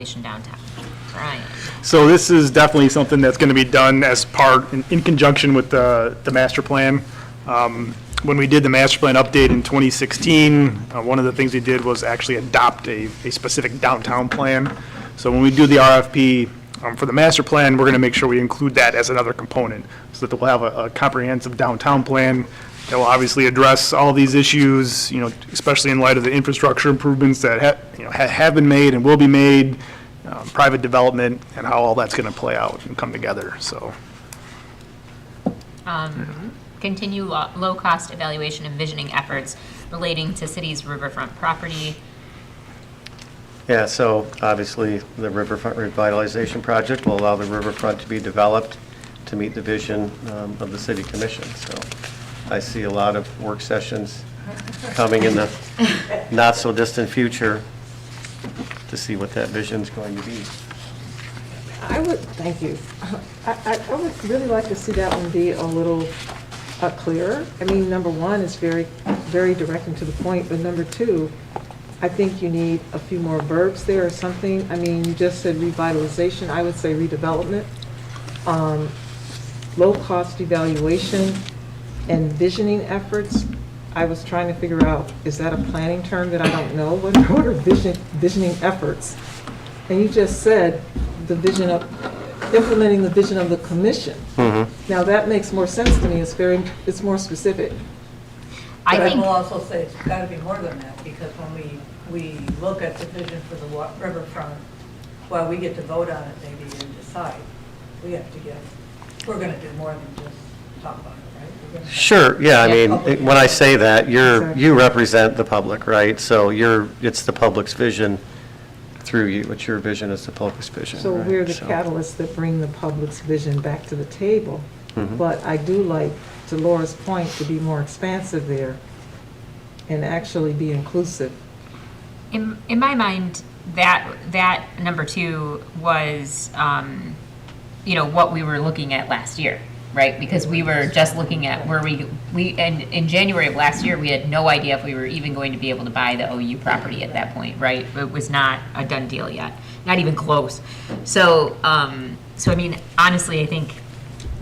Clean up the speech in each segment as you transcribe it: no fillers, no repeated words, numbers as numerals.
downtown. Brian. So this is definitely something that's going to be done as part, in conjunction with the master plan. When we did the master plan update in 2016, one of the things we did was actually adopt a specific downtown plan. So when we do the RFP for the master plan, we're going to make sure we include that as another component, so that we'll have a comprehensive downtown plan that will obviously address all these issues, especially in light of the infrastructure improvements that have been made and will be made, private development, and how all that's going to play out and come together. So. Continue low-cost evaluation and visioning efforts relating to city's riverfront property. Yeah, so obviously the riverfront revitalization project will allow the riverfront to be developed to meet the vision of the city commission. So I see a lot of work sessions coming in the not so distant future to see what that vision is going to be. Thank you. I would really like to see that one be a little clearer. I mean, number one is very, very direct and to the point, but number two, I think you need a few more verbs there or something. I mean, you just said revitalization, I would say redevelopment. Low-cost evaluation and visioning efforts. I was trying to figure out, is that a planning term that I don't know? What are visioning efforts? And you just said the vision of, implementing the vision of the commission. Mm-hmm. Now that makes more sense to me. It's more specific. I will also say it's got to be more than that, because when we look at the vision for the riverfront, while we get to vote on it maybe and decide, we're going to do more than just talk about it, right? Sure, yeah, I mean, when I say that, you represent the public, right? So it's the public's vision through you. It's your vision, it's the public's vision. So right? we're the catalysts that bring the public's vision back to the table. Mm-hmm. But I do like, to Laura's point, to be more expansive there and actually be inclusive. In my mind, that number two was, what we were looking at last year, right? Because we were just looking at where and in January of last year, we had no idea if we were even going to be able to buy the OU property at that point, right? It was not a done deal yet, not even close. So I mean, honestly, I think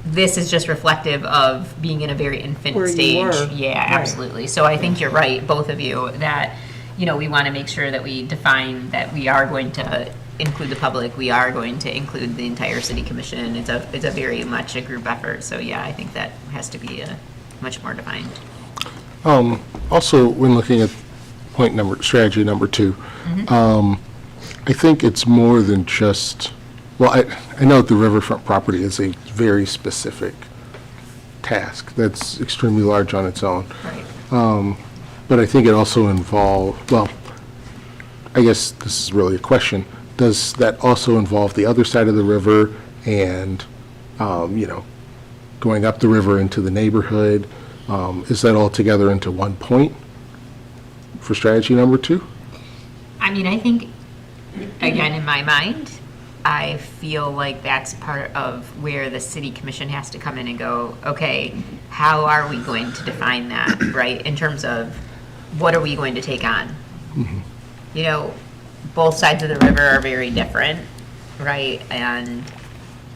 this is just reflective of being in a very infant Where you stage. were. Yeah, Right. absolutely. So I think you're right, both of you, that, we want to make sure that we define that we are going to include the public, we are going to include the entire city commission. It's a very much a group effort. So yeah, I think that has to be much more defined. Also, when looking at strategy number two, I think it's more than just, well, I know the riverfront property is a very specific task that's extremely large on its own. Right. But I think it also involves, well, I guess this is really a question. Does that also involve the other side of the river and, going up the river into the neighborhood? Is that all together into one point for strategy number two? I mean, I think, again, in my mind, I feel like that's part of where the city commission has to come in and go, okay, how are we going to define that, right? In terms of what are we going to take on? Mm-hmm. Both sides of the river are very different, right? And,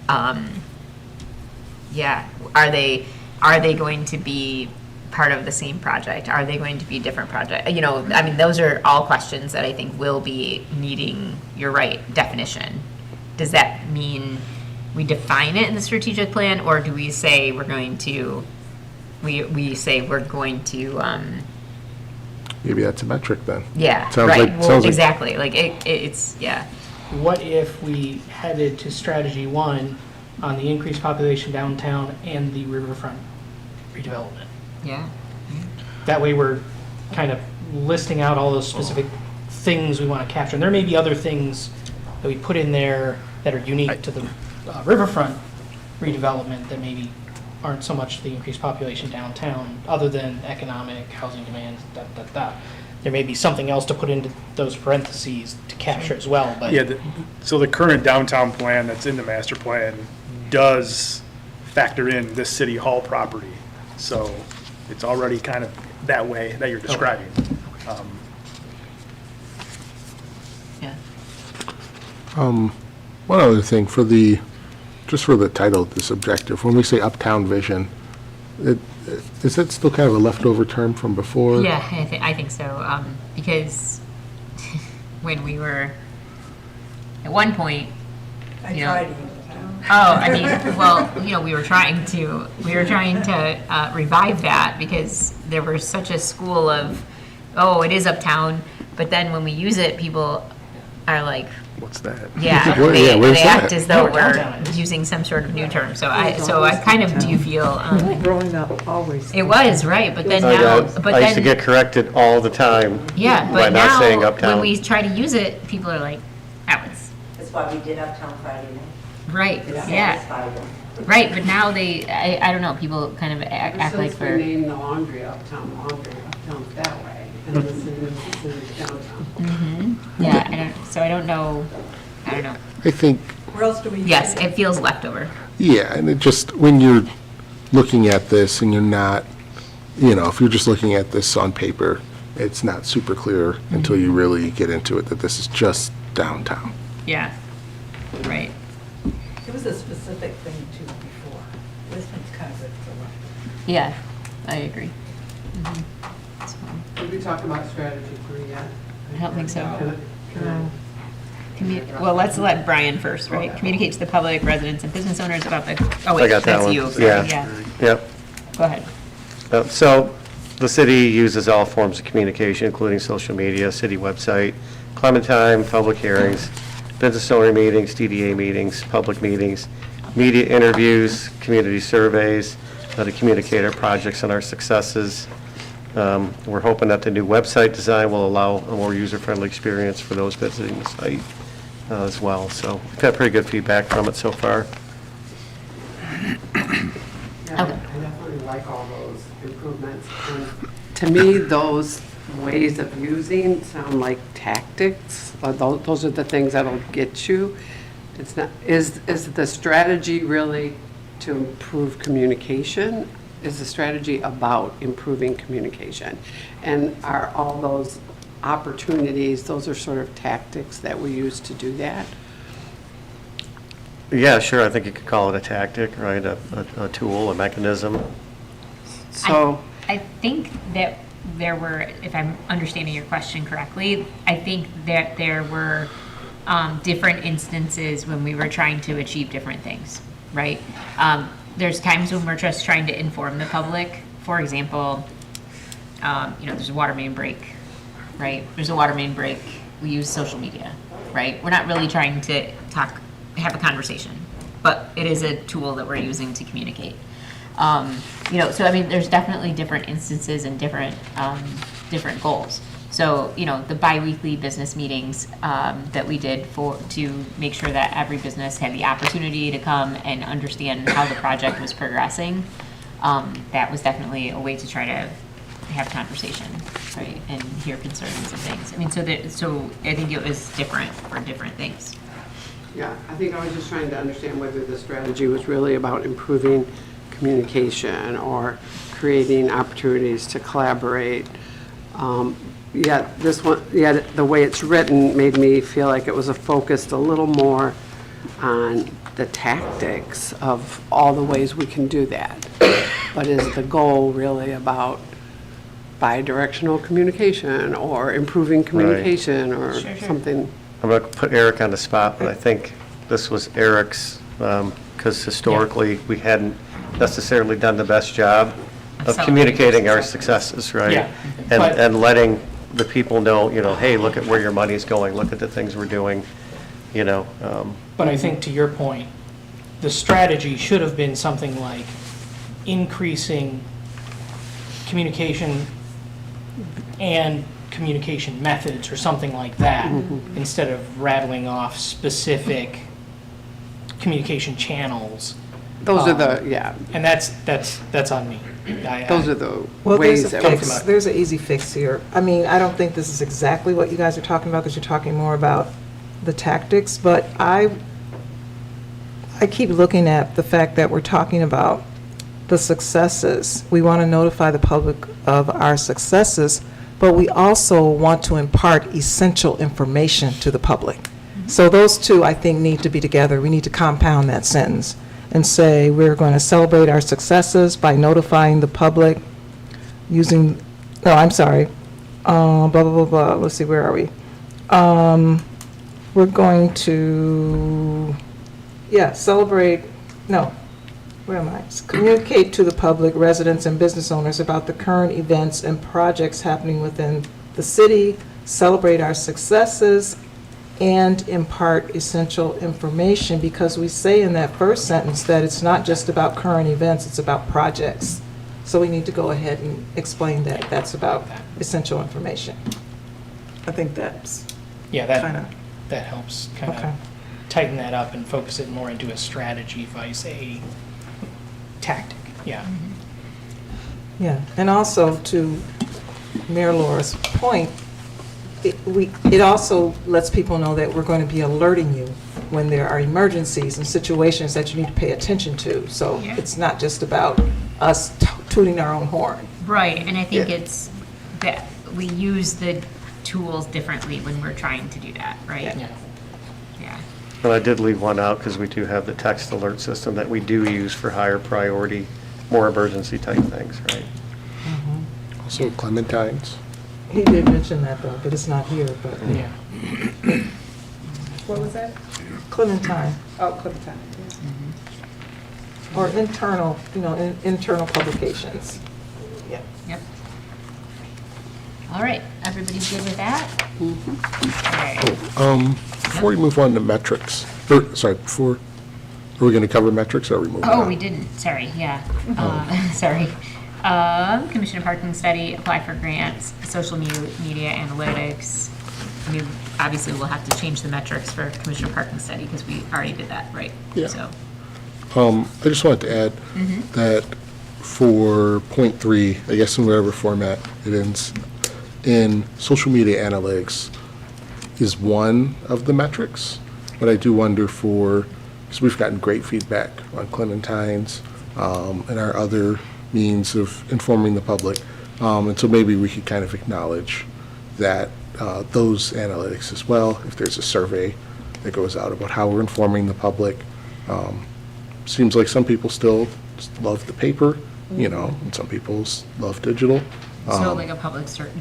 are they going to be part of the same project? Are they going to be different projects? I mean, those are all questions that I think will be needing, you're right, definition. Does that mean we define it in the strategic plan, or do we say we're going to, Maybe that's a metric then. yeah, Sounds right, like- well, sounds like- exactly, like it's, yeah. What if we headed to strategy one on the increased population downtown and the riverfront redevelopment? Yeah. That way we're kind of listing out all those specific things we want to capture. And there may be other things that we put in there that are unique to the riverfront redevelopment that maybe aren't so much the increased population downtown, other than economic, housing demand, There may be something else to put into those parentheses to capture as well, but. Yeah, so the current downtown plan that's in the master plan does factor in this city hall property. So it's already kind of that way that you're describing. Yeah. One other thing, just for the title of this objective, when we say uptown vision, is that still kind of a leftover term from before? Yeah, I think so, because when we were, at one point, I you know, tried to use it. oh, I mean, well, we were trying to revive that because there was such a school of, oh, it is uptown, but then when we use it, people are like, What's that? yeah, Where- yeah, they where's act that? as though Where downtown we're is. using some sort of new term, so I kind of do feel, Growing up, always. it was, right, but then I now, got- but I used to then, get corrected all the time. yeah, by but not saying now, uptown. when we try to use it, people are like, that was, That's why we did Uptown Friday night. right, To yeah, satisfy them. right, but now I don't know, people kind of act like Since we we're, named the laundry Uptown Uptown's that way, and the city is downtown. yeah, I don't know, I think, Where else do we? use yes, it? it feels leftover, yeah, and it just, when you're looking at this and you're not, if you're just looking at this on paper, it's not super clear until you really get into it that this is just downtown. yeah, right. It was a specific thing too before. This one's kind of good for one. Yeah, I agree. Did we talk about strategy 3 yet? I don't think so. Can I- Well, let's let Brian first, right? Communicate to the public, residents, and business owners about the, oh I wait, got that that's one. you, sorry, Yeah. yeah, Yep. go ahead. So the city uses all forms of communication, including social media, city website, Clementine, public hearings, business owner meetings, DDA meetings, public meetings, media interviews, community surveys, to communicate our projects and our successes. We're hoping that the new website design will allow a more user-friendly experience for those visiting the site as well. So we've had pretty good feedback from it so far. Yeah, Okay. I definitely like all those improvements. And to me, those ways of using sound like tactics. Those are the things that'll get you. It's not, is the strategy really to improve communication? Is the strategy about improving communication? And are all those opportunities, those are sort of tactics that we use to do that? Yeah, sure, I think you could call it a tactic, right, a tool, a mechanism. So, I think that there were, if I'm understanding your question correctly, I think that there were different instances when we were trying to achieve different things, right? There's times when we're just trying to inform the public. For example, there's a water main break, right? There's a water main break. We use social media, right? We're not really trying to have a conversation, but it is a tool that we're using to communicate. So I mean, there's definitely different instances and different goals. So, the biweekly business meetings that we did to make sure that every business had the opportunity to come and understand how the project was progressing, that was definitely a way to try to have conversation, right, and hear concerns and things. I mean, so I think it was different for different things. yeah, I think I was just trying to understand whether the strategy was really about improving communication or creating opportunities to collaborate. Yet the way it's written made me feel like it was focused a little more on the tactics of all the ways we can do that. But is the goal really about bi-directional communication or improving communication or Sure. something? I'm going to put Eric on the spot, but I think this was Eric's, because historically, we hadn't necessarily done the best job of Celebrating communicating our successes. successes, right? Yeah, but- And letting the people know, hey, look at where your money's going, look at the things we're doing, But I think to your point, the strategy should have been something like increasing communication and communication methods or something like that, instead of rattling off specific communication channels. Those are the, yeah, And that's on me. those are the Well, ways there's a that we fix, there's an easy fix here. I mean, I don't think this is exactly what you guys are talking about, because you're talking more about the tactics, but I keep looking at the fact that we're talking about the successes. We want to notify the public of our successes, but we also want to impart essential information to the public. So those two, I think, need to be together. We need to compound that sentence and say, we're going to celebrate our successes by notifying the public using, no, I'm sorry, blah, blah, blah, blah, let's see, where are we? We're going to, celebrate, no, where am I? Communicate to the public, residents, and business owners about the current events and projects happening within the city, celebrate our successes, and impart essential information, because we say in that first sentence that it's not just about current events, it's about projects. So we need to go ahead and explain that that's about essential information. I think that's Yeah, kind of, that helps kind okay. of tighten that up and focus it more into a strategy vice a tactic. Yeah. Yeah, and also to Mayor Laura's point, it also lets people know that we're going to be alerting you when there are emergencies and situations that you need to pay attention to. So Yeah. it's not just about us tooting our own horn. Right, and I think it's that we use the tools differently when we're trying to do that, right? Yeah. Yeah. But I did leave one out because we do have the text alert system that we do use for higher priority, more emergency type things, right? Also Clementines. He did mention that though, but it's not here, but. Yeah. What was that? Clementine. Oh, Clementine. Or internal, internal publications. Yeah. Yep. All right, everybody's good with that? All right. Before we move on to metrics, are we going to cover metrics or are we moving on? Oh, we didn't, sorry, yeah. Sorry. Commission of Parking Study, apply for grants, social media analytics. I mean, obviously, we'll have to change the metrics for Commission of Parking Study because we already did that, right? Yeah. So, I just wanted to add that for point 3, I guess in whatever format it ends, in social media analytics is one of the metrics, but I do wonder because we've gotten great feedback on Clementines and our other means of informing the public, and so maybe we could kind of acknowledge that those analytics as well, if there's a survey that goes out about how we're informing the public. Seems like some people still love the paper, and some people love digital. so like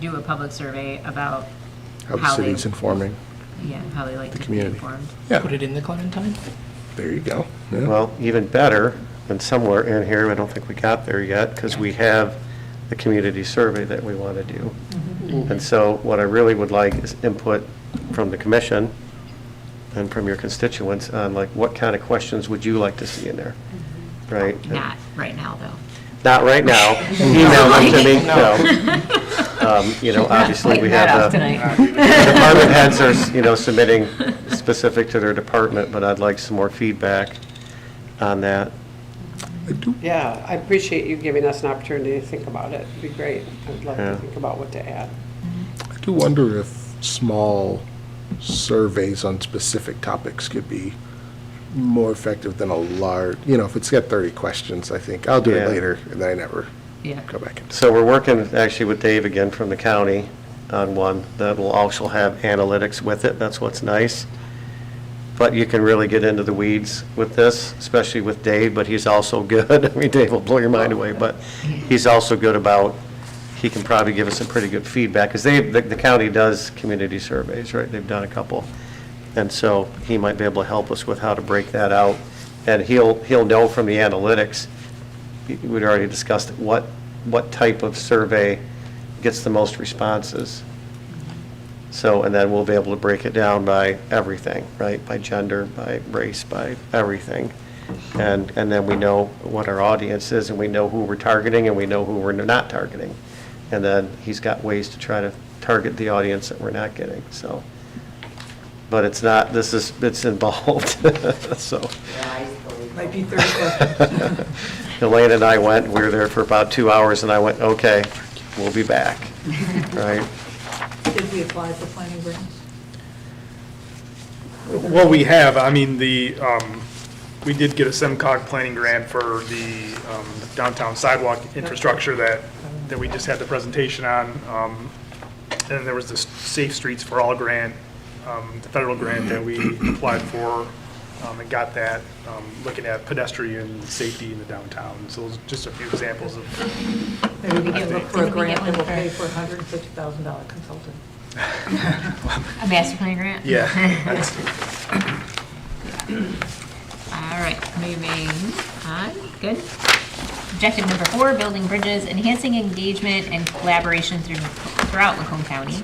do a public survey about How the how they- city's informing. how they like to be community. informed. Yeah, Put it in the Clementine. there you go. Yeah. Well, even better, and somewhere in here, I don't think we got there yet, because we have the community survey that we want to do. And so what I really would like is input from the commission and from your constituents on like, what kind of questions would you like to see in there? Right? Not right now, though. Not right now. Email them to me, no. Obviously, we That have off the tonight. department heads are, submitting specific to their department, but I'd like some more feedback on that. Yeah, I appreciate you giving us an opportunity to think about it. It'd be great. I'd love Yeah. to think about what to add. I do wonder if small surveys on specific topics could be more effective than a large, if it's got 30 questions, I think, I'll do Yeah. it later, and then I never Yeah. go back and. So we're working actually with Dave again from the county on one that will also have analytics with it. That's what's nice. But you can really get into the weeds with this, especially with Dave, but he's also good. I mean, Dave will blow your mind away, but he's also good about, he can probably give us some pretty good feedback, because the county does community surveys, right? They've done a couple. And so he might be able to help us with how to break that out. And he'll know from the analytics, we'd already discussed it, what type of survey gets the most responses. So, and then we'll be able to break it down by everything, right? By gender, by race, by everything. And then we know what our audience is, and we know who we're targeting, and we know who we're not targeting. And then he's got ways to try to target the audience that we're not getting, so. But it's not, it's involved, so. Might be 30 questions. Elaine and I went, we were there for about 2 hours, and I went, okay, we'll be back, right? Did we apply for planning grants? Well, we have, we did get a SEMCOG planning grant for the downtown sidewalk infrastructure that we just had the presentation on. And there was the Safe Streets for All grant the federal grant that we applied for and got that, looking at pedestrian safety in the downtown. So those are just a few examples of. Maybe we can look for a Didn't we get grant that will one pay for- for a $150,000 consultant. A master plan grant? Yeah. that's- All right, moving on, good. Objective number 4, building bridges, enhancing engagement and collaboration throughout Macomb County.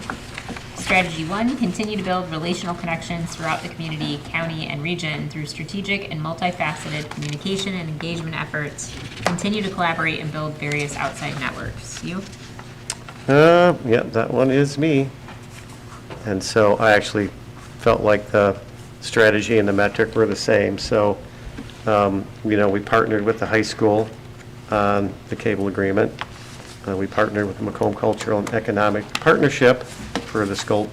Strategy 1, continue to build relational connections throughout the community, county, and region through strategic and multifaceted communication and engagement efforts. Continue to collaborate and build various outside networks. You? Yeah, that one is me. And so I actually felt like the strategy and the metric were the same. So, we partnered with the high school on the cable agreement. We partnered with the Macomb Cultural and Economic Partnership for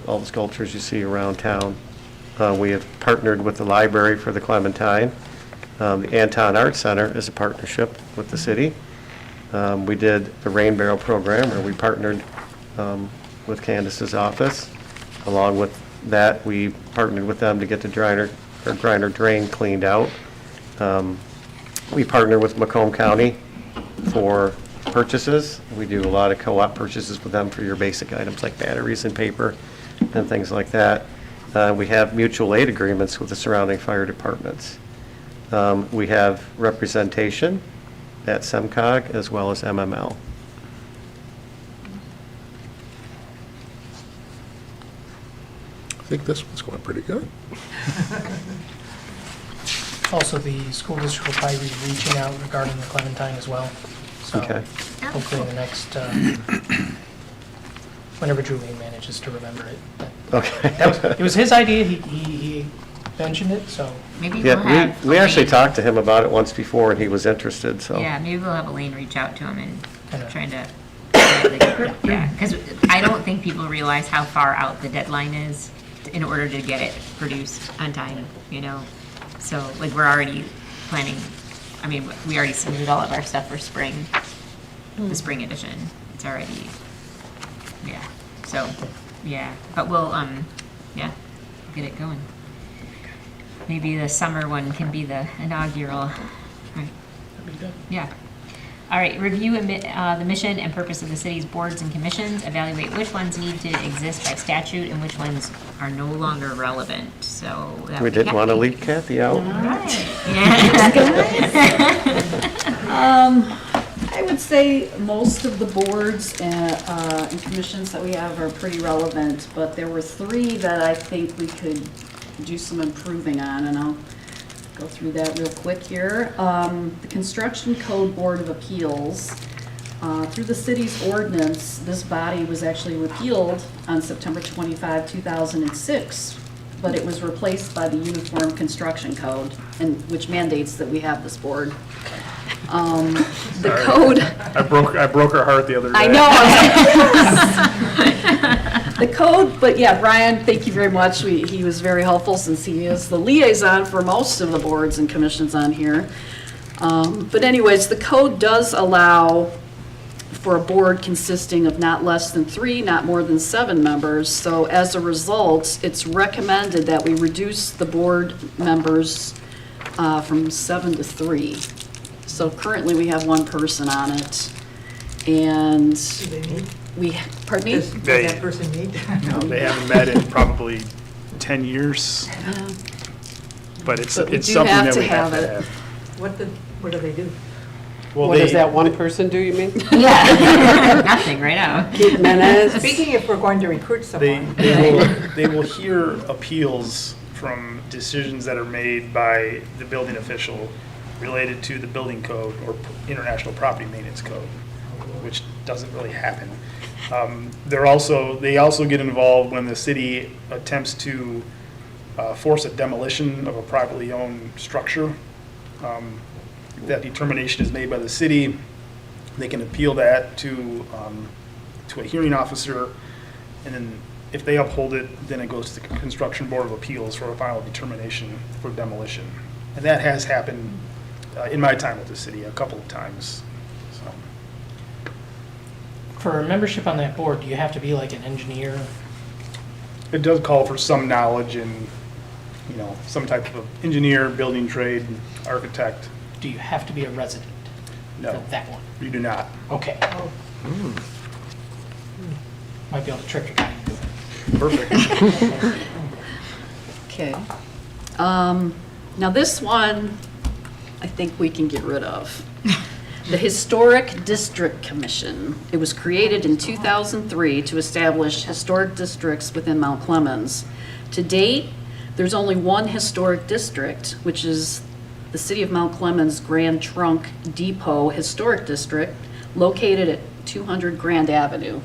all the sculptures you see around town. We have partnered with the library for the Clementine. The Anton Art Center is a partnership with the city. We did the Rain Barrel program where we partnered with Candace's office. Along with that, we partnered with them to get the grinder drain cleaned out. We partner with Macomb County for purchases. We do a lot of co-op purchases with them for your basic items like batteries and paper and things like that. We have mutual aid agreements with the surrounding fire departments. We have representation at SEMCOG as well as MML. I think this one's going pretty good. Also, the school district will probably be reaching out regarding the Clementine as well. So Okay. hopefully in the next, whenever Julian manages to remember it. Okay. It was his idea, he mentioned it, so. Maybe we'll Yeah, have. we actually Elaine- talked to him about it once before, and he was interested, so. Yeah, maybe we'll have Elaine reach out to him and Kinda- trying to, yeah, because I don't think people realize how far out the deadline is in order to get it produced on time, So, like, we're already planning, we already submitted all of our stuff for spring, the spring edition. It's already, yeah, so, yeah, but we'll, get it going. Maybe the summer one can be the inaugural, right? That'd be good. Yeah. All right, review the mission and purpose of the city's boards and commissions, evaluate which ones need to exist by statute and which ones are no longer relevant, so. that We would be didn't want to Kathy. leave Kathy out. Yeah. I would say most of the boards and commissions that we have are pretty relevant, but there were 3 that I think we could do some improving on, and I'll go through that real quick here. The Construction Code Board of Appeals, through the city's ordinance, this body was actually repealed on September 25, 2006, but it was replaced by the Uniform Construction Code, which mandates that we have this board. The code. I broke her heart the other day. I know. The code, but yeah, Brian, thank you very much. He was very helpful since he is the liaison for most of the boards and commissions on here. But anyways, the code does allow for a board consisting of not less than 3, not more than 7 members. So as a result, it's recommended that we reduce the board members from 7 to 3. So currently, we have 1 person on it, and Do they meet? pardon me? Does that person meet? They haven't met in probably 10 years, but it's But we it's do something have that to we have have to it. have. What do they do? Well, What does they- that one person do, you mean? Yeah, nothing right now. Keep minutes? Speaking if we're going to recruit They, someone. they will hear appeals from decisions that are made by the building official related to the building code or international property maintenance code, which doesn't really happen. They also get involved when the city attempts to force a demolition of a privately owned structure. That determination is made by the city. They can appeal that to a hearing officer, and then if they uphold it, then it goes to the Construction Board of Appeals for a final determination for demolition. And that has happened in my time with the city a couple of times. So, For membership on that board, do you have to be like an engineer? It does call for some knowledge in, some type of engineer, building trade, architect. Do you have to be a resident No, for that one? you do not. Okay. Might be able to trick your guy into it. Perfect. Okay. Now this one, I think we can get rid of. The Historic District Commission. It was created in 2003 to establish historic districts within Mount Clemens. To date, there's only one historic district, which is the City of Mount Clemens Grand Trunk Depot Historic District, located at 200 Grand Avenue.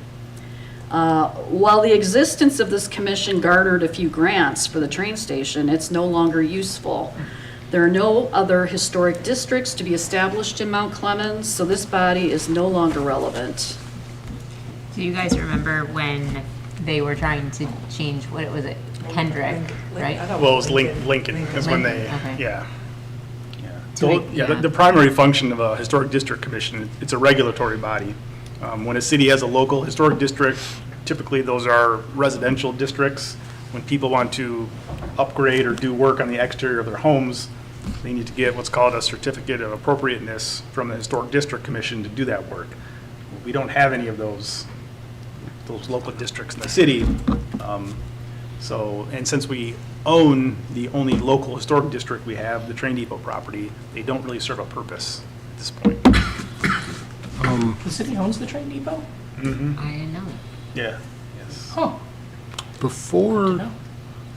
While the existence of this commission garnered a few grants for the train station, it's no longer useful. There are no other historic districts to be established in Mount Clemens, so this body is no longer relevant. Do you guys remember when they were trying to change, what was it, Kendrick, right? Well, it was Lincoln is when they, Lincoln, okay. yeah. To make- The primary function of a historic district commission, it's a regulatory body. When a city has a local historic district, typically those are residential districts. When people want to upgrade or do work on the exterior of their homes, they need to get what's called a certificate of appropriateness from the Historic District Commission to do that work. We don't have any of those local districts in the city. And since we own the only local historic district we have, the train depot property, they don't really serve a purpose at this point. The city owns the train depot? I didn't know. Yeah, yes. Huh. Before No.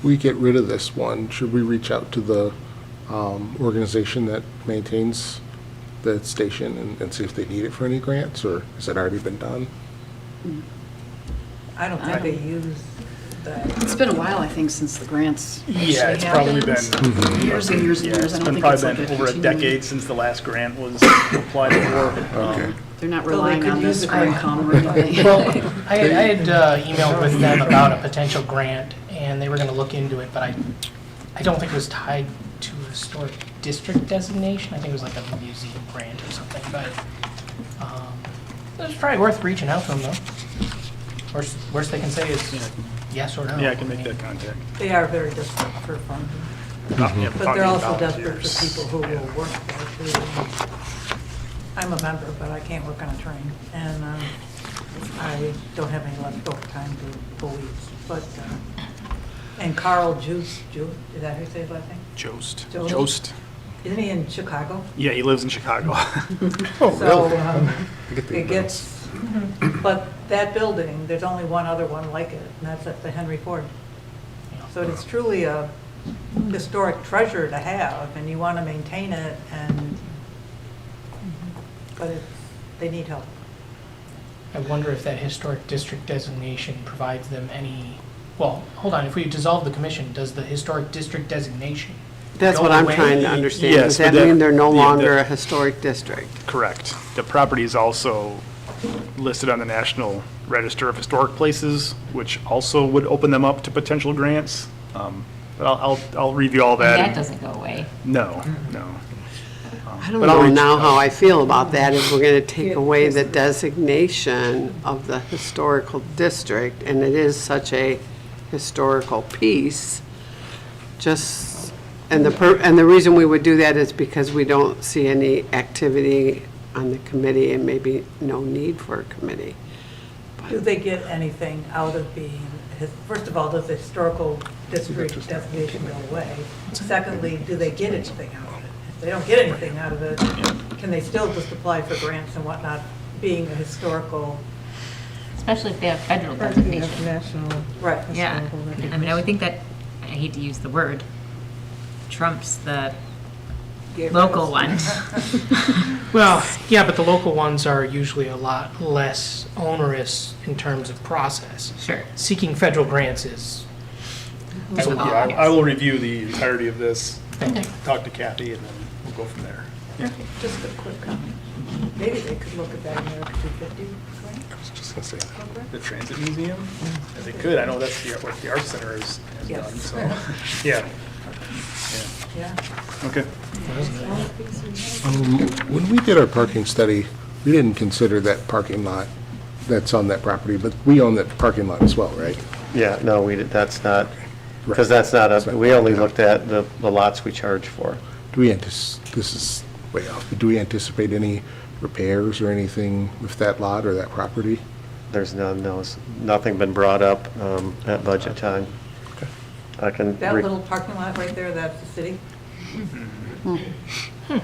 we get rid of this one, should we reach out to the organization that maintains the station and see if they need it for any grants, or has that already been done? I don't think they use that. It's been a while, I think, since the grants Yeah, it's actually probably happened. been. Years and years and Yeah, years. I it's don't been think it's probably like been a over a continuing- decade since the last grant was applied for. Okay. They're not So they relying could on use this the grant. income or anything. Well, I had emailed with them about a potential grant, and they were going to look into it, but I don't think it was tied to a historic district designation. I think it was like a museum grant or something, but it's probably worth reaching out to them, though. Worst they can say is yes or no. Yeah, I can make that contact. They are very desperate for funding, Yeah, but they're also talking desperate volunteers. for people who will work there too. I'm a member, but I can't work on a train, and I don't have any leftover time to go weeds. But, and Carl Juice, is that how you say his last name? Jost. Jost. Jost. Isn't he in Chicago? Yeah, he lives in Chicago. So I get the it gets, but that building, there's only one other one like it, and that's at the Henry Ford. So it's truly a historic treasure to have, and you want to maintain it, but they need help. I wonder if that historic district designation provides them any, well, hold on, if we dissolve the commission, does the historic district designation That's go what I'm away? trying to understand. Yes, Does but that that- mean they're no yeah, longer that- a historic district? Correct. The property is also listed on the National Register of Historic Places, which also would open them up to potential grants. But I'll review all that. That and- doesn't go away. No, no. I don't But I'll know reach now out. how I feel about that, if we're going to take away the designation of the historical district, and it is such a historical piece, and the reason we would do that is because we don't see any activity on the committee and maybe no need for a committee. Do they get anything out of being, first of all, does the historical district designation go away? Secondly, do they get anything out of it? If they don't get anything out of it, can they still just apply for grants and whatnot, being a historical? Especially if they have federal Or you have designation. national. Right. Yeah, historical I mean, I would think that, I hate to use the word, trumps the local one. Well, yeah, but the local ones are usually a lot less onerous in terms of process. Sure. Seeking federal grants is That's a what lot. I'll- I will review the entirety of this, Thank you. talk to Kathy, and then we'll go from there. Just a quick comment. Maybe they could look at that America 250 grant I was just gonna say that. program. The Transit Museum, if they could, I know that's what the Arts Center has Yes. done, so, yeah. Yeah. Okay. When we did our parking study, we didn't consider that parking lot that's on that property, but we own that parking lot as well, right? Yeah, no, that's not, because that's not, we only looked at the lots we charge for. Do we this is way off, but do we anticipate any repairs or anything with that lot or that property? There's none, no, nothing been brought up at budget time. I can, That little parking lot right there, that's the city? So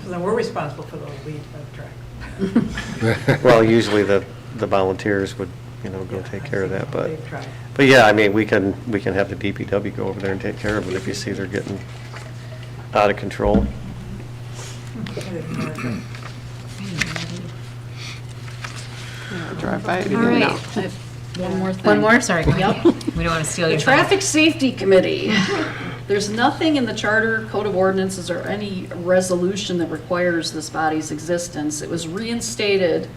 then we're responsible for those weeds by the track. well, usually the volunteers would, go take care of that, but, They've tried. but yeah, I mean, we can have the DPW go over there and take care of it if you see they're getting out of control. Drive by, All right, I have one more thing. One more, sorry. Yep. We don't want to steal The your thunder. Traffic Safety Committee. There's nothing in the Charter, Code of Ordinances, or any resolution that requires this body's existence. It was reinstated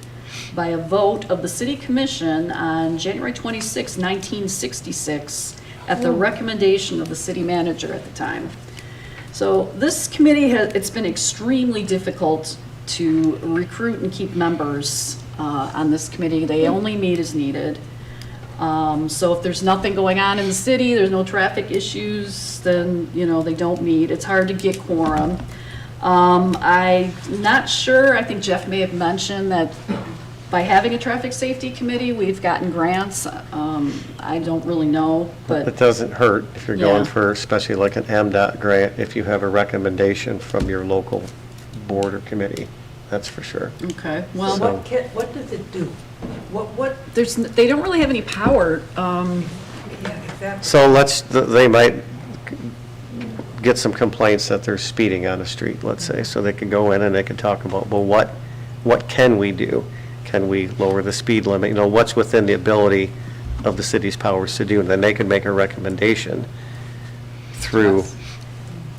by a vote of the City Commission on January 26, 1966, at the recommendation of the city manager at the time. So this committee it's been extremely difficult to recruit and keep members on this committee. They only meet as needed. So if there's nothing going on in the city, there's no traffic issues, then, they don't meet. It's hard to get quorum. I'm not sure, I think Jeff may have mentioned that by having a traffic safety committee, we've gotten grants. I don't really know, It but, doesn't hurt if you're going Yeah. for, especially like an MDOT grant, if you have a recommendation from your local board or committee, that's for sure. okay, So well, what does it do? What, they don't really have any power. yeah, exactly. So they might get some complaints that they're speeding on a street, let's say, so they could go in and they could talk about, well, what can we do? Can we lower the speed limit? What's within the ability of the city's powers to do? And then they could make a recommendation through,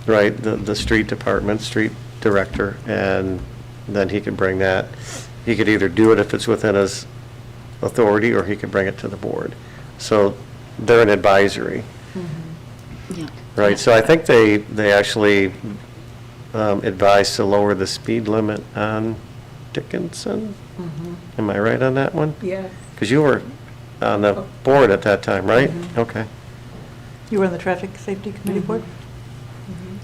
right, the street department, street director, and then he could bring that. He could either do it if it's within his authority, or he could bring it to the board. So they're an advisory, Yeah. right? So I think they actually advised to lower the speed limit on Dickinson. Am I right on that one? Yeah. Because you were on the board at that time, right? Okay. You were on the traffic safety committee board?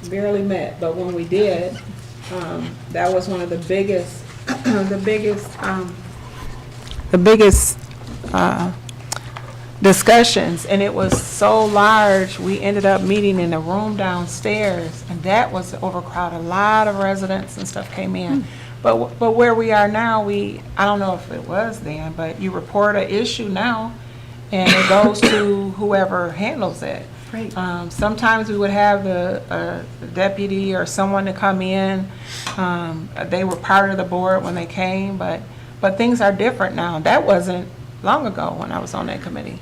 Barely met, but when we did, that was one of the biggest, the biggest discussions, and it was so large, we ended up meeting in a room downstairs, and that was overcrowded. A lot of residents and stuff came in. But where we are now, I don't know if it was then, but you report an issue now, and it goes to whoever handles it. Right. Sometimes we would have the deputy or someone to come in. They were part of the board when they came, but things are different now. That wasn't long ago when I was on that committee.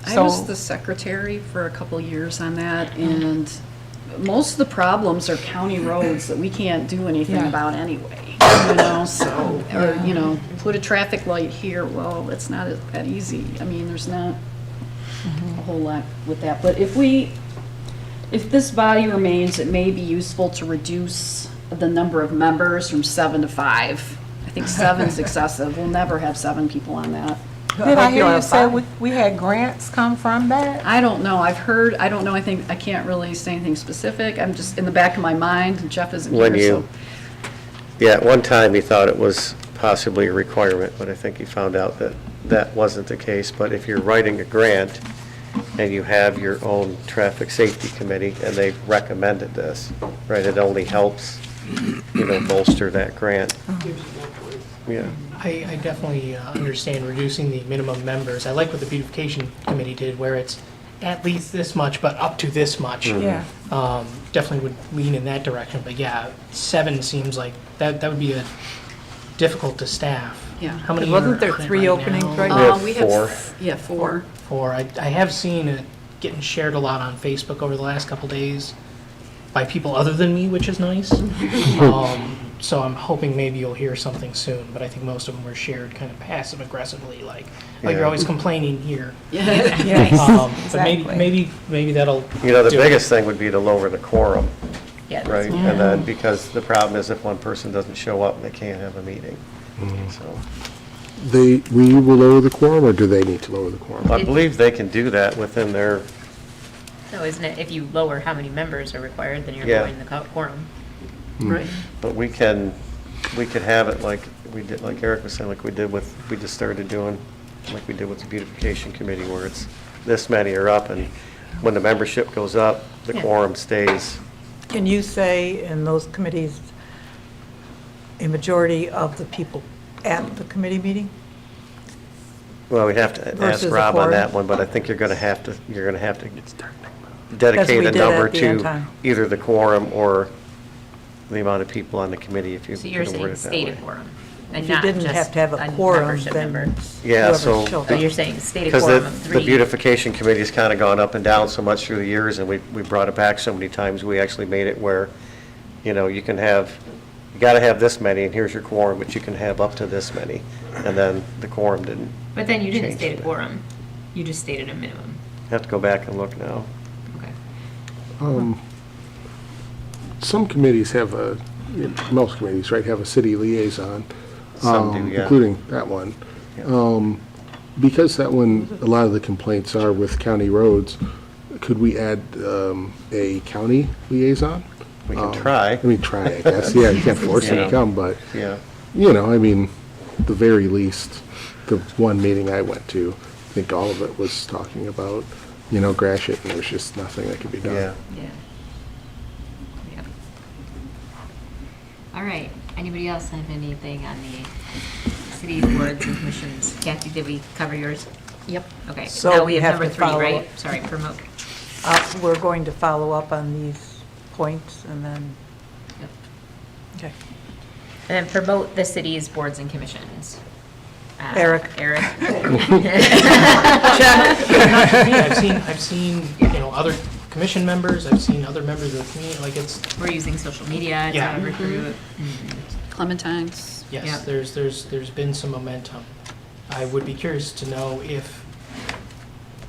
I was the secretary for a couple years on that, and most of the problems are county roads that we can't do anything Yeah. about anyway, so, or, put a traffic light here, well, it's not that easy. I mean, there's not a whole lot with that, but if this body remains, it may be useful to reduce the number of members from 7 to 5. I think 7's excessive. We'll never have 7 people on that. Did I hear you say we had grants come from that? I don't know. I've heard, I don't know. I think, I can't really say anything specific. I'm just in the back of my mind, and Jeff isn't When here, so. Yeah, at one time he thought it was possibly a requirement, but I think he found out that that wasn't the case. But if you're writing a grant and you have your own traffic safety committee and they've recommended this, right, it only helps, bolster that grant. Yeah. I definitely understand reducing the minimum members. I like what the beautification committee did, where it's at least this much, but up to this much. Yeah. Definitely would lean in that direction, but yeah, 7 seems like, that would be difficult to staff. Yeah. How many Wasn't are there on it 3 openings now? right We have We 4. Yeah, 4. 4. I have seen it getting shared a lot on Facebook over the last couple days by people other than me, which is nice. So I'm hoping maybe you'll hear something soon, but I think most of them were shared kind of passive aggressively, like, oh, you're Yeah. always complaining here. Yes, But exactly. maybe that'll. The do it. biggest thing would be to lower the quorum, Yeah, right? And then, because the problem is if one person doesn't show up, they can't have a meeting, so. we will lower the quorum, or do they need to lower the quorum? I believe they can do that within their, No, isn't it, if you lower how many members are required, then you're Yeah. lowering the quorum. Right. but we could have it like we did, like Eric was saying, like we just started doing, like we did with the beautification committee, where it's this many are up, and when the membership goes up, the Yeah. quorum stays. Can you say in those committees, a majority of the people at the committee meeting? Well, we'd have to Versus ask a Rob on quorum. that one, but I think you're gonna have to we dedicate a did number at the end to time. either the quorum or the amount of people on the committee, if you So you're can word saying it that stated way. quorum, and If you not didn't just have to have a quorum, membership then member. Yeah, whoever so. showed So up. you're saying stated Because quorum of the three. beautification committee's kind of gone up and down so much through the years, and we brought it back so many times, we actually made it where, you know, you gotta have this many, and here's your quorum, but you can have up to this many, and then the quorum didn't. But then you didn't change state a that. quorum. You just stated a minimum. Have to go back and look now. Okay. Some committees have most committees, right, have a city liaison. Some do, yeah. Including that one. Yeah. Because that one, a lot of the complaints are with county roads, could we add a county liaison? We can try. I mean, try, I guess, yeah, you can't force them Yeah. to come, but, Yeah. you know, I mean, the very least, the one meeting I went to, I think all of it was talking about, you know, Gratiot, and there's just nothing that could be done. Yeah. Yeah. Yep. All right. Anybody else have anything on the city boards and commissions? Kathy, did we cover yours? Yep. Okay. So Now we we have have number to 3, follow right? up. Sorry, promote. We're going to follow up on these points and then, Yep. okay. And then promote the city's boards and commissions. Eric. Eric. I've seen, you know, other commission members, I've seen other members of the community, like it's, We're using social media Yeah. to recruit. Clementines. Yeah. yes, there's been some momentum. I would be curious to know if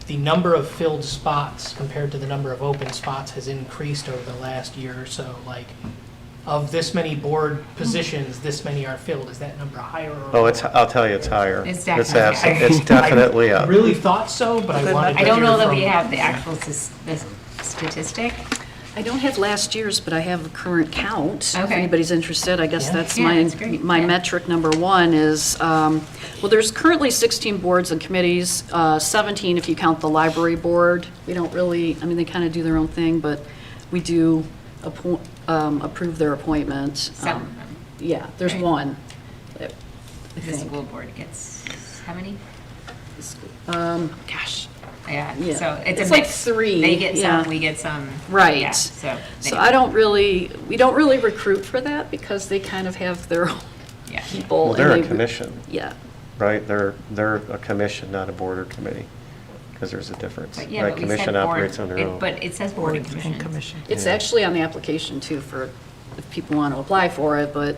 the number of filled spots compared to the number of open spots has increased over the last year or so, like, of this many board positions, this many are filled, is that number higher or Oh, lower? I'll tell you, it's higher. It's definitely higher. It's definitely I up. really thought so, but I wanted to I don't hear know that from- we have the actual the statistic. I don't have last year's, but I have the current count. If Okay. anybody's interested, I guess Yeah. that's Yeah, my, that's great. my Yeah. metric number one is, well, there's currently 16 boards and committees, 17 if you count the library board. We don't really, I mean, they kind of do their own thing, but we do approve their appointment. 7 of them. Yeah, there's Right. one, I The think. school board gets how many? Gosh, Yeah, Yeah. so it's a It's like mix. 3, They get yeah. some, we get some. Right. Yeah, so. so I don't really, we don't really recruit for that because they kind of have their own Yeah. people. Well, they're and a they- commission, Yeah. right? They're a commission, not a board or committee, because there's a difference. But yeah, Right, but we said commission board, operates on their own. but it says board and Boards commission. and commission. It's Yeah. actually on the application too for if people want to apply for it, but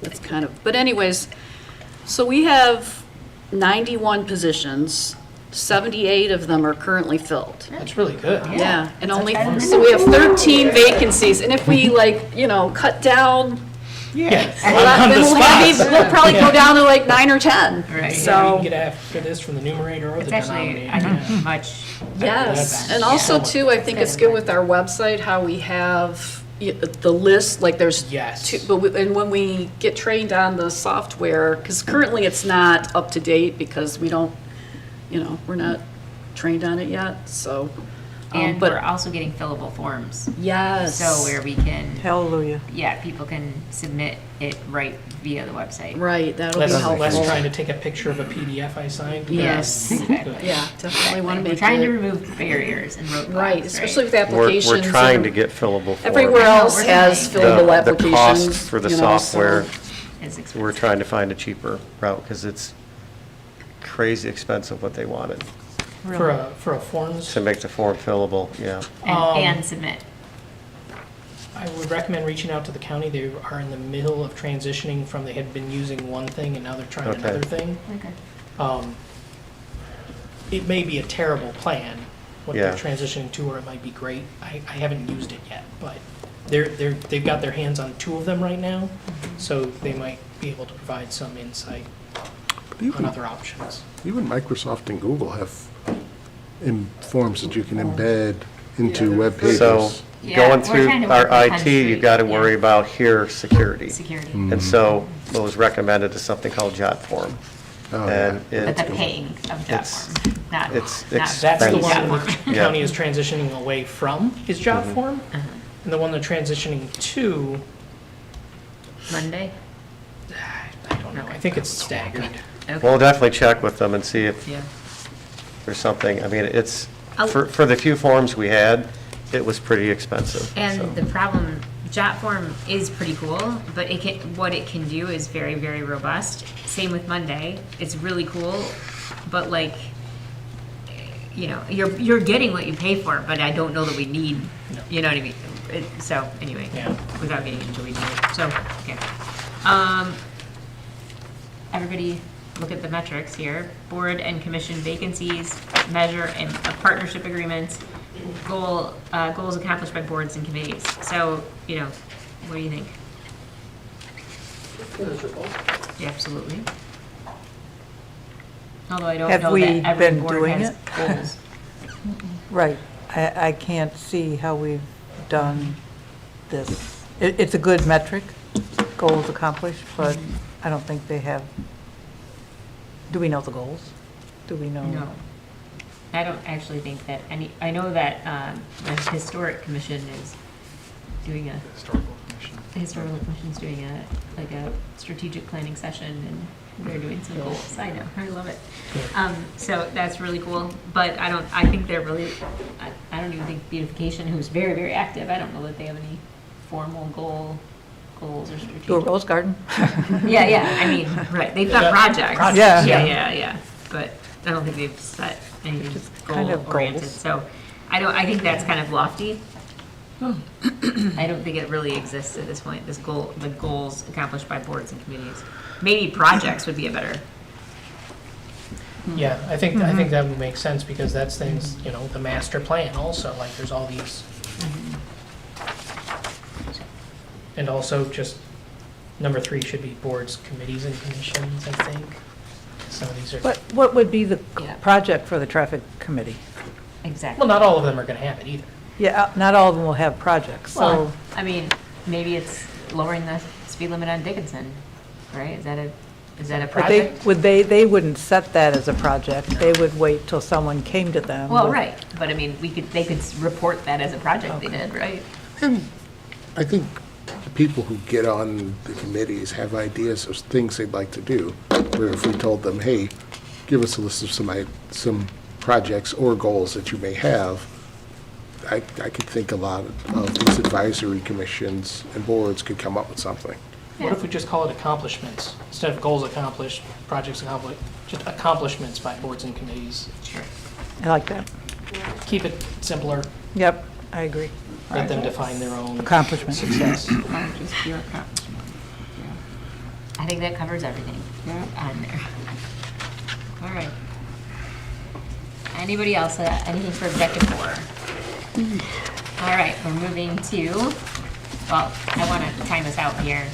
it's kind of, but anyways, so we have 91 positions, 78 of them are currently filled. That's really good. Yeah, and only, okay. so we have 13 vacancies, and if we like, you know, cut down, Yeah. then we'll probably go down to like 9 or 10. Right. You So, can get after this from the numerator or the It's actually, denominator. I yeah. think, much. yes, Yeah. and also too, I think it's good with our website, how we have the list, like there's Yes. two, but, and when we get trained on the software, because currently it's not up to date because we don't, you know, we're not trained on it yet, so. And but we're also getting fillable forms. yes. So where we can, Hallelujah. yeah, people can submit it right via the website. Right, that'll be Less helpful. trying to take a picture of a PDF I signed. Yes. Exactly. Yeah, definitely want to We're make trying to it, remove barriers and roadblocks, right, especially with applications. We're trying and to get fillable forms. Everywhere I know, else we're has trying. fillable The applications. cost for the you know, so- software, It's expensive. we're trying to find a cheaper route, because it's crazy expensive what they wanted For a forms, to make the form fillable, yeah. And submit. I would recommend reaching out to the county. They are in the middle of transitioning from, they had been using one thing and now they're trying Okay. another thing. Okay. It may be a terrible plan, what they're Yeah. transitioning to, or it might be great. I haven't used it yet, but they've got their hands on 2 of them right now, so they might be able to provide some insight. on other options. Even Microsoft and Google have forms that you can embed into web pages. So Yeah, going we're through trying to our work with IT, country, you've got to yeah. worry about here security. Security. And so what was recommended is something called JotForm. Oh, yeah. And But the it, paying of It's- JotForm, not. it's not expensive. That's the one JotForm. that the Yeah. county is transitioning away from, is JotForm. And the one they're transitioning to, Monday? I don't know, I think it's staggered. Okay. we'll definitely check with them and see if Yeah. there's something, I mean, it's, I'll- for the few forms we had, it was pretty expensive. so. And the problem, JotForm is pretty cool, but it can, what it can do is very, very robust. Same with Monday. It's really cool, but like, you know, you're getting what you pay for, but I don't know that we need, you know what I mean? So, anyway, Yeah. without getting into we need it. So, okay. Everybody look at the metrics here. Board and commission vacancies, measure and partnership agreements, goals accomplished by boards and committees. So, you know, what do you think? Yeah, absolutely. Although I don't Have know we that every been board doing has it? goals. Right. I can't see how we've done this. It's a good metric, goals accomplished, but I don't think they have, do we know the goals? Do we know? No. I don't actually think that any, I know that the Historic Commission is doing a. The Historical Commission's doing like a strategic planning session, and they're doing some goals. I know, I love it. So that's really cool, but I think they're really, I don't even think beautification, who's very, very active, I don't know that they have any formal goals or strategic. Do a rose garden? Yeah, I mean, right, they've got projects. Projects, Yeah. Yeah, but I don't think they've set anything Just kind of goal-oriented, goals. so I think that's kind of lofty. I don't think it really exists at this point, the goals accomplished by boards and committees. Maybe projects would be a better, Yeah, I think that would make sense, because that's things, you know, the master plan also, like, there's all these. And also, just, number 3 should be boards, committees, and commissions, I think. Some of these are, What would be the Yeah. project for the traffic committee? exactly. well, not all of them are gonna have it either. Yeah, not all of them will have projects, so, Well, I mean, maybe it's lowering the speed limit on Dickinson, right? Is that a but they, project? they wouldn't set that as a project. They would wait till someone came to them. Well, with- right, but I mean, they could report that as a project they did, right? And I think the people who get on the committees have ideas of things they'd like to do, where if we told them, hey, give us a list of some projects or goals that you may have, I could think a lot of these advisory commissions and boards could come up with something. What if we just call it accomplishments, instead of goals accomplished, projects accomplished, just accomplishments by boards and committees? Sure. I like that. Keep it simpler, Yep, I agree. let them define their own Accomplishment. success. I think that covers everything on there. All right. Anybody else, anything for Executive 4? All right, we're moving to, well, I want to time us out here.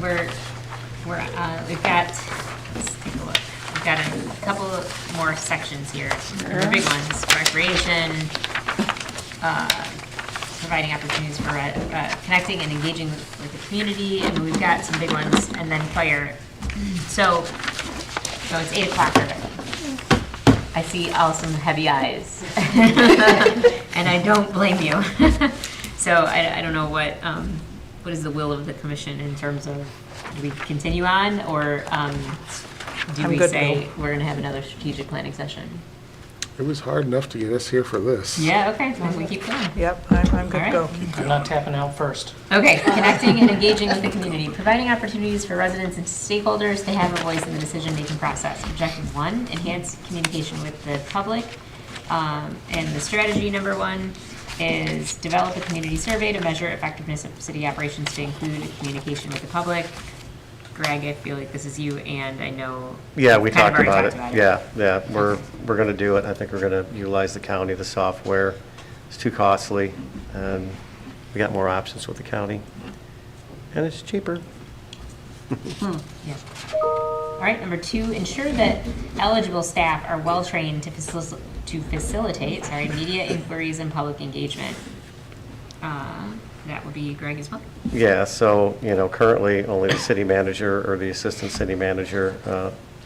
We've got, let's take a look. We've got a couple more sections here. The big ones, recreation, providing opportunities for connecting and engaging with the community, and we've got some big ones, and then fire. So it's 8 o'clock already. I see all some heavy eyes, and I don't blame you. So I don't know what is the will of the commission in terms of, do we continue on, or do I'm we good, say we're going to have another strategic planning session? It was hard enough to get us here for this. Yeah, okay, well, we keep going. Yep, I'm good to go. I'm not tapping out first. Okay, connecting and engaging with the community, providing opportunities for residents and stakeholders to have a voice in the decision-making process. Objective 1, enhance communication with the public. And the strategy number 1 is develop a community survey to measure effectiveness of city operations to include communication with the public. Greg, I feel like this is you, and I know. Yeah, we kind of talked already about it. Yeah, we're going to do it. I think we're going to utilize the county, the software. It's too costly, and we got more options with the county, and it's cheaper. Yeah. All right, number 2, ensure that eligible staff are well-trained to facilitate, media inquiries and public engagement. That would be Greg as well. Yeah, so, currently, only the city manager or the assistant city manager,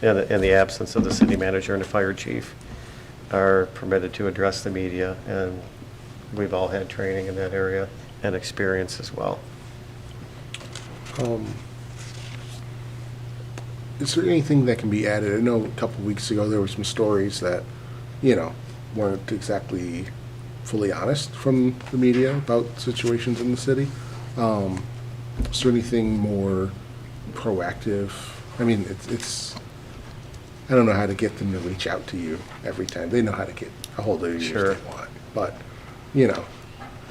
in the absence of the city manager and the fire chief, are permitted to address the media, and we've all had training in that area and experience as well. Is there anything that can be added? I know a couple of weeks ago, there were some stories that, weren't exactly fully honest from the media about situations in the city. Is there anything more proactive? I mean, it's I don't know how to get them to reach out to you every time. They know how to get a hold of you Sure. if they want. But,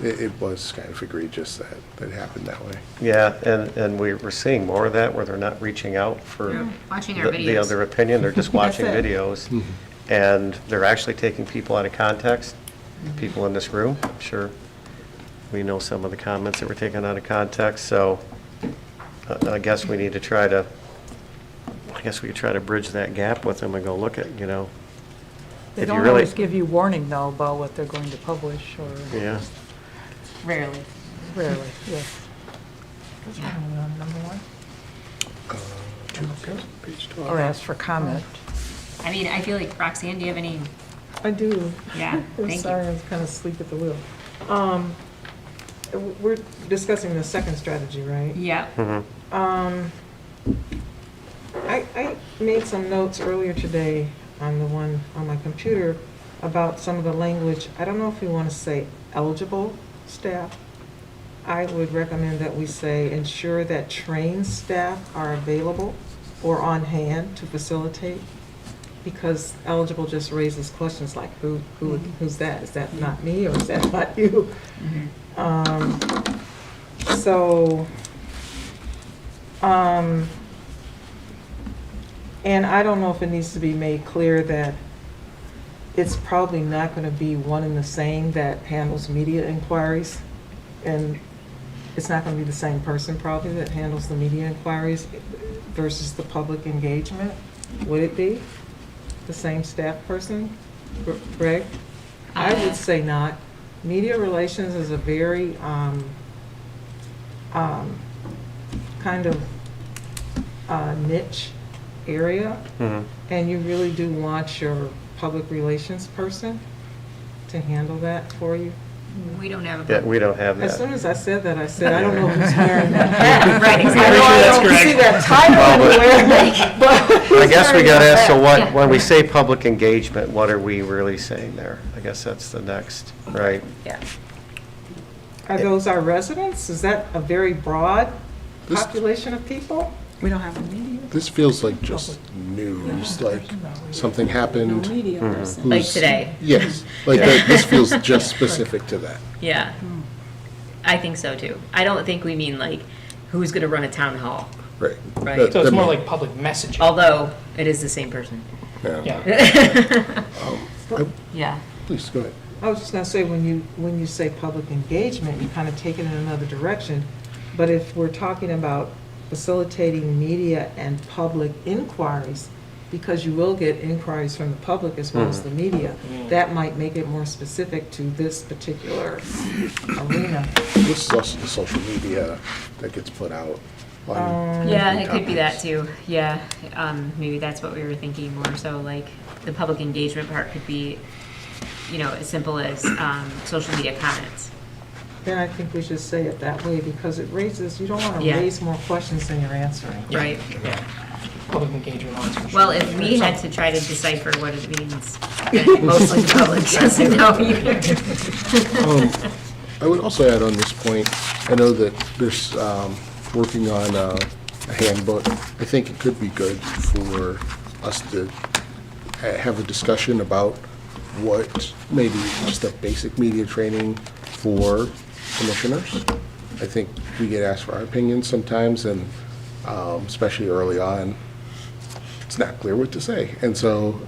it was kind of egregious that it happened that way. Yeah, and we're seeing more of that, where they're not reaching out for Watching our the videos. other opinion, they're just watching it. videos. And they're actually taking people out of context, people in this room. I'm sure we know some of the comments that were taken out of context, so I guess we need to try to, we could try to bridge that gap with them and go look at, They if you don't really, always give you warning, though, about what they're going to publish, or yeah. Rarely. rarely, yes. Number 1? Page 12. Or ask for comment. I mean, I feel like, Roxanne, do you have any? I do. Yeah, I'm thank sorry, you. I was kind of asleep at the wheel. We're discussing the second strategy, right? Yeah. I made some notes earlier today on the one on my computer about some of the language. I don't know if we want to say eligible staff. I would recommend that we say ensure that trained staff are available or on hand to facilitate, because eligible just raises questions like who's that? Is that not me, or is that not you? And I don't know if it needs to be made clear that it's probably not going to be one and the same that handles media inquiries, and it's not going to be the same person probably that handles the media inquiries versus the public engagement. Would it be the same staff person? Greg? I would say not. Media relations is a very kind of niche area, and you really do want your public relations person to handle that for you. We don't have a. Yeah, we don't have As that. soon as I said that, I said, I don't know who's wearing that hat. Right, I exactly. know I don't see that title anywhere, but I guess we got to ask, so Yeah. when we say public engagement, what are we really saying there? I guess that's the next, right? Yeah. are those our residents? Is that a very broad population of people? We don't have a media. This feels like just news, like something happened. Media person. Like who's- today. Yes, like this feels just specific to that. Yeah. I think so too. I don't think we mean like who's going to run a town hall, Right. Right. That- So it's that more may- like public messaging. although it is the same person. Yeah. Yeah. Please, go ahead. I was just gonna say, when you say public engagement, you kind of take it in another direction. But if we're talking about facilitating media and public inquiries, because you will get inquiries from the public as well as the media, that might make it more specific to this particular arena. This is also the social media that gets put out on. Yeah, different it could be that topics. too. Yeah. Maybe that's what we were thinking more. So like the public engagement part could be, as simple as social media comments. Then I think we should say it that way, because it raises, you don't want to Yeah. raise more questions than you're answering. Right. Yeah. Public engagement on social Well, if we had to try to decipher what it means, then mostly the public doesn't know either. I would also add on this point, I know that there's working on a handbook. I think it could be good for us to have a discussion about what maybe just a basic media training for commissioners. I think we get asked for our opinions sometimes, and especially early on, it's not clear what to say. And so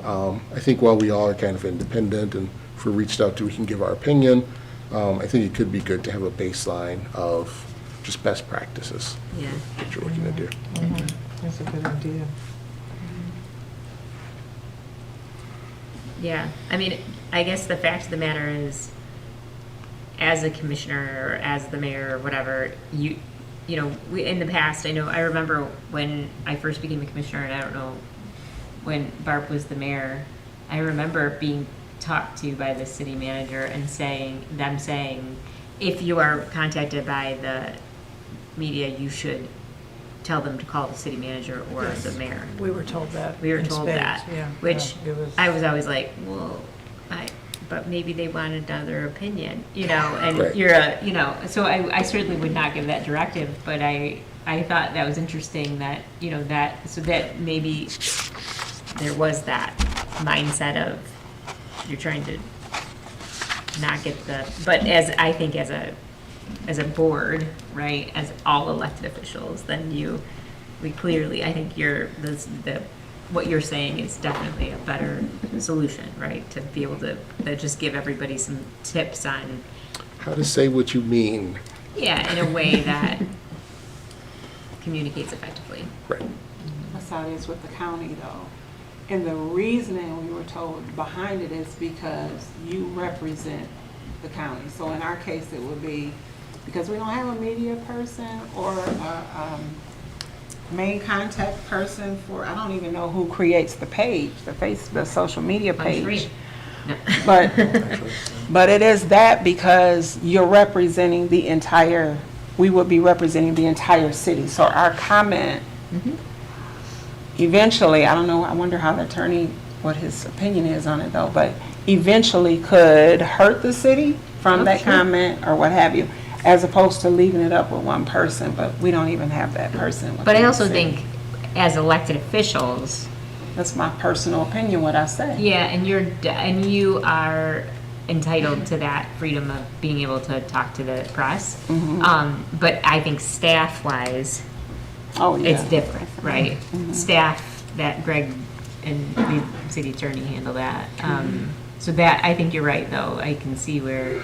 I think while we all are kind of independent and if we're reached out to, we can give our opinion, I think it could be good to have a baseline of just best practices Yeah. that you're looking to do. That's a good idea. Yeah, I mean, I guess the fact of the matter is, as a commissioner or as the mayor or whatever, you know, we, in the past, I remember when I first became a commissioner, and I don't know, when Barb was the mayor, I remember being talked to by the city manager and saying, if you are contacted by the media, you should tell them to call the city manager or the mayor. We were told that. We were in told spades, that, yeah, which yeah, it was- I was always like, well, but maybe they wanted another opinion, you know, and Right. you're a, you know, so I certainly would not give that directive, but I thought that was interesting that, you know, so that maybe there was that mindset of you're trying to not get but I think as a board, right, as all elected officials, then we clearly, I think what you're saying is definitely a better solution, right? To be able to just give everybody some tips on, How to say what you mean. yeah, in a way that communicates effectively. Right. That's how it is with the county, though. And the reasoning we were told behind it is because you represent the county. So in our case, it would be because we don't have a media person or a main contact person for, I don't even know who creates the page, the social media I'm sure. page. No. But it is that because you're representing the entire, we would be representing the entire city. So our comment, eventually, I don't know, I wonder how the attorney, what his opinion is on it though, but eventually could hurt the city from that comment or what have you, as opposed to leaving it up with one person, but we don't even have that person. But I within the also city. think as elected officials, That's my personal opinion, what I say. yeah, and you are entitled to that freedom of being able to talk to the press. But I think staff-wise, Oh, yeah. it's different, right? Staff, that Greg and the city attorney handle that. So that, I think you're right, though. I can see where,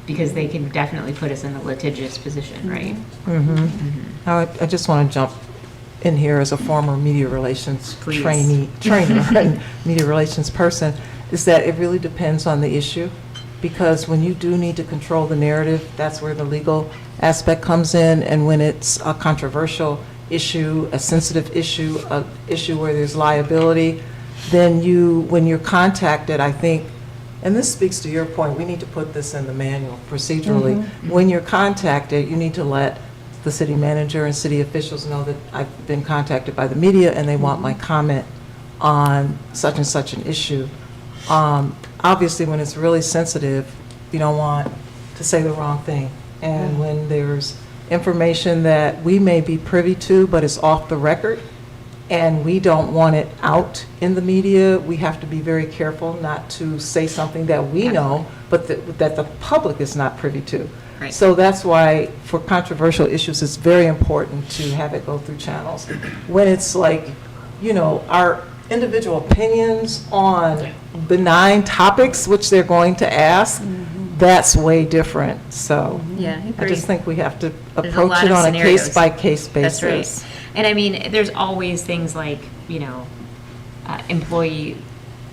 because they can definitely put us in a litigious position, right? I just want to jump in here as a former media relations Please. trainer and media relations person, is that it really depends on the issue. Because when you do need to control the narrative, that's where the legal aspect comes in. And when it's a controversial issue, a sensitive issue, an issue where there's liability, then when you're contacted, I think, and this speaks to your point, we need to put this in the manual procedurally. When you're contacted, you need to let the city manager and city officials know that I've been contacted by the media and they want my comment on such and such an issue. Obviously, when it's really sensitive, you don't want to say the wrong thing. And when there's information that we may be privy to, but it's off the record, and we don't want it out in the media, we have to be very careful not to say something that we know, but that the public is not privy to. Right. So that's why, for controversial issues, it's very important to have it go through channels. When it's like, you know, our individual opinions on benign topics, which they're going to ask, that's way different. So Yeah, I I agree. just think we have to There's a approach lot it of on a scenarios. case-by-case basis. That's right. And I mean, there's always things like, you know, employee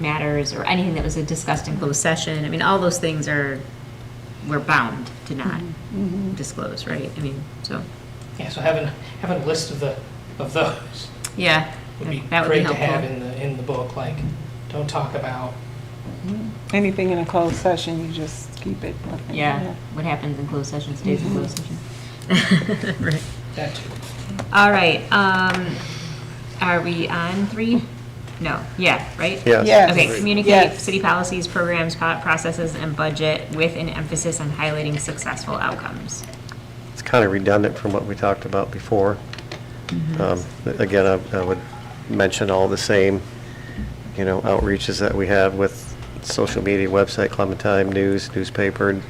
matters or anything that was discussed in closed session. I mean, all those things we're bound to not disclose, right? I mean, so, Yeah, so having a list of those yeah, would be that would be great to have helpful. in the book, like, don't talk about, Anything in a closed session, you just keep it. Yeah, what happens in closed session stays in closed session. Right. that too. All right, are we on 3? No, yeah, right? Yes. Yes. Okay, communicate Yes. city policies, programs, processes, and budget with an emphasis on highlighting successful outcomes. It's kind of redundant from what we talked about before. Again, I would mention all the same, you know, outreaches that we have with social media, website, Clementine, news, newspaper,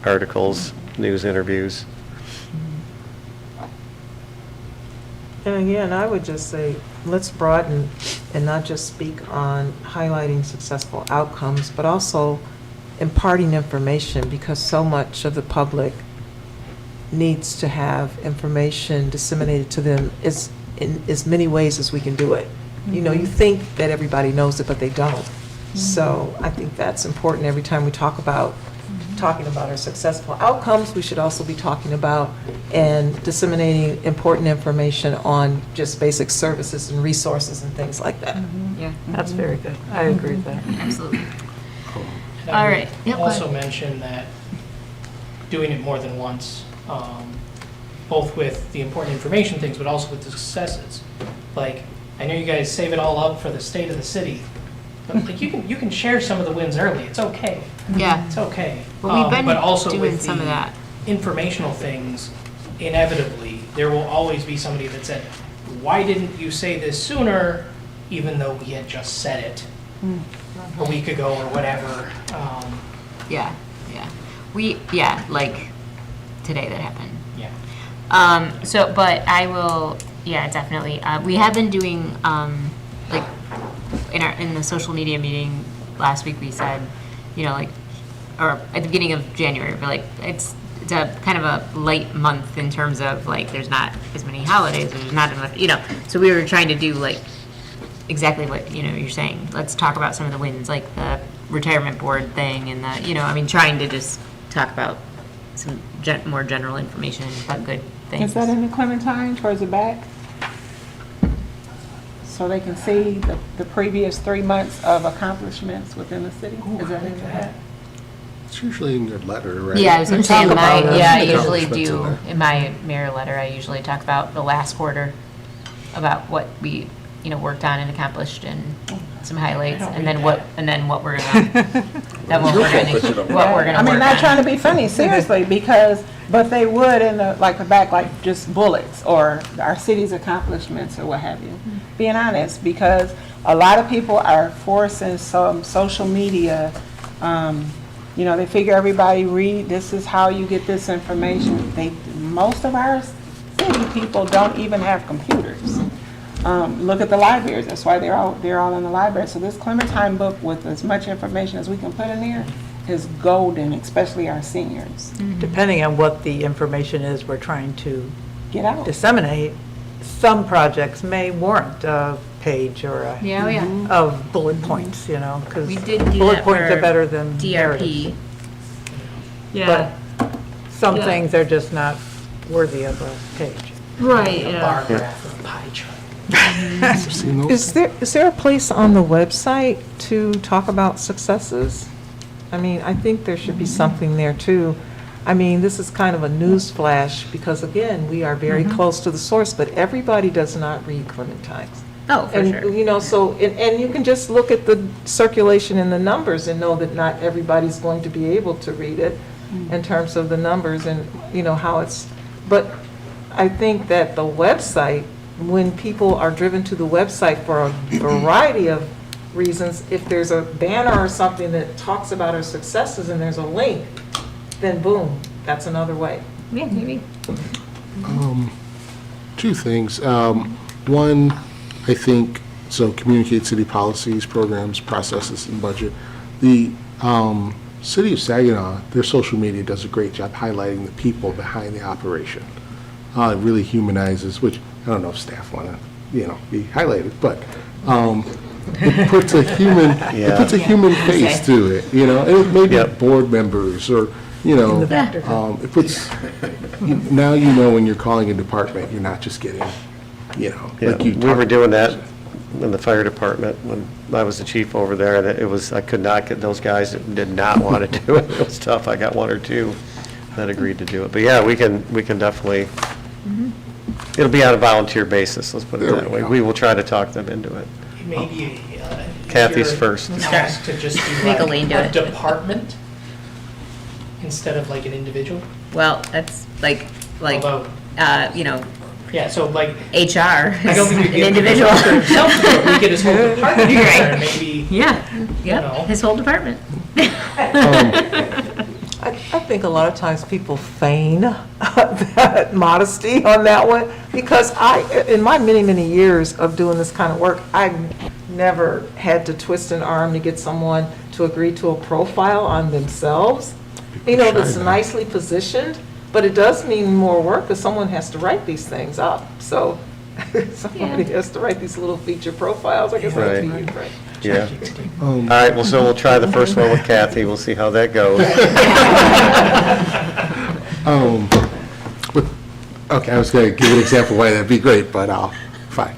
articles, news interviews. And again, I would just say, let's broaden and not just speak on highlighting successful outcomes, but also imparting information, because so much of the public needs to have information disseminated to them in as many ways as we can do it. You know, you think that everybody knows it, but they don't. So I think that's important every time we talking about our successful outcomes. We should also be talking about and disseminating important information on just basic services and resources and things like that. Yeah, That's very good. I agree with that. absolutely. And I All would right. Yep, go Also ahead. mention that doing it more than once, both with the important information things, but also with the successes. Like, I know you guys save it all up for the state of the city, but like you can share some of the wins early. It's okay. Yeah. It's okay. Well, we've been But also doing with some of the that. informational things, inevitably, there will always be somebody that said, why didn't you say this sooner, even though we had just said it a week ago or whatever. Yeah, like today that happened. Yeah. So, but I will, yeah, definitely. We have been doing, like, in the social media meeting last week, we said, like, or at the beginning of January, we're like, it's a kind of a light month in terms of, like, there's not as many holidays, there's not enough, so we were trying to do, like, exactly what, you're saying. Let's talk about some of the wins, like the retirement board thing and the, trying to just talk about some more general information, but good things. Is that in the Clementine, towards the back? So they can see the previous 3 months of accomplishments within the city? Is that in that? It's usually in your letter, right? Yeah, I was gonna say, Talk about it. I The usually accomplishments in do, there. in my mayor letter, I usually talk about the last quarter, about what we, worked on and accomplished and some highlights, and then what we're gonna, what we're gonna I mean, work not on. trying to be funny, seriously, but they would in the back, like just bullets or our city's accomplishments or what have you. Being honest, because a lot of people are forcing some social media, they figure everybody read, this is how you get this information. Most of our city people don't even have computers. Look at the libraries, that's why they're all in the library. So this Clementine book with as much information as we can put in there is golden, especially our seniors. Depending on what the information is we're trying to Get out. disseminate, some projects may warrant a page or of bullet points, because We did do bullet that points for are better than narratives. DRP. Yeah, Some Yeah. things are just not worthy of a page. right, A bar graph or a pie chart. Seen those? Is there a place on the website to talk about successes? I mean, I think there should be something there too. I mean, this is kind of a news flash because again, we are very close to the source, but everybody does not read Clementines. oh, for And, sure. so, and you can just look at the circulation in the numbers and know that not everybody's going to be able to read it in terms of the numbers and, how it's, but I think that the website, when people are driven to the website for a variety of reasons, if there's a banner or something that talks about our successes and there's a link, then boom, that's another way. Yeah, maybe. Two things. One, I think, so communicate city policies, programs, processes, and budget. The city of Saginaw, their social media does a great job highlighting the people behind the operation. It really humanizes, which I don't know if staff want to, be highlighted, but it puts a human face to it, and maybe Yep. board members or, it puts, now when you're calling a department, you're not just getting, Yeah, like you we were doing that in the fire department when I was the chief over there, and I could not get those guys that did not want to do it. It was tough. I got one or two that agreed to do it. But yeah, we can definitely, it'll be on a volunteer basis, let's put it There that we way. go. We will try to talk them into it. It may be Kathy's easier first. task to just do Make like Elaine do a it. department instead of like an individual. Well, that's like, Although, yeah, so like, HR I don't is think an we get individual. himself to it. We get his whole department in there, Right. maybe. Yeah, know. his whole department. I think a lot of times people feign that modesty on that one, because in my many, many years of doing this kind of work, I've never had to twist an arm to get someone to agree to a profile on themselves, that's Shy now. nicely positioned, but it does mean more work because someone has to write these things up. So somebody has to write these little feature profiles, I guess that's Right. what you write. Yeah. ChatGPT. All right, well, so we'll try the first one with Kathy. We'll see how that goes. Okay, I was going to give an example why that'd be great, but fine.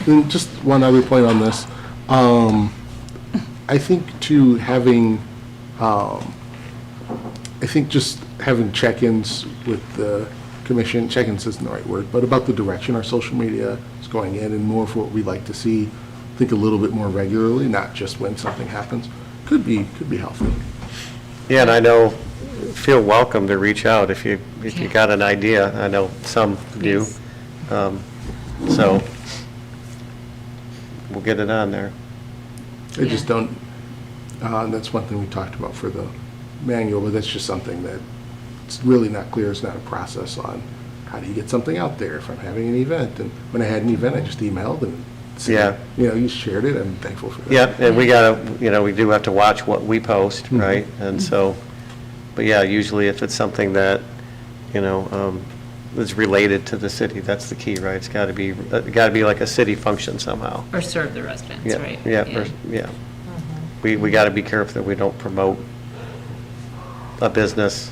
And just one other point on this. I think too, I think just having check-ins with the commission, check-ins isn't the right word, but about the direction our social media is going in and more for what we'd like to see, I think a little bit more regularly, not just when something happens, could be helpful. Yeah, and I know, feel welcome to reach out if you got an idea. I know some do. So we'll get it on there. I just don't, and that's one thing we talked about for the manual, but that's just something that it's really not clear. It's not a process on how do you get something out there if I'm having an event. And when I had an event, I just emailed and said, you shared it. I'm thankful for that. Yeah, and we gotta, we do have to watch what we post, right? And so, but yeah, usually if it's something that, is related to the city, that's the key, right? It's gotta be like a city function somehow. Or serve the residents, Yeah, right? yeah. We gotta be careful that we don't promote a business,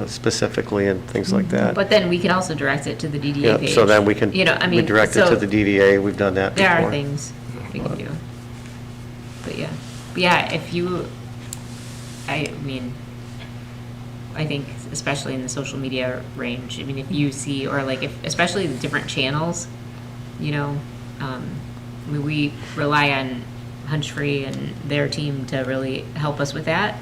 specifically and things like that. But then we can also direct it to the DDA Yeah, page. so then we can, we we direct it to the DDA. We've done that before. There are things we can do. But yeah, if you, I think especially in the social media range, if you see, or like especially the different channels, we rely on Hunch Free and their team to really help us with that,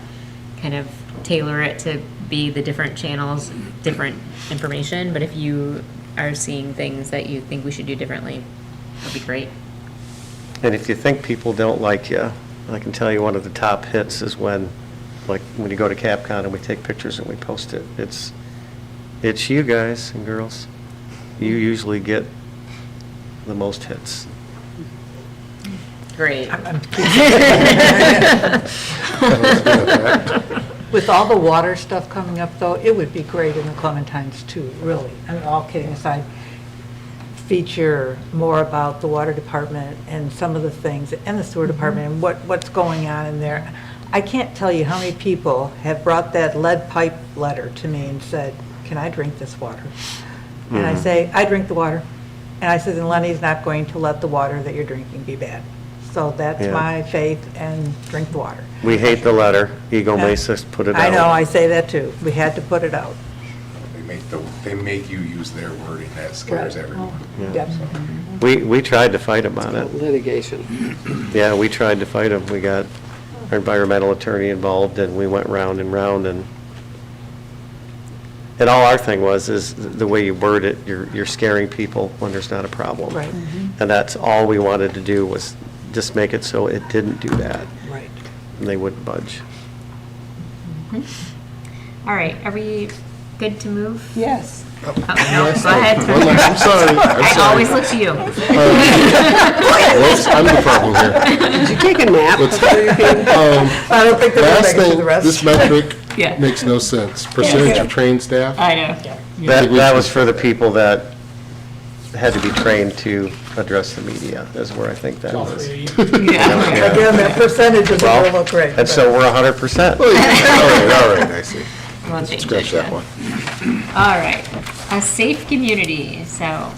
kind of tailor it to be the different channels, different information. But if you are seeing things that you think we should do differently, that'd be great. And if you think people don't like you, I can tell you one of the top hits is when you go to CapCon and we take pictures and we post it. It's you guys and girls. You usually get the most hits. Great. With all the water stuff coming up, though, it would be great in the Clementines too, really. All kidding aside, feature more about the water department and some of the things, and the sewer department, and what's going on in there. I can't tell you how many people have brought that lead pipe letter to me and said, can I drink this water? And I say, I drink the water. And I said, and Lenny's not going to let the water that you're drinking be bad. So that's my faith, and drink the water. We hate the letter. Eagle Mesa put it out. I know, I say that too. We had to put it out. They make you use their wording. That scares everyone. Yep. We tried to fight them on it. Litigation. Yeah, we tried to fight them. We got our environmental attorney involved, and we went round and round, and all our thing is the way you word it, you're scaring people when there's not a problem. Right. And that's all we wanted to do, was just make it so it didn't do that. Right. And they wouldn't budge. All right, are we good to move? Yes. Oh, no, go ahead. I'm sorry. I always look to you. I'm the problem here. Did you take a nap? I don't think they're Last going to make it to thing, the rest. this metric Yeah. makes no sense. Percentage of trained staff? I know. That was for the people that had to be trained to address the media, is where I think that was. Yeah. Again, that percentage is Well, going to look great. And so we're 100%. All right, I see. We'll change Scratch it, that yeah. one. All right, a safe community. So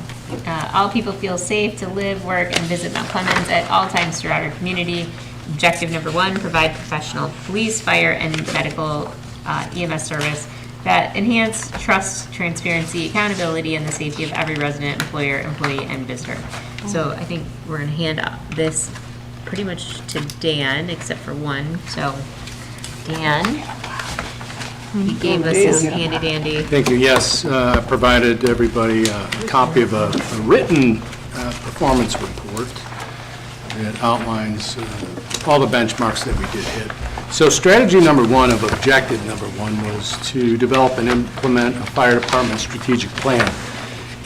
all people feel safe to live, work, and visit Mount Clemens at all times throughout our community. Objective number 1, provide professional police, fire, and medical EMS service that enhance trust, transparency, accountability, and the safety of every resident, employer, employee, and visitor. So I think we're going to hand this pretty much to Dan, except for one. So Dan, he gave us his handy dandy. Thank you. Yes, provided everybody a copy of a written performance report that outlines all the benchmarks that we did hit. So strategy number 1 of objective number 1 was to develop and implement a fire department strategic plan.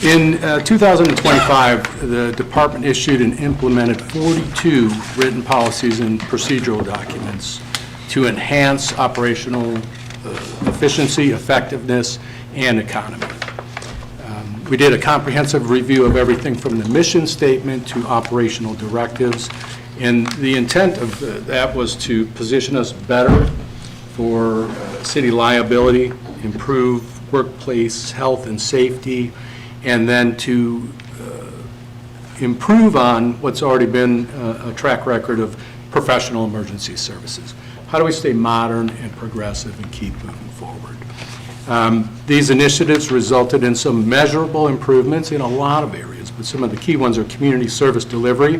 In 2025, the department issued and implemented 42 written policies and procedural documents to enhance operational efficiency, effectiveness, and economy. We did a comprehensive review of everything from the mission statement to operational directives. And the intent of that was to position us better for city liability, improve workplace health and safety, and then to improve on what's already been a track record of professional emergency services. How do we stay modern and progressive and keep moving forward? These initiatives resulted in some measurable improvements in a lot of areas, but some of the key ones are community service delivery.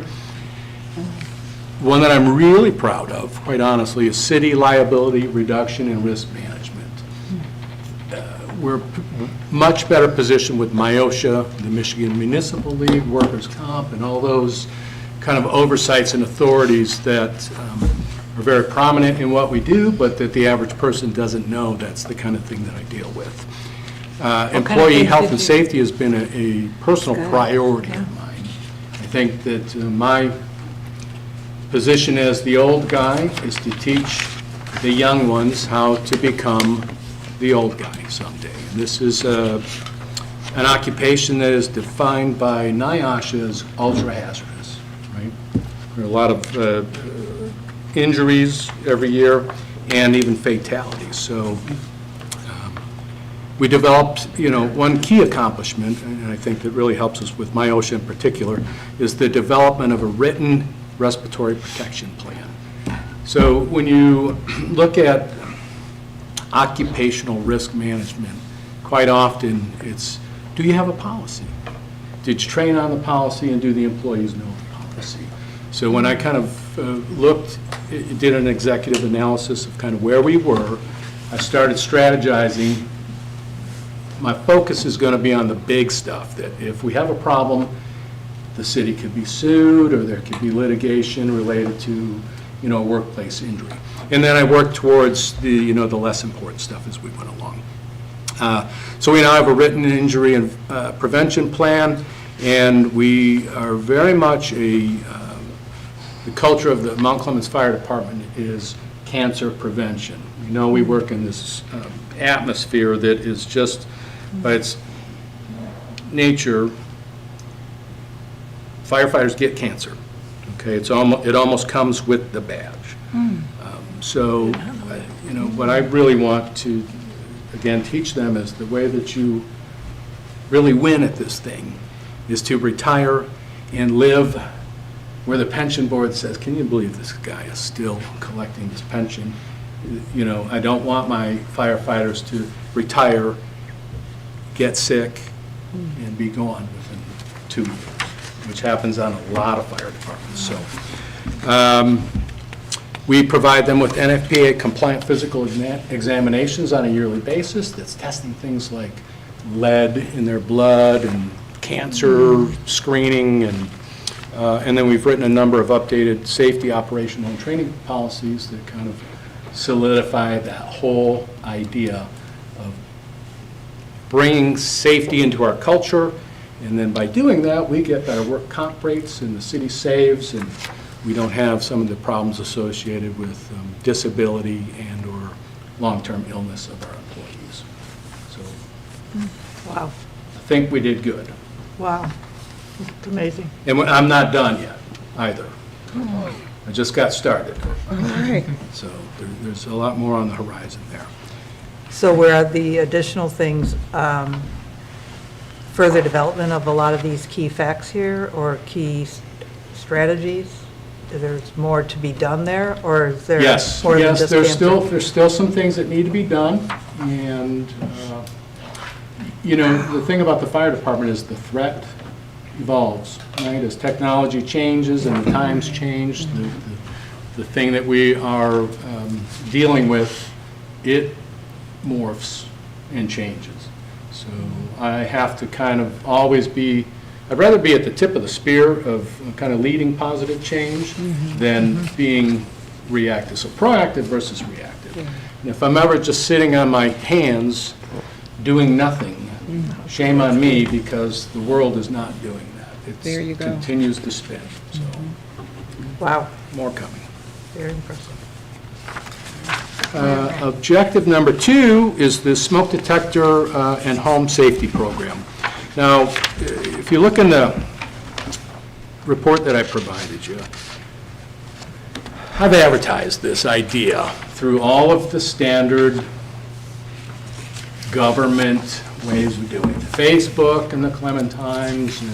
One that I'm really proud of, quite honestly, is city liability reduction and risk management. We're much better positioned with MIOSHA, the Michigan Municipal League, Workers' Comp, and all those kind of oversights and authorities that are very prominent in what we do, but that the average person doesn't know that's the kind of thing that I deal with. Employee health and safety has been a personal priority of mine. I think that my position as the old guy is to teach the young ones how to become the old guy someday. And this is an occupation that is defined by NIOSH as ultra-hazardous, right? There are a lot of injuries every year and even fatalities. So we developed, one key accomplishment, and I think that really helps us with MIOSHA in particular, is the development of a written respiratory protection plan. So when you look at occupational risk management, quite often it's, do you have a policy? Did you train on the policy, and do the employees know the policy? So when I kind of did an executive analysis of kind of where we were, I started strategizing. My focus is going to be on the big stuff, that if we have a problem, the city could be sued, or there could be litigation related to, a workplace injury. And then I worked towards the, the less important stuff as we went along. So we now have a written injury and prevention plan, and we are very much the culture of the Mount Clemens Fire Department is cancer prevention. We work in this atmosphere that is just, by its nature, firefighters get cancer. Okay, it almost comes with the badge. So, what I really want to, again, teach them is the way that you really win at this thing is to retire and live where the pension board says, can you believe this guy is still collecting his pension? I don't want my firefighters to retire, get sick, and be gone within 2 years, which happens on a lot of fire departments. So we provide them with NFPA compliant physical examinations on a yearly basis that's testing things like lead in their blood and cancer screening, and then we've written a number of updated safety, operational, and training policies that kind of solidify that whole idea of bringing safety into our culture. And then by doing that, we get better work comp rates, and the city saves, and we don't have some of the problems associated with disability and or long-term illness of our employees. So Wow. I think we did good. Wow. It's amazing. And I'm not done yet either. I just got started. All right. So there's a lot more on the horizon there. So where are the additional things, further development of a lot of these key facts here, or key strategies? There's more to be done there, or is there Yes, more than yes, just there's cancer? still some things that need to be done, and, the thing about the fire department is the threat evolves, right? As technology changes and the times change, the thing that we are dealing with, it morphs and changes. So I have to kind of always be, I'd rather be at the tip of the spear of kind of leading positive change than being reactive. So proactive versus reactive. And if I'm ever just sitting on my hands doing nothing, shame on me, because the world is not doing that. There you It go. continues to spin. So Wow, more coming. very impressive. Objective number 2 is the smoke detector and home safety program. Now, if you look in the report that I provided you, I've advertised this idea through all of the standard government ways of doing it. Facebook and the Clementines and,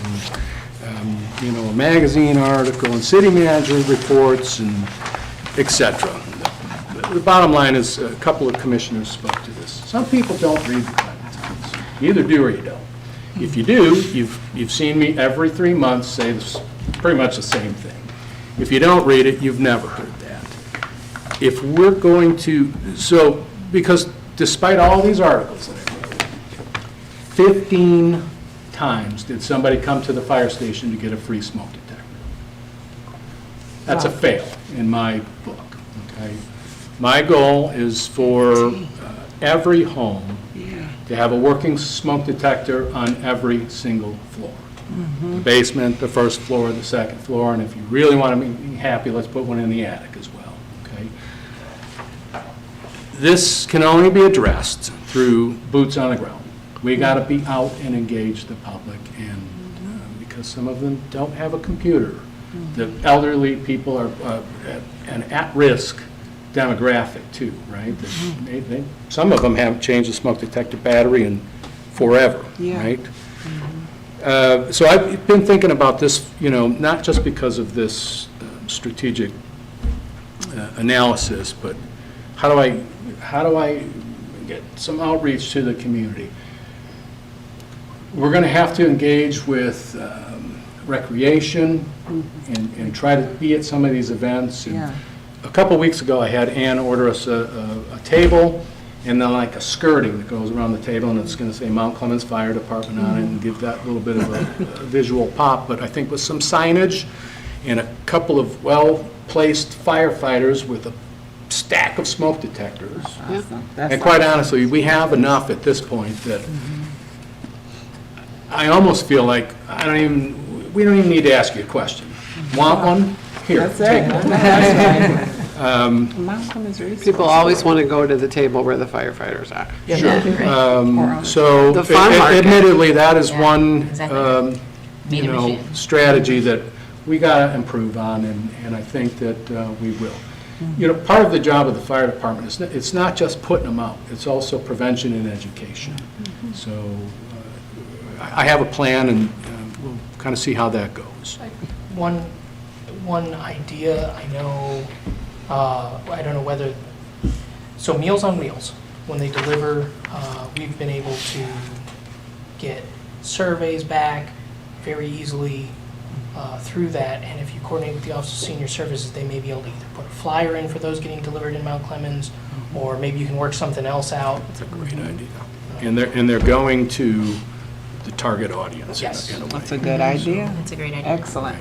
a magazine article and city manager reports and et cetera. The bottom line is a couple of commissioners spoke to this. Some people don't read the Clementines. You either do or you don't. If you do, you've seen me every 3 months say this, pretty much the same thing. If you don't read it, you've never heard that. If we're going to, because despite all these articles that I wrote, 15 times did somebody come to the fire station to get a free smoke detector. That's a fail in my book, okay? My goal is for every home to have a working smoke detector on every single floor. The basement, the first floor, the second floor, and if you really want to be happy, let's put one in the attic as well, okay? This can only be addressed through boots on the ground. We got to be out and engage the public, and because some of them don't have a computer. The elderly people are an at-risk demographic too, right? Some of them haven't changed the smoke detector battery in forever, right? So I've been thinking about this, not just because of this strategic analysis, but how do I get some outreach to the community? We're going to have to engage with recreation and try to be at some of these events. And a couple weeks ago, I had Ann order us a table and then like a skirting that goes around the table, and it's going to say Mount Clemens Fire Department on it and give that little bit of a visual pop. But I think with some signage and a couple of well-placed firefighters with a stack of smoke detectors. And quite honestly, we have enough at this point that I almost feel like we don't even need to ask you a question. Want one? Here, take one. People always want to go to the table where the firefighters are. Sure. So The farm market. admittedly, that is one, Meet a machine. strategy that we got to improve on, and I think that we will. Part of the job of the fire department is it's not just putting them out, it's also prevention and education. So I have a plan, and we'll kind of see how that goes. One idea, I know, I don't know whether, so Meals on Wheels, when they deliver, we've been able to get surveys back very easily through that, and if you coordinate with the Office of Senior Services, they may be able to either put a flyer in for those getting delivered in Mount Clemens, or maybe you can work something else out. That's a great idea. And they're going to the target audience. Yes. in a way. That's a good idea. That's a great idea. Excellent.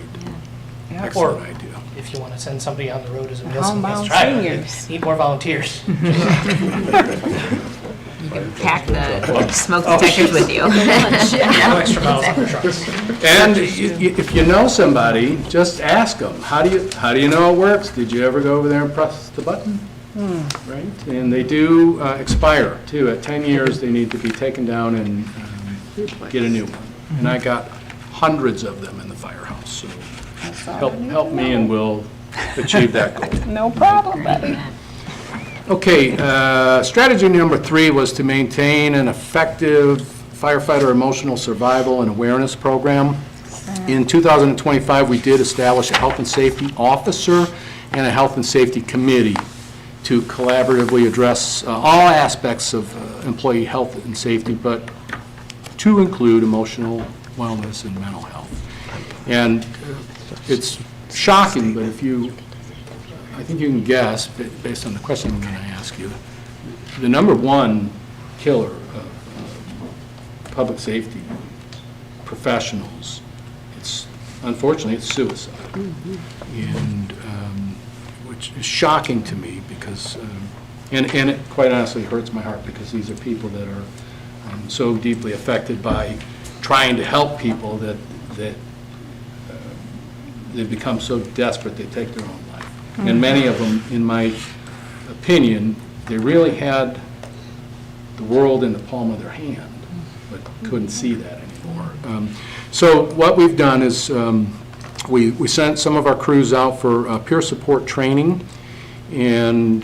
Excellent idea. If you want to send somebody on the road as a Meals Homebound driver, seniors. need more volunteers. You can pack the smoke detectors with you. No extra miles on the trucks. And if you know somebody, just ask them, how do you know it works? Did you ever go over there and press the button? Right? And they do expire, too. At 10 years, they need to be taken down and get a new one. And I got hundreds of them in the firehouse, so help me and we'll achieve that goal. No problem, buddy. Okay, strategy number 3 was to maintain an effective firefighter emotional survival and awareness program. In 2025, we did establish a health and safety officer and a health and safety committee to collaboratively address all aspects of employee health and safety, but to include emotional wellness and mental health. And it's shocking, but I think you can guess, based on the question I'm going to ask you, the number one killer of public safety professionals, unfortunately, it's suicide. And which is shocking to me because, and it quite honestly hurts my heart because these are people that are so deeply affected by trying to help people that they've become so desperate they take their own life. And many of them, in my opinion, they really had the world in the palm of their hand, but couldn't see that anymore. for. So what we've done is we sent some of our crews out for peer support training and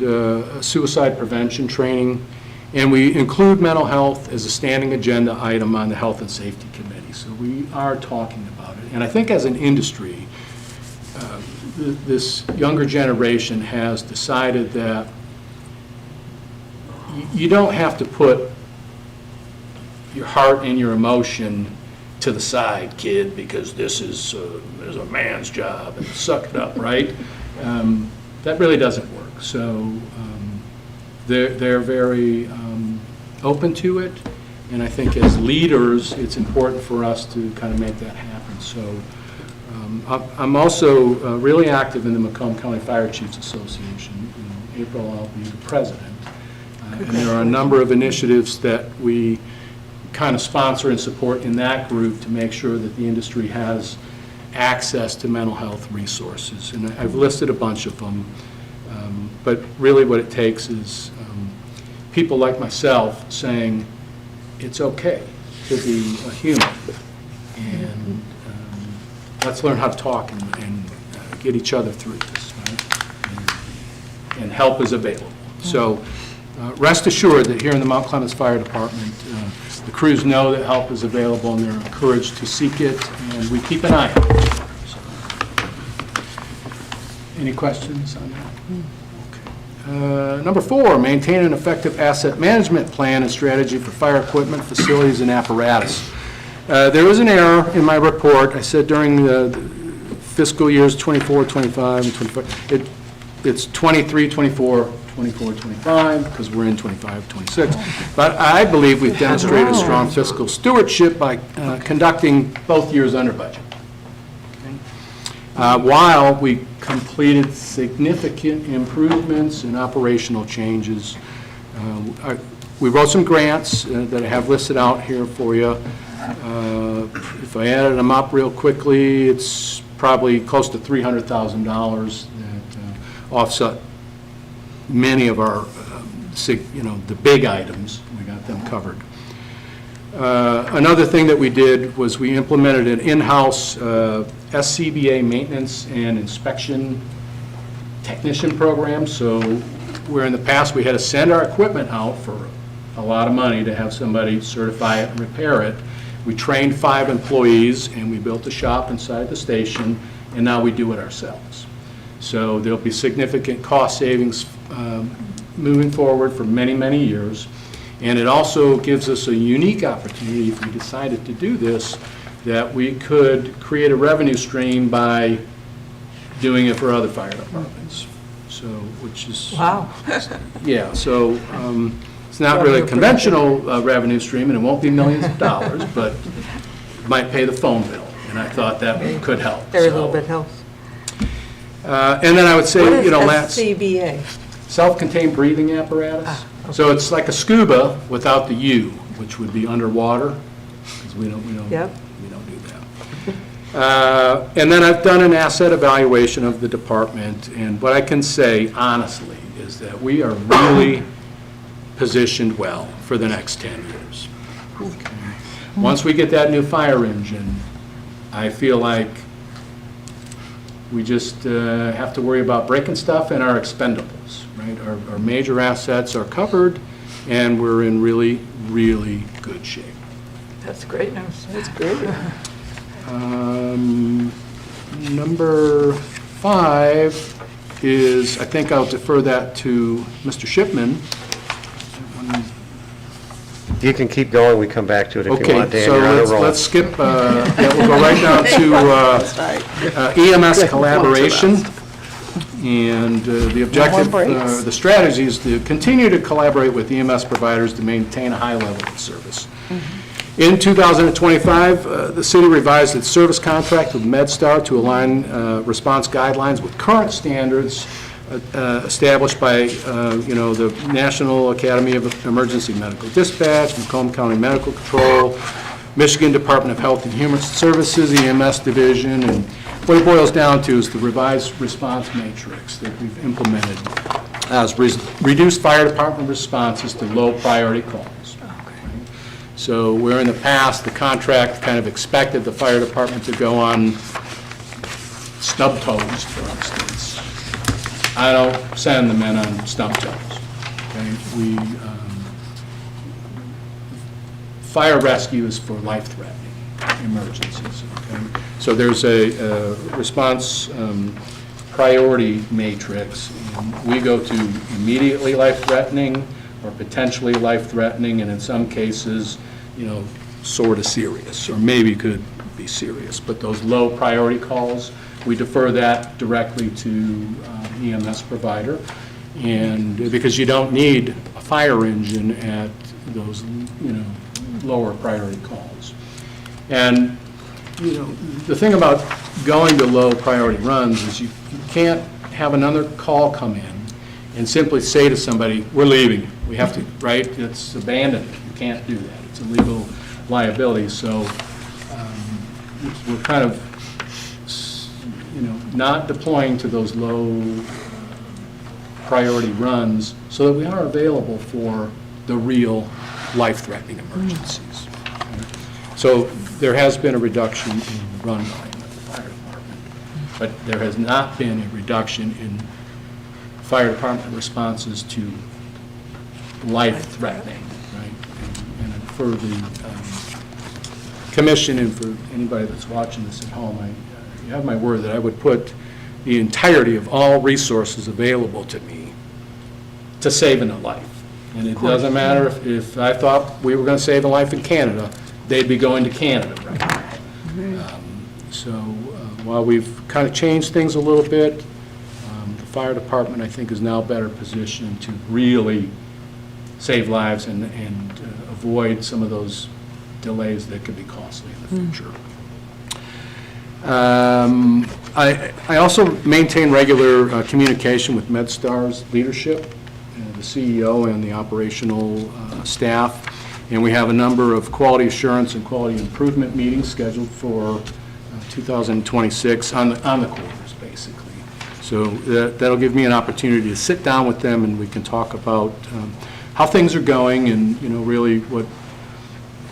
suicide prevention training, and we include mental health as a standing agenda item on the Health and Safety Committee. So we are talking about it. And I think as an industry, this younger generation has decided that you don't have to put your heart and your emotion to the side, kid, because this is a man's job, and suck it up, right? That really doesn't work. So they're very open to it, and I think as leaders, it's important for us to kind of make that happen. So I'm also really active in the Macomb County Fire Chiefs Association. In April, I'll be the president. And there are a number of initiatives that we kind of sponsor and support in that group to make sure that the industry has access to mental health resources. And I've listed a bunch of them. But really what it takes is people like myself saying it's okay to be a human. And let's learn how to talk and get each other through this, right? And help is available. So rest assured that here in the Mount Clemens Fire Department, the crews know that help is available and they're encouraged to seek it, and we keep an eye on it. So, any questions on that? Okay. Number 4, maintain an effective asset management plan and strategy for fire equipment, facilities, and apparatus. There was an error in my report. I said during the fiscal years 24, 25, and 25, it's 23, 24, 24, 25, because we're in 25, 26. But I believe we've demonstrated strong fiscal stewardship by conducting both years under budget. Okay? While we completed significant improvements and operational changes, we wrote some grants that I have listed out here for you. If I added them up real quickly, it's probably close to $300,000 that offset many of our, the big items. We got them covered. Another thing that we did was we implemented an in-house SCBA maintenance and inspection technician program. So where in the past we had to send our equipment out for a lot of money to have somebody certify it and repair it, we trained 5 employees and we built a shop inside the station, and now we do it ourselves. So there'll be significant cost savings moving forward for many, many years. And it also gives us a unique opportunity, if we decided to do this, that we could create a revenue stream by doing it for other fire departments. So, which is... Wow. Yeah, so it's not really a conventional revenue stream, and it won't be millions of dollars, but it might pay the phone bill. And I thought that could help. Every little bit helps. And then I would say, What is SCBA? self-contained breathing apparatus. Okay. So it's like a scuba without the U, which would be underwater, because we don't do that. And then I've done an asset evaluation of the department, and what I can say honestly is that we are really positioned well for the next 10 years. Okay. Once we get that new fire engine, I feel like we just have to worry about breaking stuff and our expendables, right? Our major assets are covered, and we're in really, really good shape. That's great news. That's great. Number 5 is, I think I'll defer that to Mr. Shipman. You can keep going, we come back to it if you want, Dan. Okay, You're on a so roll. let's skip, we'll go right down to EMS collaboration. And the objective, the strategy is to continue to collaborate with EMS providers to maintain a high level of service. In 2025, the city revised its service contract with MedStar to align response guidelines with current standards established by, the National Academy of Emergency Medical Dispatch, Macomb County Medical Control, Michigan Department of Health and Human Services, EMS Division, and what it boils down to is the revised response matrix that we've implemented as reduced fire department responses to low priority calls. So where in the past, the contract kind of expected the fire department to go on stub toes, for instance, I don't send the men on stub toes. Okay? Fire rescue is for life-threatening emergencies. Okay? So there's a response priority matrix. And we go to immediately life-threatening or potentially life-threatening, and in some cases, sort of serious, or maybe could be serious. But those low priority calls, we defer that directly to EMS provider, and because you don't need a fire engine at those, lower priority calls. And, the thing about going to low priority runs is you can't have another call come in and simply say to somebody, we're leaving, we have to, right? It's abandonment, you can't do that, it's a legal liability. So we're kind of, not deploying to those low priority runs so that we are available for the real life-threatening emergencies. Okay? So there has been a reduction in run volume at the fire department, but there has not been a reduction in fire department responses to life-threatening, right? And for the commission and for anybody that's watching this at home, you have my word that I would put the entirety of all resources available to me to saving a life. And it doesn't matter if I thought we were going to save a life in Canada, they'd be going to Canada right now. So while we've kind of changed things a little bit, the fire department, I think, is now better positioned to really save lives and avoid some of those delays that could be costly in the future. I also maintain regular communication with MedStar's leadership, the CEO and the operational staff, and we have a number of quality assurance and quality improvement meetings scheduled for 2026 on the quarters, basically. So that'll give me an opportunity to sit down with them and we can talk about how things are going and, really what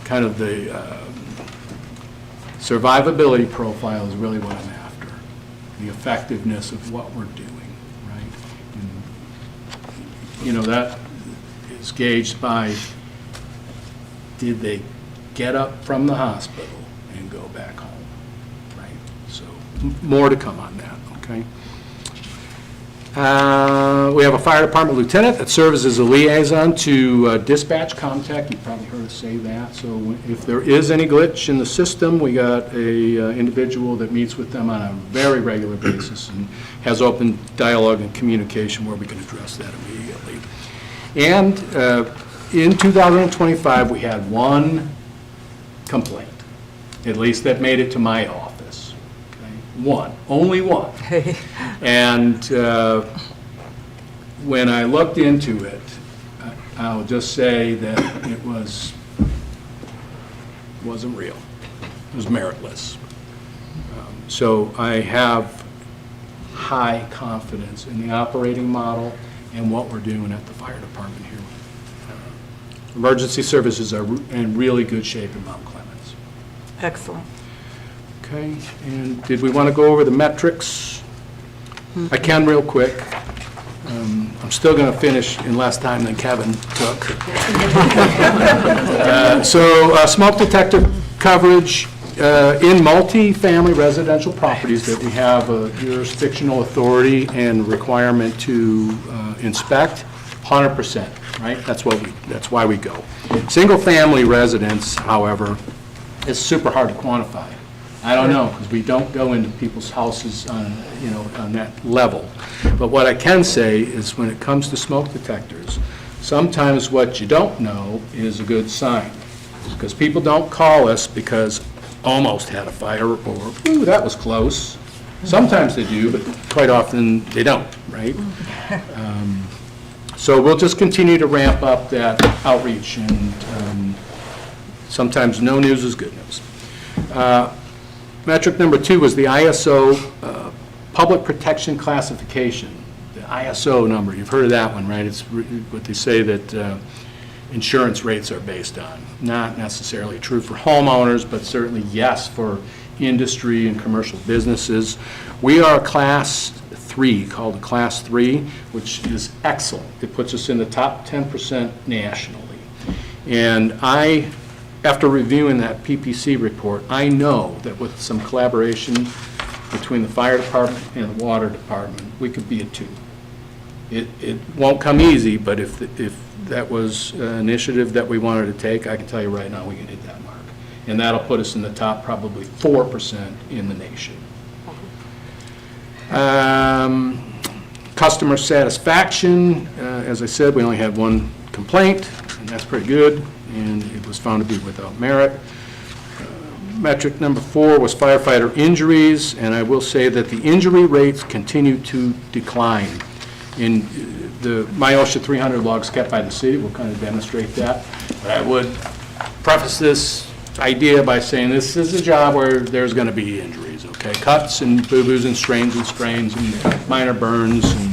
kind of the survivability profile is really what I'm after, the effectiveness of what we're doing, right? And, that is gauged by, did they get up from the hospital and go back home, right? So more to come on that, okay? We have a fire department lieutenant that serves as a liaison to dispatch ComTech. You've probably heard us say that. So if there is any glitch in the system, we got a individual that meets with them on a very regular basis and has open dialogue and communication where we can address that immediately. And in 2025, we had one complaint, at least that made it to my office. Okay? One, only one. And when I looked into it, I'll just say that it wasn't real. It was meritless. So I have high confidence in the operating model and what we're doing at the fire department here. Emergency services are in really good shape in Mount Clemens. Excellent. Okay, and did we want to go over the metrics? I can real quick. I'm still going to finish in less time than Kevin took. So smoke detector coverage in multi-family residential properties that we have a jurisdictional authority and requirement to inspect, 100%, right? That's why we go. Single-family residence, however, is super hard to quantify. I don't know, because we don't go into people's houses on, on that level. But what I can say is when it comes to smoke detectors, sometimes what you don't know is a good sign. Because people don't call us because almost had a fire or, ooh, that was close. Sometimes they do, but quite often they don't, right? So we'll just continue to ramp up that outreach, and sometimes no news is good news. Metric number 2 was the ISO Public Protection Classification. The ISO number, you've heard of that one, right? It's what they say that insurance rates are based on. Not necessarily true for homeowners, but certainly yes for industry and commercial businesses. We are a Class 3, called a Class 3, which is excellent. It puts us in the top 10% nationally. And after reviewing that PPC report, I know that with some collaboration between the fire department and the water department, we could be a 2. It won't come easy, but if that was an initiative that we wanted to take, I can tell you right now, we can hit that mark. And that'll put us in the top probably 4% in the nation. Customer satisfaction, as I said, we only had 1 complaint, and that's pretty good, and it was found to be without merit. Metric number 4 was firefighter injuries, and I will say that the injury rates continue to decline. In the MyOSHA 300 logs kept by the city will kind of demonstrate that. But I would preface this idea by saying this is a job where there's going to be injuries, okay? Cuts and boo-boos and strains and minor burns, and,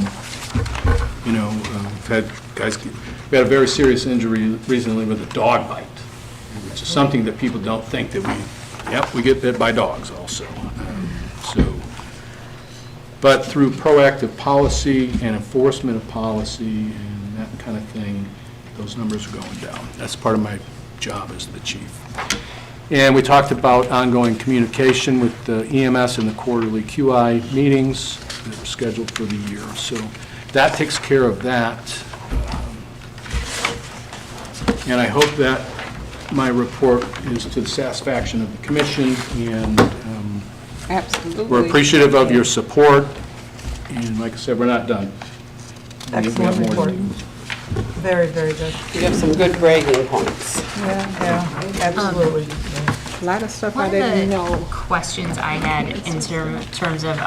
you know, we had a very serious injury recently with a dog bite, which is something that people don't think that we get bit by dogs also. But through proactive policy and enforcement of policy and that kind of thing, those numbers are going down. That's part of my job as the chief. And we talked about ongoing communication with the EMS and the quarterly QI meetings that were scheduled for the year. So that takes care of that. And I hope that my report is to the satisfaction of the commission, and Absolutely. we're appreciative of your support, and like I said, we're not done. We have Excellent more to report. do. Very, very good. You have some good bragging points. Yeah, absolutely. A lot of stuff I One didn't of the know. questions I had in terms of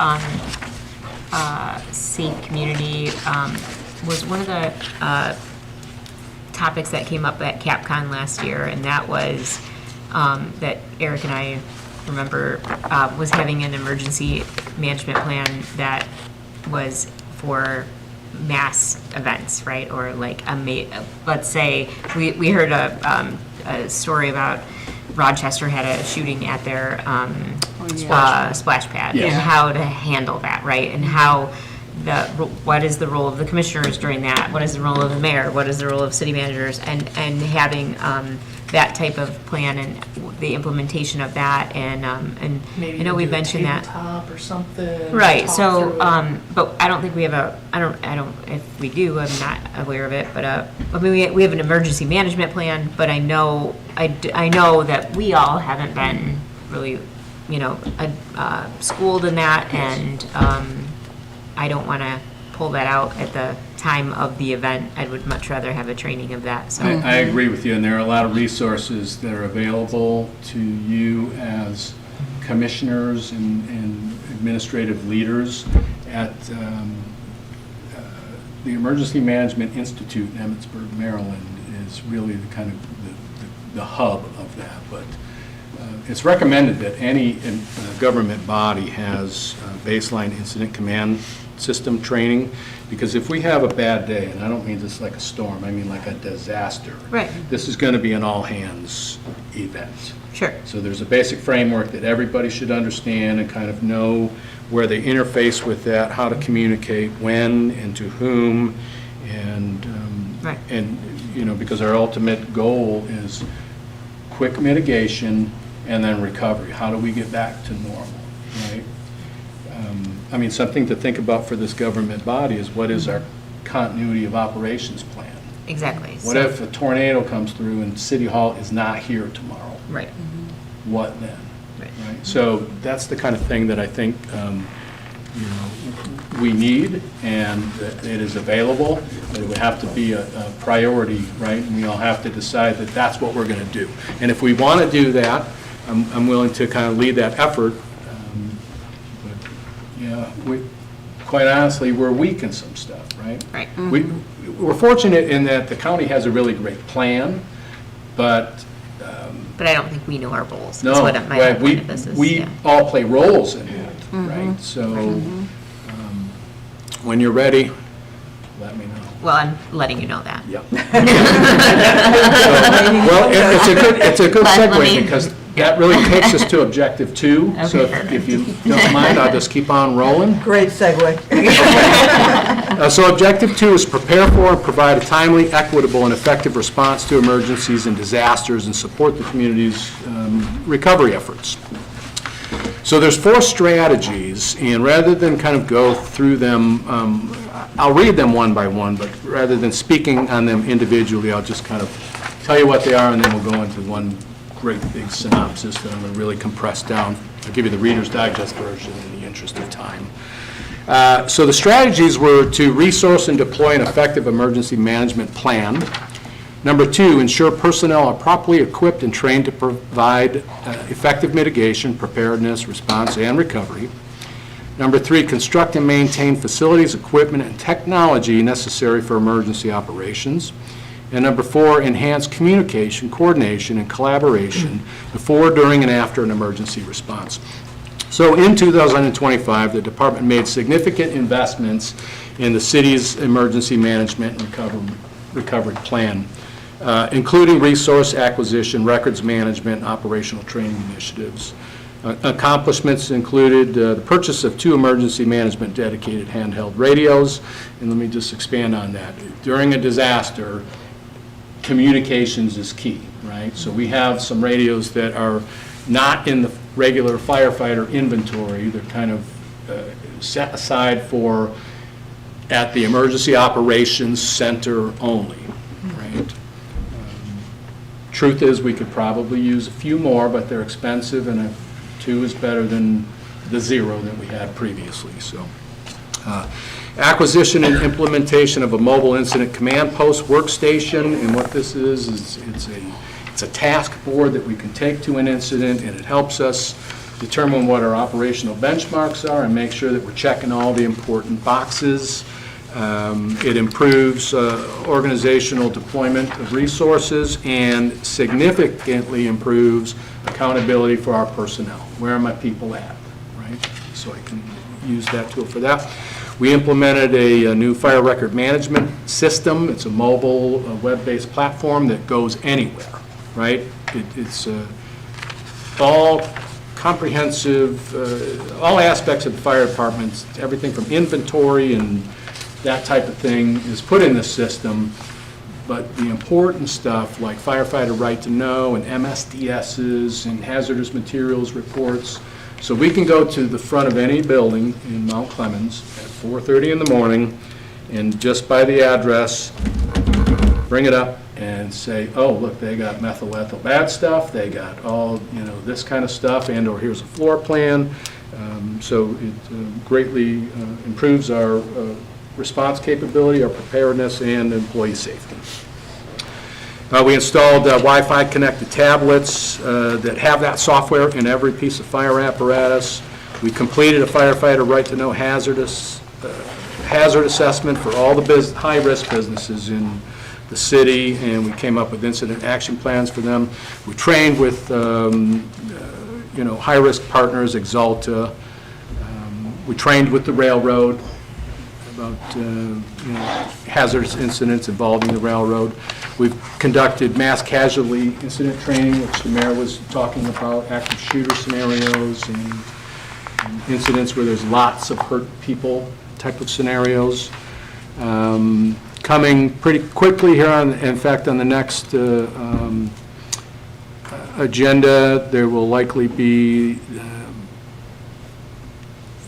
safe community was one of the topics that came up at CapCon last year, and that was that Eric and I remember was having an emergency management plan that was for mass events, right? Or like let's say we heard a story about Rochester had a shooting at their splash pad, Yes. and how to handle that, right? And how what is the role of the commissioners during that? What is the role of the mayor? What is the role of city managers? And having that type of plan and the implementation of that, and Maybe I know we do a mentioned that. tabletop or something. Right, talk so, through it. but I don't think we have if we do, I'm not aware of it, but, I mean, we have an emergency management plan, but I know that we all haven't been really, schooled in that, and, I don't want to pull that out at the time of the event. I would much rather have a training of that, so. I agree with you, and there are a lot of resources that are available to you as commissioners and administrative leaders at the Emergency Management Institute in Emmitsburg, Maryland is really the kind of the hub of that. But it's recommended that any government body has baseline incident command system training, because if we have a bad day, and I don't mean just like a storm, I mean like a disaster. Right. This is going to be an all-hands event. Sure. So there's a basic framework that everybody should understand and kind of know where they interface with that, how to communicate, when and to whom, and Right. and because our ultimate goal is quick mitigation and then recovery. How do we get back to normal, right? I mean, something to think about for this government body is what is our continuity of operations plan? Exactly. What if a tornado comes through and City Hall is not here tomorrow? Right. What then? Right. Right? So that's the kind of thing that I think, we need, and that it is available, but it would have to be a priority, right? And we all have to decide that that's what we're going to do. And if we want to do that, I'm willing to kind of lead that effort. But, yeah, quite honestly, we're weak in some stuff, right? Right. We're fortunate in that the county has a really great plan, but But I don't think we know our roles. no, That's what my right, whole we, point of this is, we yeah. all play roles in it, right? So when you're ready, let me know. Well, I'm letting you know that. Yep. Well, it's a good Let segue me- because that really takes us to objective 2. So Okay, perfect. if you don't mind, I'll just keep on rolling. Great segue. So objective 2 is prepare for and provide a timely, equitable, and effective response to emergencies and disasters and support the community's recovery efforts. So there's 4 strategies, and rather than kind of go through them, I'll read them one by one, but rather than speaking on them individually, I'll just kind of tell you what they are, and then we'll go into one great big synopsis that I'm going to really compress down. I'll give you the Reader's Digest version in the interest of time. So the strategies were to resource and deploy an effective emergency management plan. Number 2, ensure personnel are properly equipped and trained to provide effective mitigation, preparedness, response, and recovery. Number 3, construct and maintain facilities, equipment, and technology necessary for emergency operations. And number 4, enhance communication, coordination, and collaboration before, during, and after an emergency response. So in 2025, the department made significant investments in the city's emergency management and recovery plan, including resource acquisition, records management, and operational training initiatives. Accomplishments included the purchase of 2 emergency management dedicated handheld radios, and let me just expand on that. During a disaster, communications is key, right? So we have some radios that are not in the regular firefighter inventory. They're kind of set aside for at the emergency operations center only, right? Truth is, we could probably use a few more, but they're expensive, and 2 is better than the 0 that we had previously. So, acquisition and implementation of a mobile incident command post workstation, and what this is it's a task board that we can take to an incident, and it helps us determine what our operational benchmarks are and make sure that we're checking all the important boxes. It improves organizational deployment of resources and significantly improves accountability for our personnel. Where are my people at, right? So I can use that tool for that. We implemented a new fire record management system. It's a mobile, web-based platform that goes anywhere, right? It's all comprehensive, all aspects of the fire department, everything from inventory and that type of thing is put in this system, but the important stuff like firefighter right to know and MSDSs and hazardous materials reports. So we can go to the front of any building in Mount Clemens at 4:30 in the morning and just by the address, bring it up and say, oh, look, they got methyl ethyl bad stuff, they got all, this kind of stuff, and or here's a floor plan. So it greatly improves our response capability, our preparedness, and employee safety. We installed Wi-Fi connected tablets that have that software in every piece of fire apparatus. We completed a firefighter right to know hazard assessment for all the high-risk businesses in the city, and we came up with incident action plans for them. We trained with high-risk partners, Exalta. We trained with the railroad about hazardous incidents involving the railroad. We've conducted mass casualty incident training, which the mayor was talking about, active shooter scenarios and incidents where there's lots of hurt people type of scenarios. Coming pretty quickly here, in fact, on the next agenda, there will likely be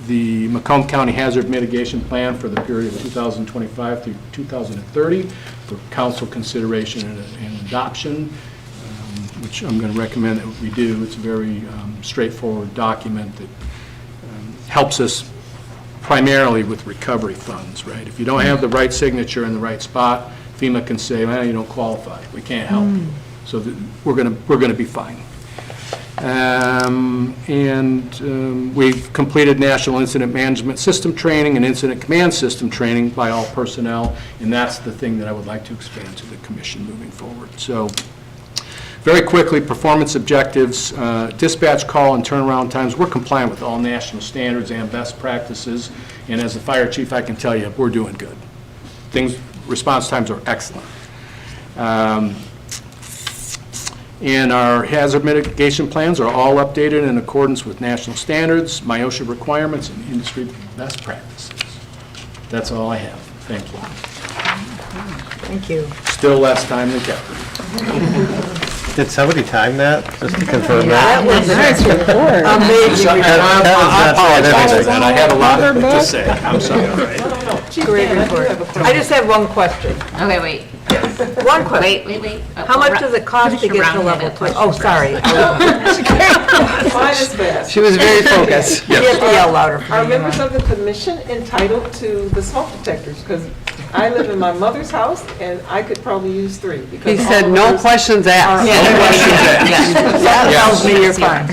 the Macomb County Hazard Mitigation Plan for the period of 2025 through 2030 for council consideration and adoption, which I'm going to recommend that we do. It's a very straightforward document that helps us primarily with recovery funds, right? If you don't have the right signature in the right spot, FEMA can say, well, you don't qualify. We can't help you. So we're going to be fine. We've completed National Incident Management System training and Incident Command System training by all personnel, and that's the thing that I would like to expand to the commission moving forward. So very quickly, performance objectives, dispatch call and turnaround times. We're compliant with all national standards and best practices, and as a fire chief, I can tell you, we're doing good. response times are excellent. And our hazard mitigation plans are all updated in accordance with national standards, MIOSHA requirements, and industry best practices. That's all I have. Thank you. Thank you. Still less time than Kevin. Did somebody time that, just to confirm that? That was a nice report. I Amazing. apologize for that. I had a lot to say. I'm sorry. Great report. I just have one question. Okay, wait. One question. Wait. How much does it cost to get to level 2? Oh, sorry. Mine is best. She was very focused. You have to yell louder for Are me. members of the commission entitled to the smoke detectors? Because I live in my mother's house, and I could probably use 3. He because all said, of no hers questions asked. That tells me you're fine.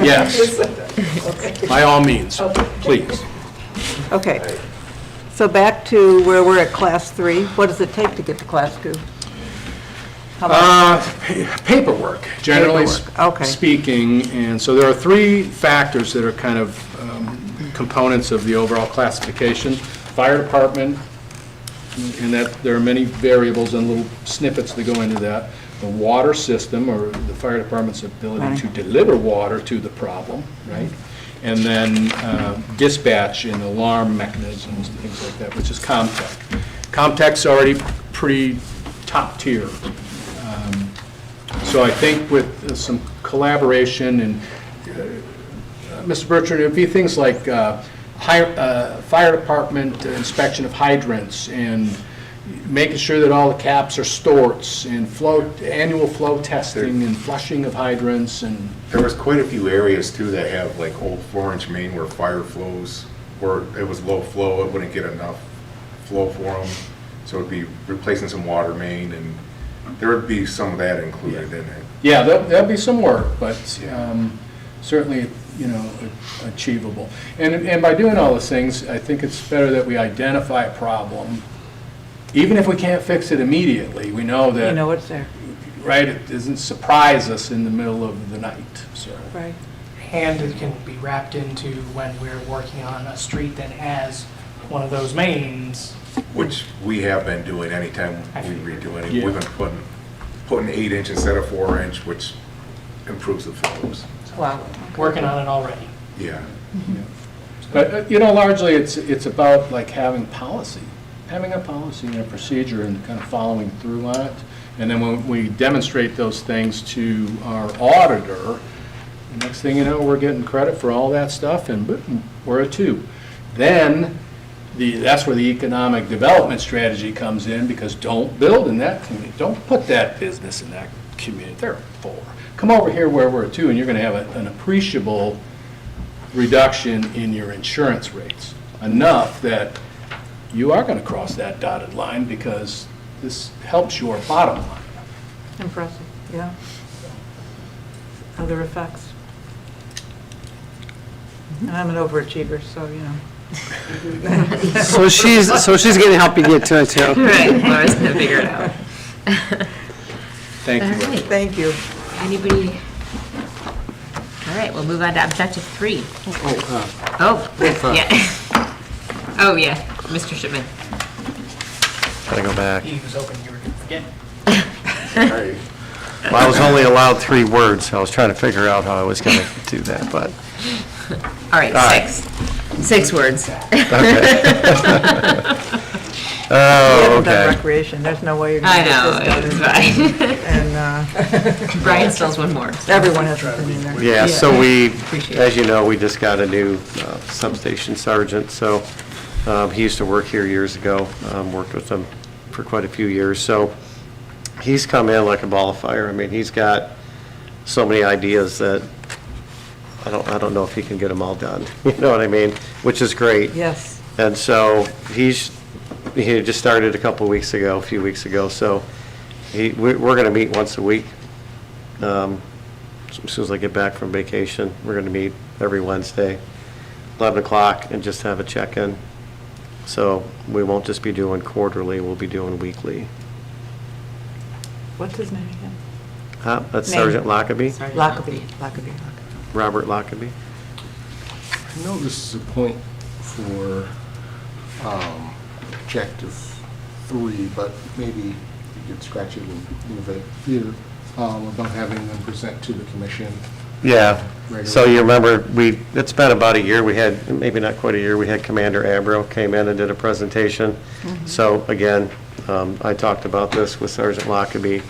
Yes, by all means, please. Okay. So back to where we're at class 3. What does it take to get to class 2? How much? Paperwork, generally Paperwork, okay. speaking, and so there are 3 factors that are kind of components of the overall classification. Fire department, and that there are many variables and little snippets that go into that. The water system, or the fire department's ability to deliver water to the problem, right? And then dispatch and alarm mechanisms and things like that, which is ComTech. ComTech's already pretty top tier. So I think with some collaboration and, Mr. Bertrand, it would be things like fire department inspection of hydrants and making sure that all the caps are storts and annual flow testing and flushing of hydrants and. There was quite a few areas too that have like old 4-inch main where fire flows, where it was low flow, it wouldn't get enough flow for them. So it'd be replacing some water main, and there would be some of that included in it. Yeah, there'll be some work, but certainly, achievable. And by doing all those things, I think it's better that we identify a problem. Even if we can't fix it immediately, we know that. You know what's there. Right, it doesn't surprise us in the middle of the night, so. Right. And it can be wrapped into when we're working on a street that has one of those mains. Which we have been doing anytime we redo anything. Yeah. We've been putting 8-inch instead of 4-inch, which improves the flows. Wow. Working on it already. Yeah. But, largely it's about like having policy, having a policy and a procedure and kind of following through on it. And then when we demonstrate those things to our auditor, the next thing you know, we're getting credit for all that stuff and boom, we're a 2. Then that's where the economic development strategy comes in, because don't build in that community. Don't put that business in that community. They're a 4. Come over here where we're a 2 and you're going to have an appreciable reduction in your insurance rates. Enough that you are going to cross that dotted line because this helps your bottom line. Impressive, yeah. Other effects? And I'm an overachiever, so, So she's going to help you get to it too. Right, Laura's gonna figure it out. Thank you. All right. Thank you. Anybody? All right, we'll move on to objective 3. Oh, yeah, Mr. Shipman. Gotta go back. He was hoping you were going to forget. Well, I was only allowed 3 words, so I was trying to figure out how I was gonna do that, but, All right, All right. 6 words. okay. We Oh, haven't done okay. recreation, there's no way you're I gonna get know, this it's done. fine. And Brian still has one more. so. everyone has something in there. Yeah, so we, Appreciate it. as you know, we just got a new substation sergeant, so he used to work here years ago, worked with him for quite a few years, so he's come in like a ball of fire. I mean, he's got so many ideas that I don't know if he can get them all done, you know what I mean? Which is great. Yes. And so he just started a few weeks ago, so we're going to meet once a week. As soon as I get back from vacation, we're going to meet every Wednesday, 11 o'clock, and just have a check-in. So we won't just be doing quarterly, we'll be doing weekly. What's his name again? That's Name. Sergeant Lockaby, Lockaby. Robert Lockaby. I know this is a point for objective 3, but maybe you could scratch it a little bit here, about having them present to the commission. Yeah, Regular. so you remember, it's been about a year, we had, maybe not quite a year, we had Commander Ambro came in and did a presentation. So again, I talked about this with Sergeant Lockaby,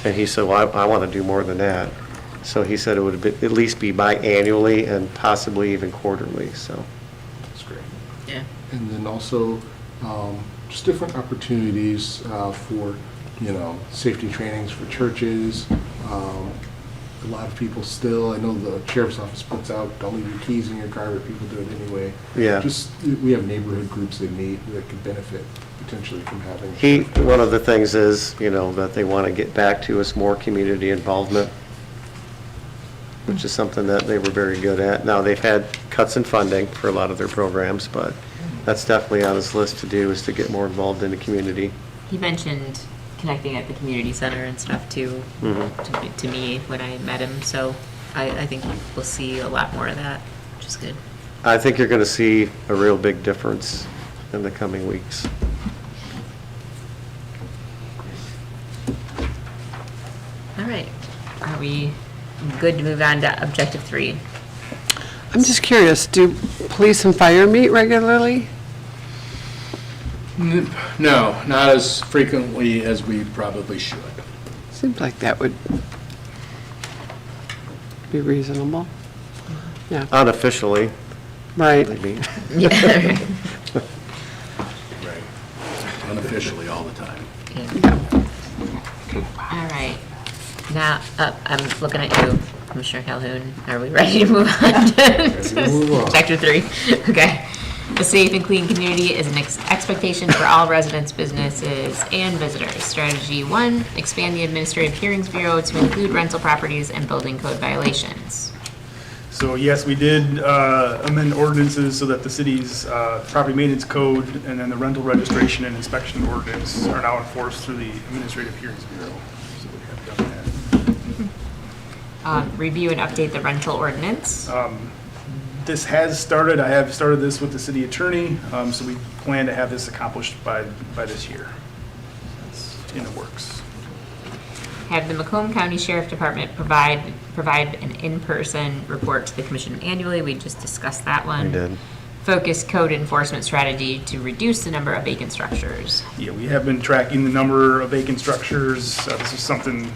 and he said, well, I want to do more than that. So he said it would at least be biannually and possibly even quarterly, so. That's great. Yeah. And then also, just different opportunities for, safety trainings for churches. A lot of people still, I know the sheriff's office puts out, don't leave your keys in your car, but people do it anyway. Yeah. Just, we have neighborhood groups that meet that could benefit potentially from having. One of the things is, that they want to get back to is more community involvement, which is something that they were very good at. Now, they've had cuts in funding for a lot of their programs, but that's definitely on his list to do, is to get more involved in the community. He mentioned connecting at the community center and stuff too, to me when I met him. So I think we'll see a lot more of that, which is good. I think you're going to see a real big difference in the coming weeks. All right. Are we good to move on to objective 3? I'm just curious, do police and fire meet regularly? No, not as frequently as we probably should. Seems like that would be reasonable. Yeah, Unofficially, right. they meet. Yeah. Right. Unofficially all the time. All right. Now, I'm looking at you, Commissioner Calhoun. Are we ready to move on to objective 3? Okay. A safe and clean community is an expectation for all residents, businesses, and visitors. Strategy 1, expand the Administrative Hearings Bureau to include rental properties and building code violations. So yes, we did amend ordinances so that the city's property maintenance code and then the rental registration and inspection ordinance are now enforced through the Administrative Hearings Bureau. So we have done that. Review and update the rental ordinance. This has started. I have started this with the city attorney, so we plan to have this accomplished by this year. It's in the works. Have the Macomb County Sheriff Department provide an in-person report to the commission annually. We just discussed that one. We did. Focus code enforcement strategy to reduce the number of vacant structures. Yeah, we have been tracking the number of vacant structures. This is something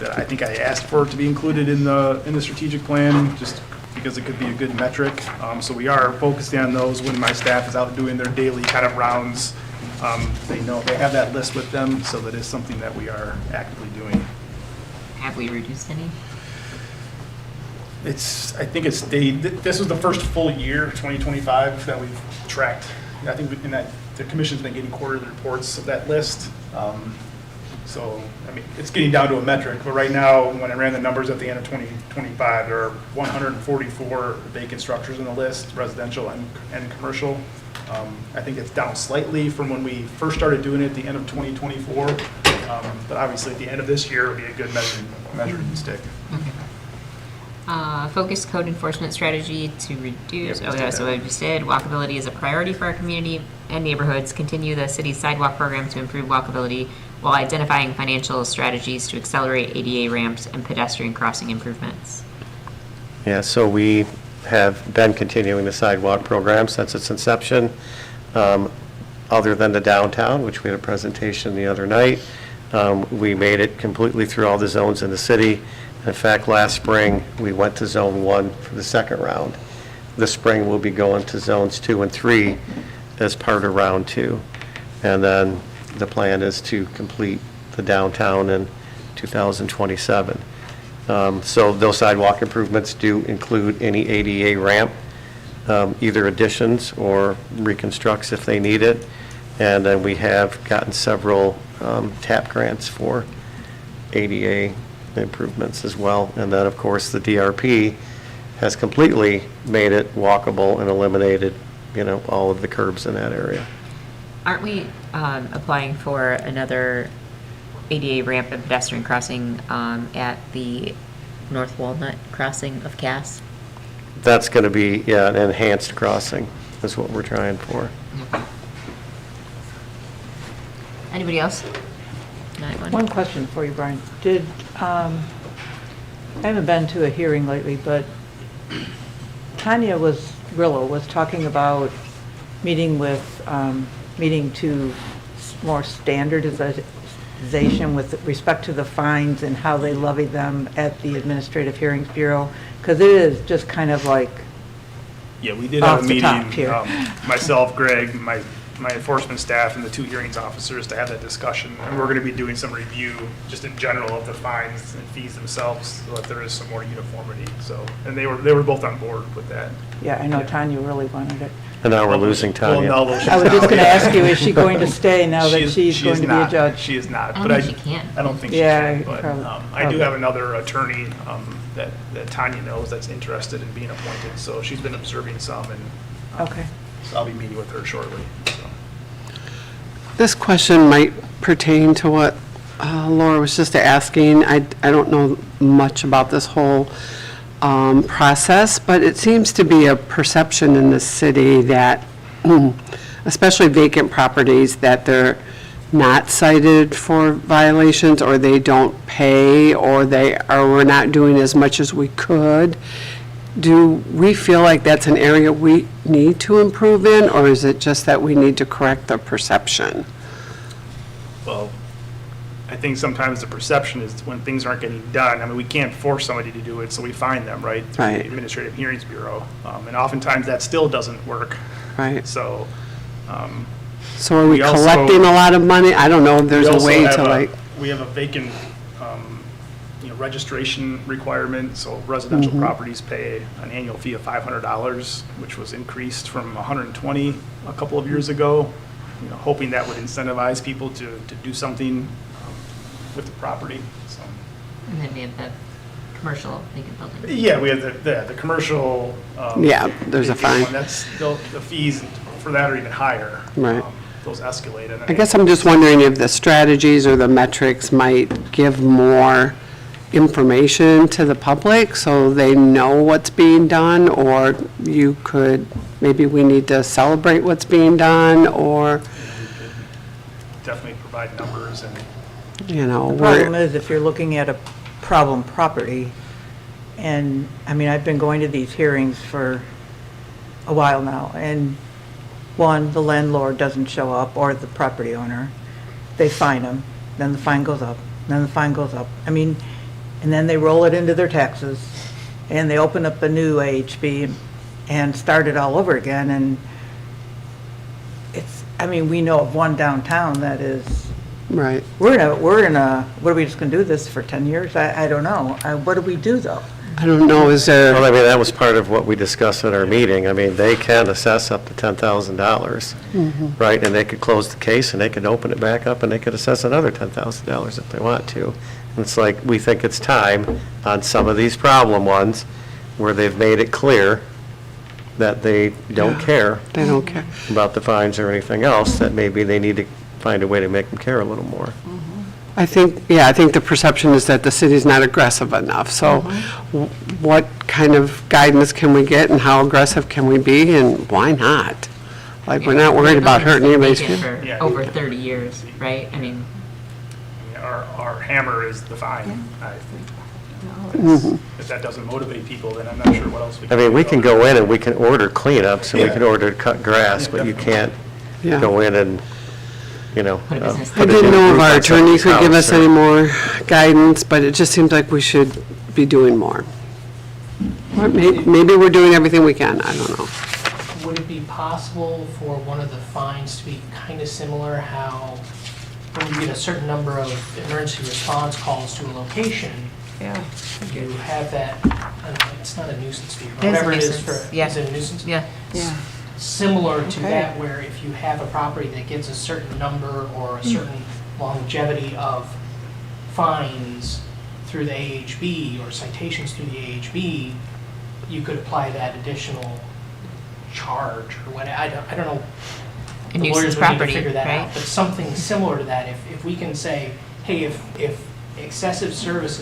that I think I asked for to be included in the strategic plan, just because it could be a good metric. So we are focusing on those when my staff is out doing their daily kind of rounds. They know they have that list with them, so that is something that we are actively doing. Have we reduced any? I think it's stayed, this was the first full year, 2025, that we've tracked. I think in that, the commission's been getting quarterly reports of that list. So, I mean, it's getting down to a metric, but right now, when I ran the numbers at the end of 2025, there are 144 vacant structures on the list, residential and commercial. I think it's down slightly from when we first started doing it at the end of 2024, but obviously at the end of this year, it'll be a good measuring stick. Okay. Focus code enforcement strategy to reduce, Yep, let's do so that. I just did, walkability is a priority for our community and neighborhoods. Continue the city's sidewalk program to improve walkability while identifying financial strategies to accelerate ADA ramps and pedestrian crossing improvements. Yeah, so we have been continuing the sidewalk program since its inception. Other than the downtown, which we had a presentation the other night, we made it completely through all the zones in the city. In fact, last spring, we went to Zone 1 for the second round. This spring, we'll be going to Zones 2 and 3 as part of Round 2. And then the plan is to complete the downtown in 2027. So those sidewalk improvements do include any ADA ramp, either additions or reconstructs if they need it. And then we have gotten several TAP grants for ADA improvements as well. And then, of course, the DRP has completely made it walkable and eliminated, all of the curbs in that area. Aren't we applying for another ADA ramp and pedestrian crossing at the North Walnut crossing of Cass? That's going to be, an enhanced crossing is what we're trying for. Anybody else? One question for you, Brian. I haven't been to a hearing lately, but Tanya Grillo was talking about meeting to more standardization with respect to the fines and how they levy them at the Administrative Hearings Bureau, because it is just kind of like Yeah, we did have a off the top meeting, here. Myself, Greg, my enforcement staff, and the 2 hearings officers to have that discussion. And we're going to be doing some review, just in general, of the fines and fees themselves, so that there is some more uniformity. So, and they were both on board with that. Yeah, I know Tanya really wanted it. And now we're losing Tanya. Well, no, she's I was just not. going to ask you, is she going to stay now that She she's is going to be a not. judge? She is not. I But don't think she can. I don't think she Yeah, can, but probably- I do probably. have another attorney that Tanya knows that's interested in being appointed. So she's been observing some, and Okay. so I'll be meeting with her shortly. So. This question might pertain to what Laura was just asking. I don't know much about this whole process, but it seems to be a perception in the city that, especially vacant properties, that they're not cited for violations, or they don't pay, or we're not doing as much as we could. Do we feel like that's an area we need to improve in, or is it just that we need to correct the perception? Well, I think sometimes the perception is when things aren't getting done. I mean, we can't force somebody to do it, so we fine them, right? Through Right. the Administrative Hearings Bureau. And oftentimes that still doesn't work. Right. So, So are we We also- collecting a lot of money? I don't know if there's we a also way have to like, we have a vacant, registration requirement, so residential Mm-hmm. properties pay an annual fee of $500, which was increased from $120 a couple of years ago, hoping that would incentivize people to do something with the property, so. And then we have the commercial vacant building. Yeah, we have the commercial. Yeah, there's a vacant fine. one. That's, the fees for that are even higher. Right. Those escalate. And I guess I'm just wondering if the strategies or the metrics might give more information to the public so they know what's being done, or maybe we need to celebrate what's being done, or, Definitely provide numbers and. The problem is, if you're looking at a problem property, and, I mean, I've been going to these hearings for a while now, and one, the landlord doesn't show up, or the property owner, they fine them, then the fine goes up, then the fine goes up. I mean, and then they roll it into their taxes, and they open up a new AHB and start it all over again, and we know of one downtown that is, right. we're in a, what are we just gonna do this for 10 years? I don't know. What do we do, though? I don't know, is there? Well, I mean, that was part of what we discussed at our meeting. I mean, they can assess up to $10,000, right? And they could close the case, and they could open it back up, and they could assess another $10,000 if they want to. And it's like, we think it's time on some of these problem ones where they've made it clear that they don't care They don't care. about the fines or anything else, that maybe they need to find a way to make them care a little more. I think the perception is that the city's not aggressive enough. So what kind of guidance can we get, and how aggressive can we be, and why not? Like, we're not worried about hurting anybody's Vacant feelings. for Yeah. over 30 years, right? I mean, Our hammer is the fine, I think. If that doesn't motivate people, then I'm not sure what else we I can mean, do. we can go in and we can order cleanups, and we Yeah. can order to cut grass, but you can't Yeah. go in and, Put a business I put a didn't new know if roof our on attorney somebody's could give house us or- any more guidance, but it just seems like we should be doing more. Or maybe we're doing everything we can, I don't know. Would it be possible for one of the fines to be kind of similar, how when you get a certain number of emergency response calls to a location, Yeah. you have that, I don't know, it's not a nuisance fee, It is a whatever it is nuisance, for, yeah. is it a nuisance? yeah. Yeah. Similar to Okay. that, where if you have a property that gets a certain number or a certain longevity of fines through the AHB or citations through the AHB, you could apply that additional charge or what, I don't know. A The nuisance lawyers would need to property, figure that out, right? but something similar to that, if we can say, hey, if excessive service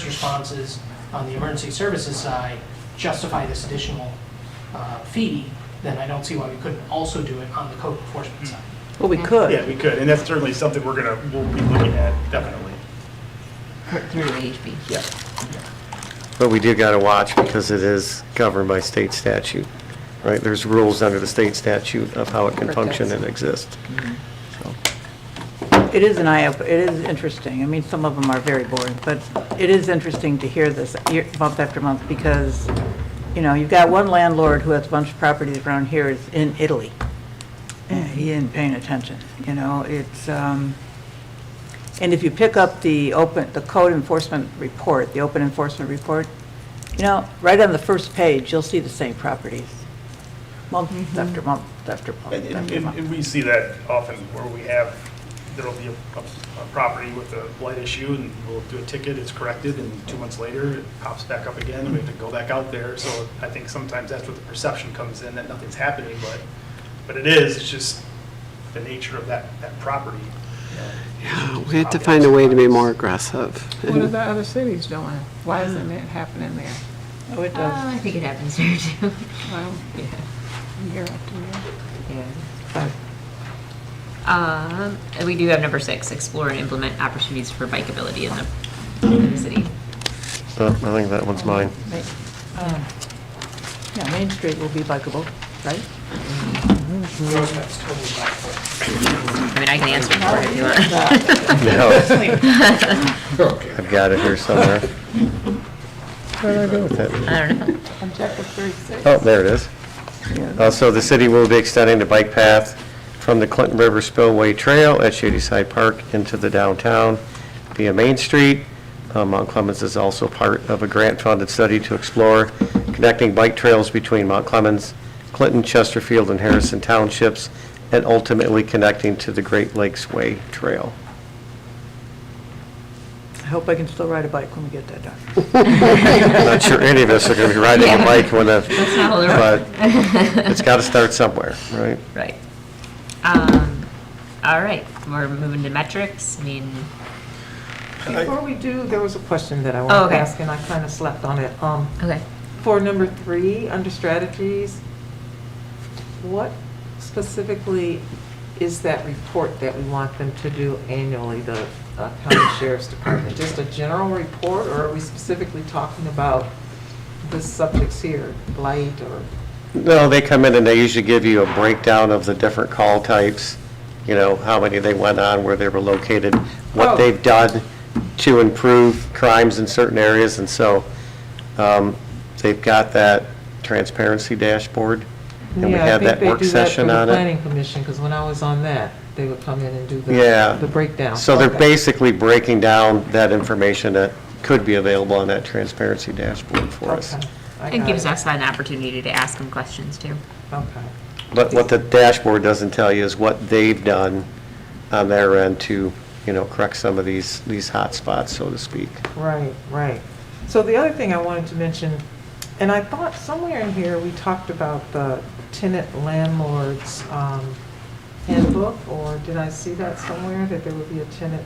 responses on the emergency services side justify this additional fee, then I don't see why we couldn't also do it on the code enforcement side. Well, we could. Yeah, we could, and that's certainly something we'll be looking at, definitely. Through AHB. Yeah. But we do got to watch because it is governed by state statute, right? There's rules under the state statute of how it can function and exist. So, It is it is interesting. I mean, some of them are very boring, but it is interesting to hear this month after month because, you know, you've got one landlord who has a bunch of properties around here is in Italy. And he isn't paying attention, you know, it's, and if you pick up the code enforcement report, the open enforcement report, you know, right on the first page, you'll see the same properties, month after month after month after month. And we see that often where there'll be a property with a blight issue, and we'll do a ticket, it's corrected, and 2 months later, it pops back up again, and we have to go back out there. So I think sometimes that's where the perception comes in, that nothing's happening, but it's just the nature of that property. Yeah, we have to find a way to be more aggressive. What are the other cities doing? Why isn't it happening there? Oh, it does. I think it happens here too. Well, Yeah. year after year. Yeah. And we do have number 6, explore and implement opportunities for bikeability in the city. I think that one's mine. Yeah, Main Street will be bikeable, right? I mean, I can answer for it if you want. No. I've got it here somewhere. Where did I go with it? I don't know. Objective 36. Oh, there it is. So the city will be extending the bike path from the Clinton River Spillway Trail at Shadyside Park into the downtown via Main Street. Mount Clemens is also part of a grant-funded study to explore connecting bike trails between Mount Clemens, Clinton, Chesterfield, and Harrison Townships, and ultimately connecting to the Great Lakes Way Trail. I hope I can still ride a bike when we get that done. I'm not sure any of us are going to be riding a bike when Let's not hold it but it's got to start somewhere, right? Right. All right, we're moving to metrics. I mean, Before we do, there was a question that I Oh, wanted to okay. ask, and I kind of slept on it. okay. For number 3, under strategies, what specifically is that report that we want them to do annually, the county sheriff's department? Just a general report, or are we specifically talking about the subjects here, blight or? No, they come in and they usually give you a breakdown of the different call types, you know, how many they went on, where they were located, what Oh. they've done to improve crimes in certain areas, and so they've got that transparency dashboard, and we had that work session on Yeah, I think they do that for the it. planning commission, because when I was on that, they would come in and do Yeah. the breakdown. So they're Okay. basically breaking down that information that could be available on that transparency dashboard for us. Okay, I It got gives us an opportunity to ask them questions too. Okay. But what the dashboard doesn't tell you is what they've done on their end to, you know, correct some of these hot spots, so to speak. Right, right. So the other thing I wanted to mention, and I thought somewhere in here we talked about the tenant landlord's handbook, or did I see that somewhere, that there would be a tenant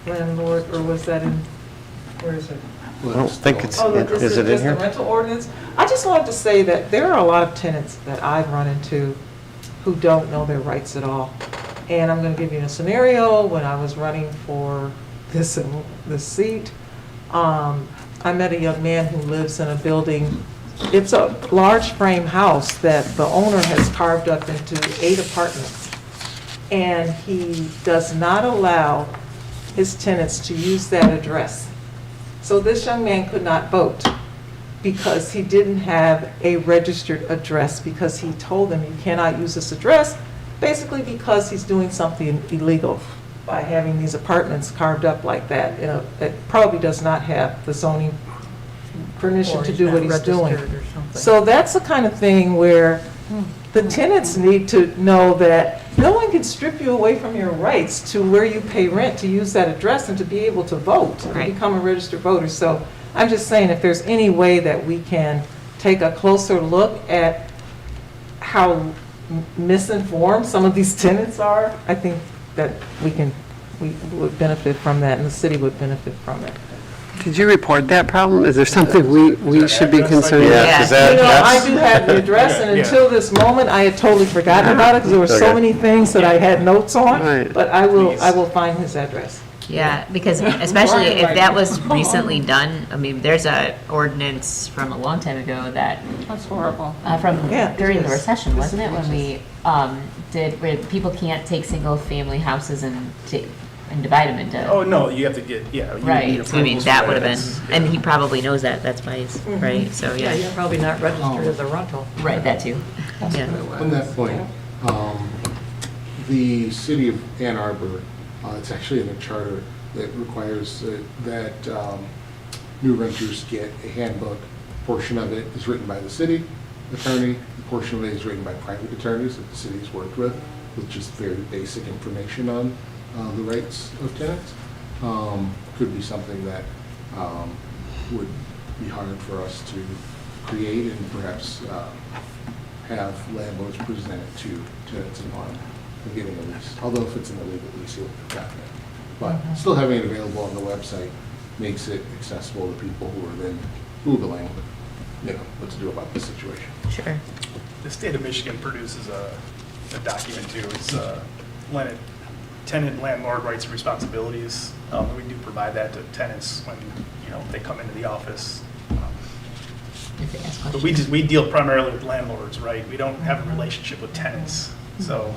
landlord, or was that in, where is it? I don't think it's, Oh, this is it in just the here? rental ordinance. I just wanted to say that there are a lot of tenants that I've run into who don't know their rights at all. And I'm going to give you a scenario. When I was running for this seat, I met a young man who lives in a building. It's a large frame house that the owner has carved up into 8 apartments. And he does not allow his tenants to use that address. So this young man could not vote because he didn't have a registered address, because he told them you cannot use this address, basically because he's doing something illegal by having these apartments carved up like that. You know, it probably does not have the zoning permission to do what he's doing. So that's the kind of thing where the tenants need to know that no one can strip you away from your rights to where you pay rent to use that address and to be able to vote, and Right. become a registered voter. So I'm just saying, if there's any way that we can take a closer look at how misinformed some of these tenants are, I think that we would benefit from that, and the city would benefit from it. Did you report that problem? Is there something we should be concerned Yeah, about? 'cause that, You know, I that's, do have the address, and until this moment, I had totally forgotten about it, because there were so Okay. many things that I had notes on. Right. But I will find his address. Yeah, because especially if that was recently done, I mean, there's a ordinance from a long time ago that, That's horrible. from Yeah, it during the is. recession, wasn't it, when we did, where people can't take single-family houses and divide them into. Oh, no, you have to get, yeah. you need Right, so I mean, approvals that for would have It's- been, and he probably knows that, that's why he's, right, so, Yeah, yeah. you're probably not registered as a rental. Right, that too. Yeah. On that point, the city of Ann Arbor, it's actually in the charter that requires that new renters get a handbook. Portion of it is written by the city attorney, a portion of it is written by private attorneys that the city has worked with just very basic information on the rights of tenants. Could be something that would be hard for us to create and perhaps have landlords present it to tenants in mind and getting a lease. Although if it's an illegal lease, you'll have gotten it. But still having it available on the website makes it accessible to people who are then Googling, what to do about this situation. Sure. The state of Michigan produces a document too, it's tenant landlord rights and responsibilities. We do provide that to tenants when, they come into the office. If they ask But questions. we deal primarily with landlords, right? We don't have a relationship with tenants. So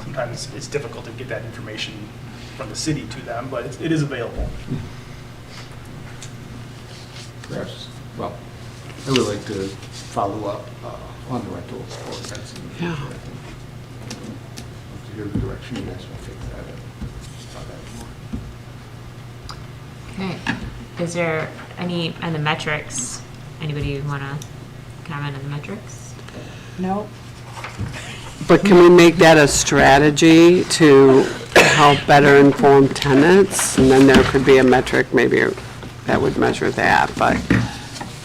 sometimes it's difficult to get that information from the city to them, but it is available. Perhaps, well, I would like to follow up on the rental ordinance in the future. Yeah. I think. Love to hear the direction you guys want to take that and how that more. Okay, is there any, on the metrics, anybody want to comment on the metrics? No. But can we make that a strategy to help better inform tenants? And then there could be a metric maybe that would measure that, but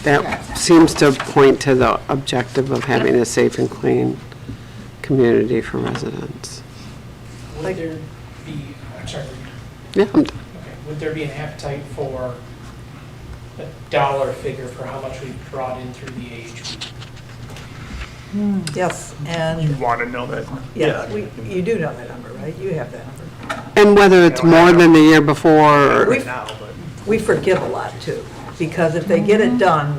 that seems to point to the objective of having a safe and clean community for residents. Would there be, I'm sorry, Yeah, okay, would there be an appetite for a dollar figure for how much we brought in through the AHP? Yes, You and, want to know that? yeah, you do know that number, right? You have that number. and whether it's more than the year before, or Right now, but. We forgive a lot too, because if they get it done,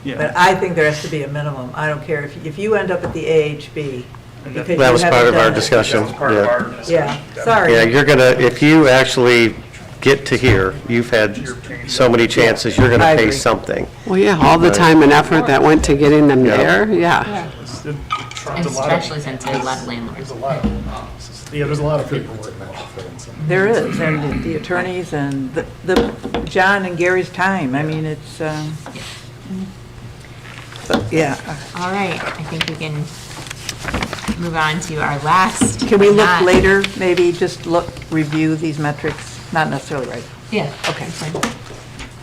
Yeah. but I think there has to be a minimum. I don't care if you end up at the AHB because you that was part haven't of our done it. discussion. That was part of Yeah. our discussion. Yeah, sorry. Yeah, you're gonna, if you actually get to here, you've had so many chances, you're I gonna pay agree. something. well, yeah, all the time and effort that went to getting them Yeah. there, yeah. It's And a lot of- especially since there's a lot of landlords. There's a lot of, there's a lot of paperwork. There is, and the attorneys and the John and Gary's time. I mean, it's, but, yeah. All right, I think we can move on to our last. Can we but look not- later, maybe just review these metrics? Not necessarily right. Yeah. Okay. that's fine.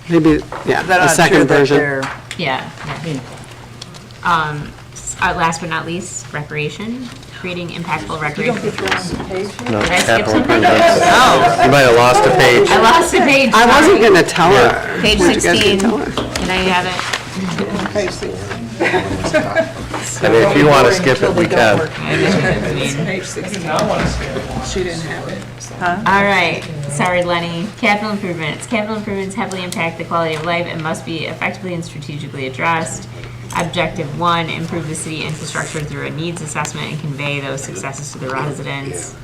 Maybe, yeah, Then a I'm sure second that version. they're- Yeah, yeah. Last but not least, recreation, creating impactful recreation. No, Did I skip capital something? improvements. Oh, You might have lost a page. I lost a page. I wasn't sorry. gonna tell her. Page Weren't you guys gonna 16. tell her? Can I have it? I mean, if you want to skip it, we can. She didn't have it. All right, sorry, Lenny. Capital improvements. Capital improvements heavily impact the quality of life and must be effectively and strategically addressed. Objective 1, improve the city infrastructure through a needs assessment and convey those successes to the residents.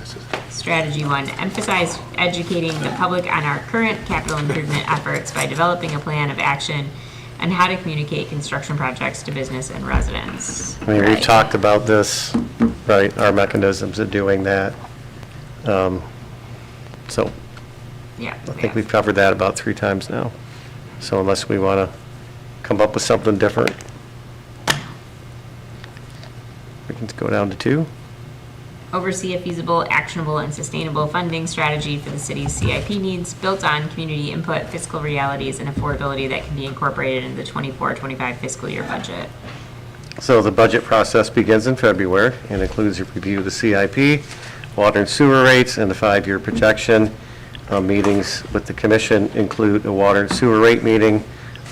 Strategy 1, emphasize educating the public on our current capital improvement efforts by developing a plan of action on how to communicate construction projects to business and residents. I mean, we've Right. talked about this, right, our mechanisms of doing that. So Yeah. I think we've covered that about 3 times now. So unless we want to come up with something different, we can go down to 2. Oversee a feasible, actionable, and sustainable funding strategy for the city's CIP needs built on community input, fiscal realities, and affordability that can be incorporated into the 24-25 fiscal year budget. So the budget process begins in February and includes a review of the CIP, water and sewer rates, and the 5-year projection. meetings with the commission include a water and sewer rate meeting,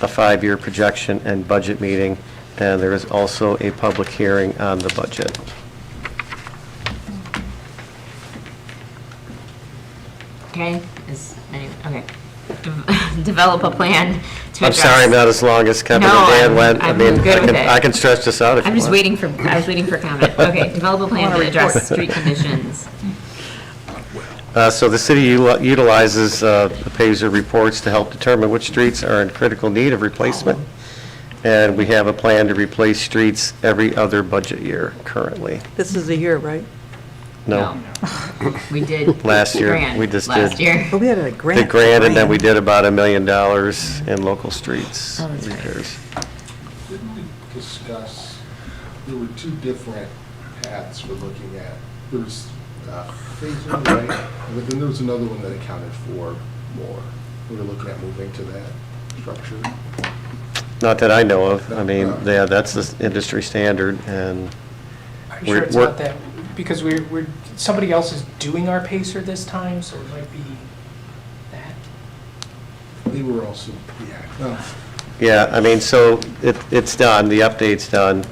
a 5-year projection and budget meeting, and there is also a public hearing on the budget. Okay, okay. Develop a plan to I'm address. sorry I'm not as long as Kevin No, and Dan I'm- went. I I'm mean, good with it. I can stretch this out if you I'm want. just waiting for, I was waiting for comment. Okay, develop a plan to address street conditions. So the city utilizes the PASER reports to help determine which streets are in critical need of replacement. And we have a plan to replace streets every other budget year currently. This is a year, right? No, We did. Last year, grant we just last did. year. But we had a grant. the grant, and then we did about $1 million in local streets Oh, that's right. repairs. Didn't we discuss, there were two different paths for looking at, there was phasing, right? But then there was another one that accounted for more. We were looking at moving to that structure. Not that I know of. I mean, yeah, that's the industry standard, and Are you sure it's We're- not that? Because we're, somebody else is doing our pacer this time, so it might be that. They were also, yeah, well, yeah, I mean, so it's done, the update's done,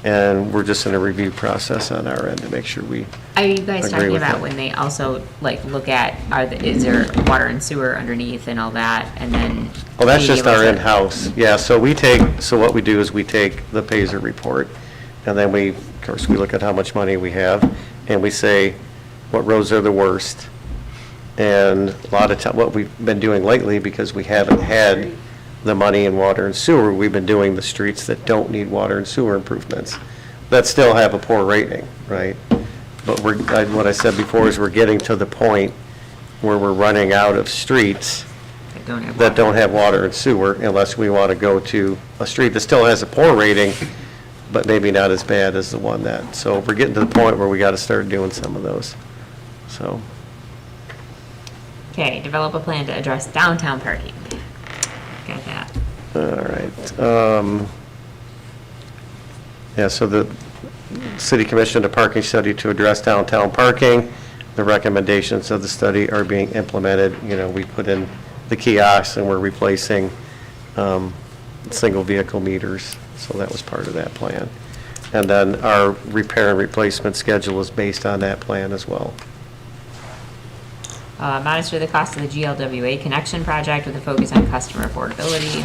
and we're just in a review process on our end to make sure we, Are you guys Agree talking with about that. when they also, like, look at, is there water and sewer underneath and all that, and then? well, that's being just able our to- in-house. Yeah, so what we do is we take the PASER report, and then of course, we look at how much money we have, and we say what roads are the worst. And a lot of time, what we've been doing lately, because we haven't had the money in water and sewer, we've been doing the streets that don't need water and sewer improvements, that still have a poor rating, right? But what I said before is we're getting to the point where we're running out of streets that don't have water and sewer, unless we want to go to a street that still has a poor rating, but maybe not as bad as the one that, so we're getting to the point where we got to start doing some of those, so. Okay, develop a plan to address downtown parking. Got that. All right. Yeah, so the city commissioned a parking study to address downtown parking. The recommendations of the study are being implemented. You know, we put in the kiosks and we're replacing single vehicle meters, so that was part of that plan. And then our repair and replacement schedule is based on that plan as well. Monitor the cost of the GLWA connection project with a focus on customer affordability.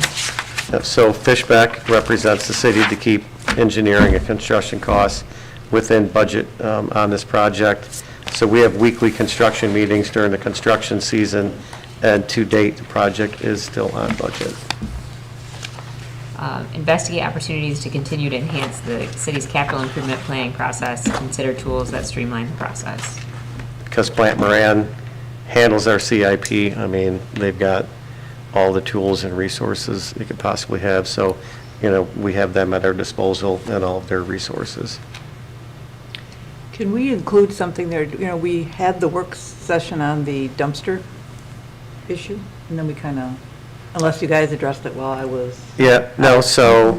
Yep, so Fishbeck represents the city to keep engineering and construction costs within budget on this project. So we have weekly construction meetings during the construction season, and to date, the project is still on budget. Investigate opportunities to continue to enhance the city's capital improvement planning process. Consider tools that streamline the process. Because Plant Moran handles our CIP, I mean, they've got all the tools and resources they could possibly have, so, you know, we have them at our disposal and all of their resources. Can we include something there, you know, we had the work session on the dumpster issue, and then we kind of, unless you guys addressed it while I was. Yeah, no, so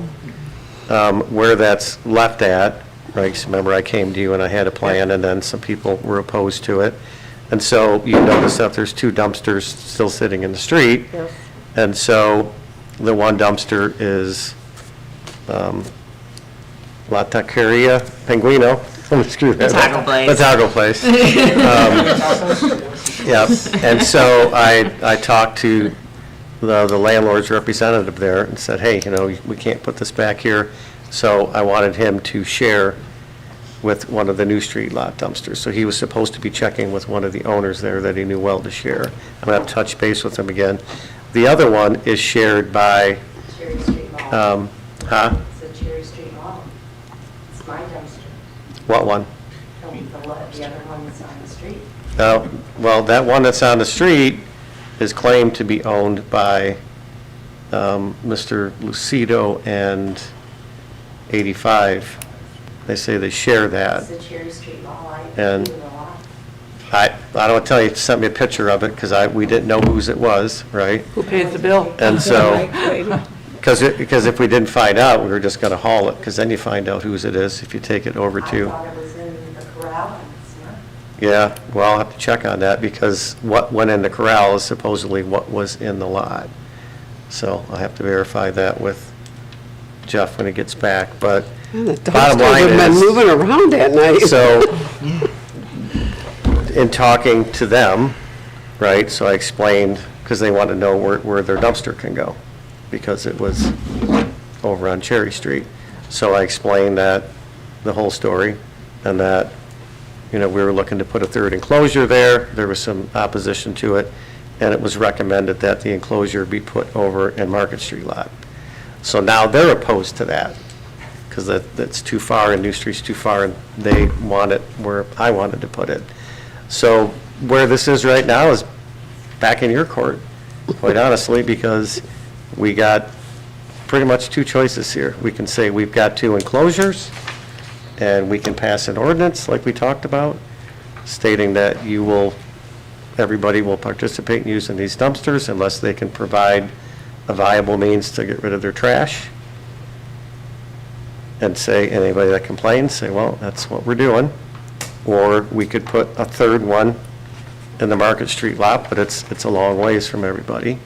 where that's left at, right, 'cause remember I came to you and I had a plan, and then some people were opposed to it. And so you notice that there's 2 dumpsters still sitting in the street. Yes. And so the one dumpster is La Taqueria Pinguino. Screw that. The taco place. The taco place. Yep, and so I talked to the landlord's representative there and said, hey, you know, we can't put this back here. So I wanted him to share with one of the New Street lot dumpsters. So he was supposed to be checking with one of the owners there that he knew well to share. I'm going to have to touch base with him again. The other one is shared by, Cherry Street Mall. huh? It's the Cherry Street Mall. It's my dumpster. What one? The other one that's on the street. Well, that one that's on the street is claimed to be owned by Mr. Lucido and 85. They say they share that. It's the Cherry Street Mall. And do it a lot. I don't want to tell you, sent me a picture of it because we didn't know whose it was, right? Who pays the bill? And so, because if we didn't find out, we were just going to haul it, because then you find out whose it is if you take it over I to. thought it was in the corral and it's Yeah, well, I'll have to check on that because what went in the corral is supposedly what was in the lot. So I'll have to verify that with Jeff when he gets back, but And the bottom dumpsters line have been is- moving around at night. So, in talking to them, right, so I explained, because they want to know where their dumpster can go, because it was over on Cherry Street. So I explained that, the whole story, and that, we were looking to put a third enclosure there, there was some opposition to it, and it was recommended that the enclosure be put over in Market Street lot. So now they're opposed to that, because that's too far, and New Street's too far, and they want it where I wanted to put it. So where this is right now is back in your court, quite honestly, because we got pretty much two choices here. We can say we've got two enclosures, and we can pass an ordinance like we talked about, stating that everybody will participate in using these dumpsters unless they can provide a viable means to get rid of their trash. And say, anybody that complains, say, well, that's what we're doing. Or we could put a third one in the Market Street lot, but it's a long ways from everybody.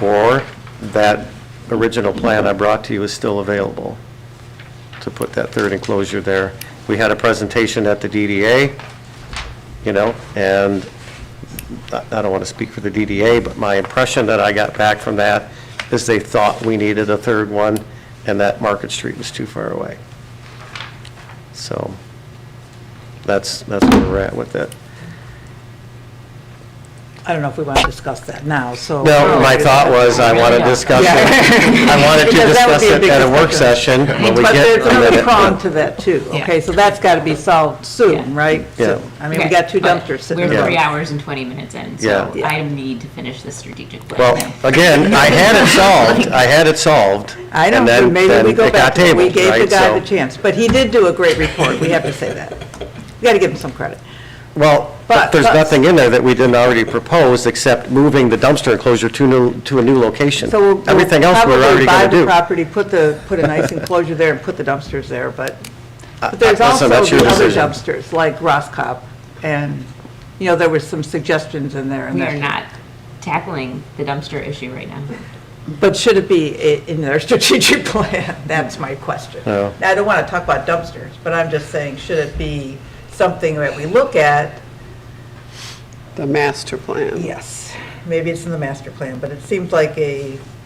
Or that original plan I brought to you is still available to put that third enclosure there. We had a presentation at the DDA, and I don't want to speak for the DDA, but my impression that I got back from that is they thought we needed a third one, and that Market Street was too far away. So that's where we're at with it. I don't know if we want to discuss that now, so. No, my thought was I want to discuss it. I wanted to Because that would discuss be a it big at a work discussion. session when we But get there's a another minute. prong to that too, okay? So that's got to be solved soon, Yeah. right? Yeah. So, I mean, we Okay, got two but dumpsters sitting We're there. 3 hours and 20 minutes in, so Yeah. I need to finish the strategic plan. Well, again, I had it solved. I know, and but then- maybe then we go it got back to it. We tabled, gave the right? guy So- the chance, but he did do a great report, we have to say that. We got to give him some credit. Well, But- there's but- nothing in there that we didn't already propose except moving the dumpster enclosure to a new location. So we'll Everything else we're already going to Probably do. buy the property, put a nice enclosure there and put the dumpsters there, but there's Listen, also that's your the other decision. dumpsters, like Roscop, and, there were some suggestions in there. and We that- are not tackling the dumpster issue right now. But should it be in their strategic plan? That's my question. No. Now, I don't want to talk about dumpsters, but I'm just saying, should it be something that we look at? The master plan. Yes, maybe it's in the master plan, but it seems like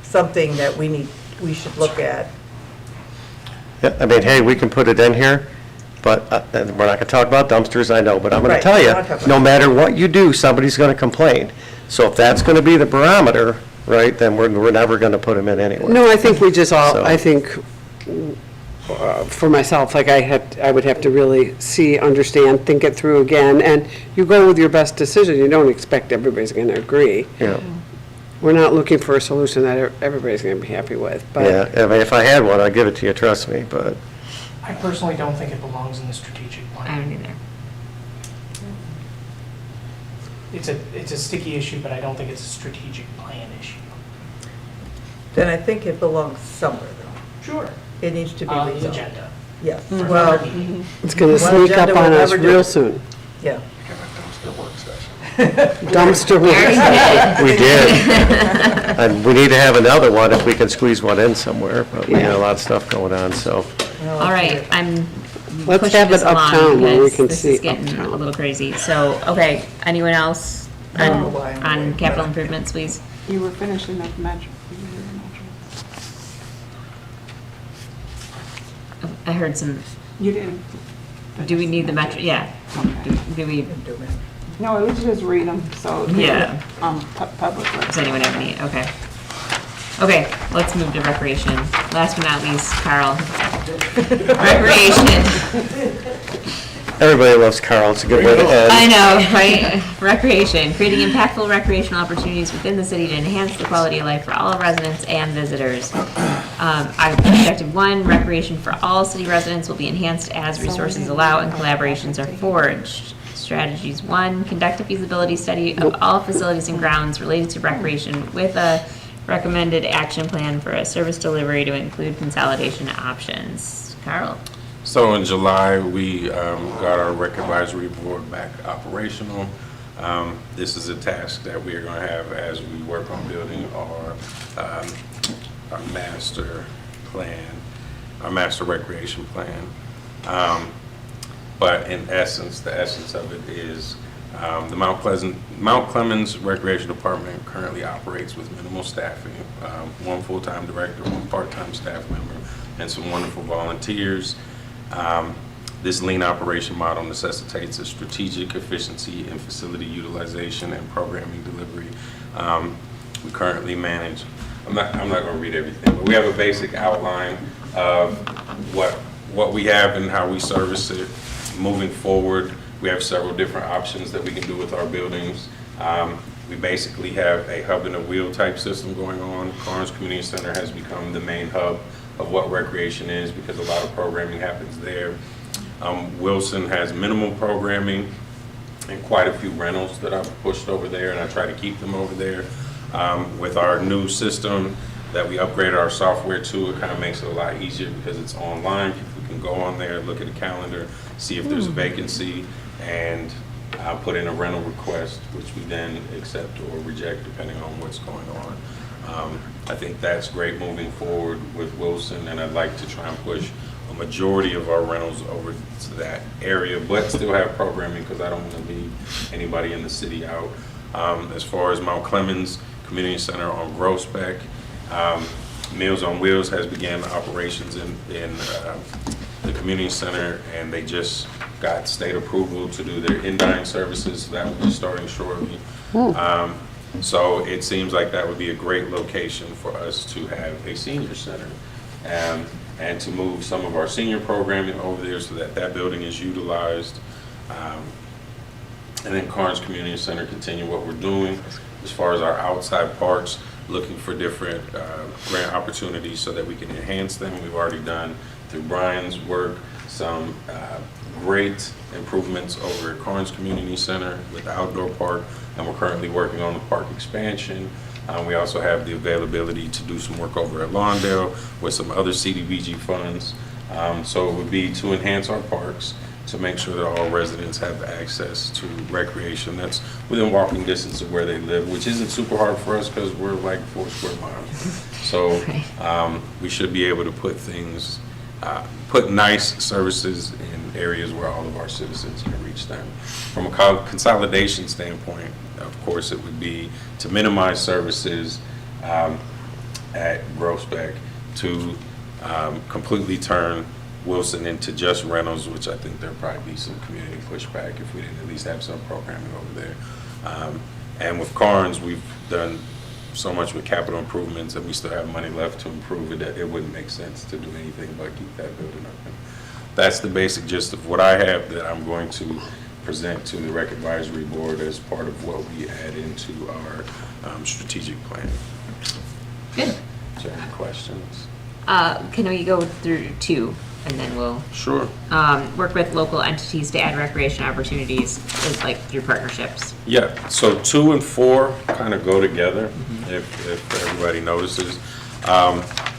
something that we should look at. Yeah, I mean, hey, we can put it in here, but, and we're not going to talk about dumpsters, I know, but I'm going Right, to tell we you, don't wanna talk about no matter what you do, somebody's going to complain. So if that's going to be the barometer, right, then we're never going to put them in anyway. No, I think we just So- I think, for myself, like I would have to really see, understand, think it through again, and you go with your best decision. You don't expect everybody's going to agree. Yeah, We're not looking for a solution that everybody's going to be happy with, but. yeah, I mean, if I had one, I'd give it to you, trust me, but, I personally don't think it belongs in the strategic I plan. don't either. It's a sticky issue, but I don't think it's a strategic plan issue. Then I think it belongs somewhere, though. Sure. It needs to be On the resolved. agenda. Yes, For well, another meeting. It's going to One sneak agenda up on will us never do real it. soon. yeah. Dumpster We already wars. did. we did. And we need to have another one if we can squeeze one in somewhere, but we got a lot of stuff going on, so. All right, I'm Let's pushing have it this along uptown where we because can this see is getting uptown. a little crazy. So, okay, anyone else No, why? on capital improvements, please? You were finishing up metro. I heard some, You didn't. do we need the metro, yeah. Do we, No, let's just read them, so. Yeah. Public. does anyone have any, okay. Okay, let's move to recreation. Last but not least, Carl. Recreation. Everybody loves Carl, it's a good way to end. I know, right? Recreation, creating impactful recreational opportunities within the city to enhance the quality of life for all residents and visitors. Objective 1, recreation for all city residents will be enhanced as resources allow and collaborations are forged. Strategies 1, conduct a feasibility study of all facilities and grounds related to recreation with a recommended action plan for a service delivery to include consolidation options. Carl? So in July, we got our rec advisory board back operational. This is a task that we are going to have as we work on building our master plan, our master recreation plan. But in essence, the essence of it is the Mount Clemens Recreation Department currently operates with minimal staffing, one full-time director, one part-time staff member, and some wonderful volunteers. This lean operation model necessitates a strategic efficiency in facility utilization and programming delivery. We currently manage, I'm not going to read everything, but we have a basic outline of what we have and how we service it. Moving forward, we have several different options that we can do with our buildings. We basically have a hub and a wheel type system going on. Carnes Community Center has become the main hub of what recreation is because a lot of programming happens there. Wilson has minimal programming and quite a few rentals that I've pushed over there, and I try to keep them over there. With our new system that we upgraded our software to, it kind of makes it a lot easier because it's online. People can go on there, look at the calendar, see if there's a vacancy, and I'll put in a rental request, which we then accept or reject depending on what's going on. I think that's great moving forward with Wilson, and I'd like to try and push a majority of our rentals over to that area, but still have programming because I don't want to leave anybody in the city out. As far as Mount Clemens Community Center on Groesbeck, Meals on Wheels has began operations in the community center, and they just got state approval to do their in-dine services, so that will be starting shortly. So it seems like that would be a great location for us to have a senior center and to move some of our senior programming over there so that that building is utilized. And then Carnes Community Center continue what we're doing as far as our outside parks, looking for different grant opportunities so that we can enhance them. We've already done, through Brian's work, some great improvements over at Carnes Community Center with the outdoor park, and we're currently working on the park expansion. We also have the availability to do some work over at Lawndale with some other CDBG funds. So it would be to enhance our parks, to make sure that all residents have access to recreation that's within walking distance of where they live, which isn't super hard for us because we're like 4 square miles. So we should be able to put things, put nice services in areas where all of our citizens can reach them. From a consolidation standpoint, of course, it would be to minimize services at Groesbeck, to completely turn Wilson into just rentals, which I think there'd probably be some community pushback if we didn't at least have some programming over there. And with Carnes, we've done so much with capital improvements and we still have money left to improve it that it wouldn't make sense to do anything but keep that building open. That's the basic gist of what I have that I'm going to present to the Rec Advisory Board as part of what we add into our strategic plan. Good. Is there any questions? Can we go through 2 and then we'll Sure. work with local entities to add recreation opportunities, is like through partnerships? Yeah, so 2 and 4 kind of go together, if everybody notices.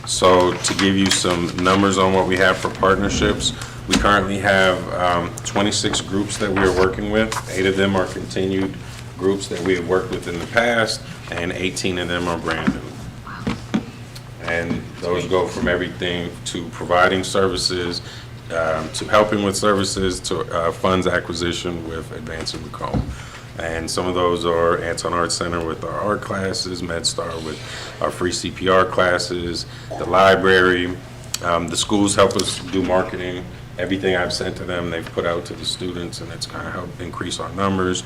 So to give you some numbers on what we have for partnerships, we currently have 26 groups that we are working with. 8 of them are continued groups that we have worked with in the past, and 18 of them are brand new. And those go from everything to providing services, to helping with services, to funds acquisition with Advancing Macomb. And some of those are Anton Art Center with our art classes, MedStar with our free CPR classes, the library. The schools help us do marketing. Everything I've sent to them, they've put out to the students, and it's kind of helped increase our numbers.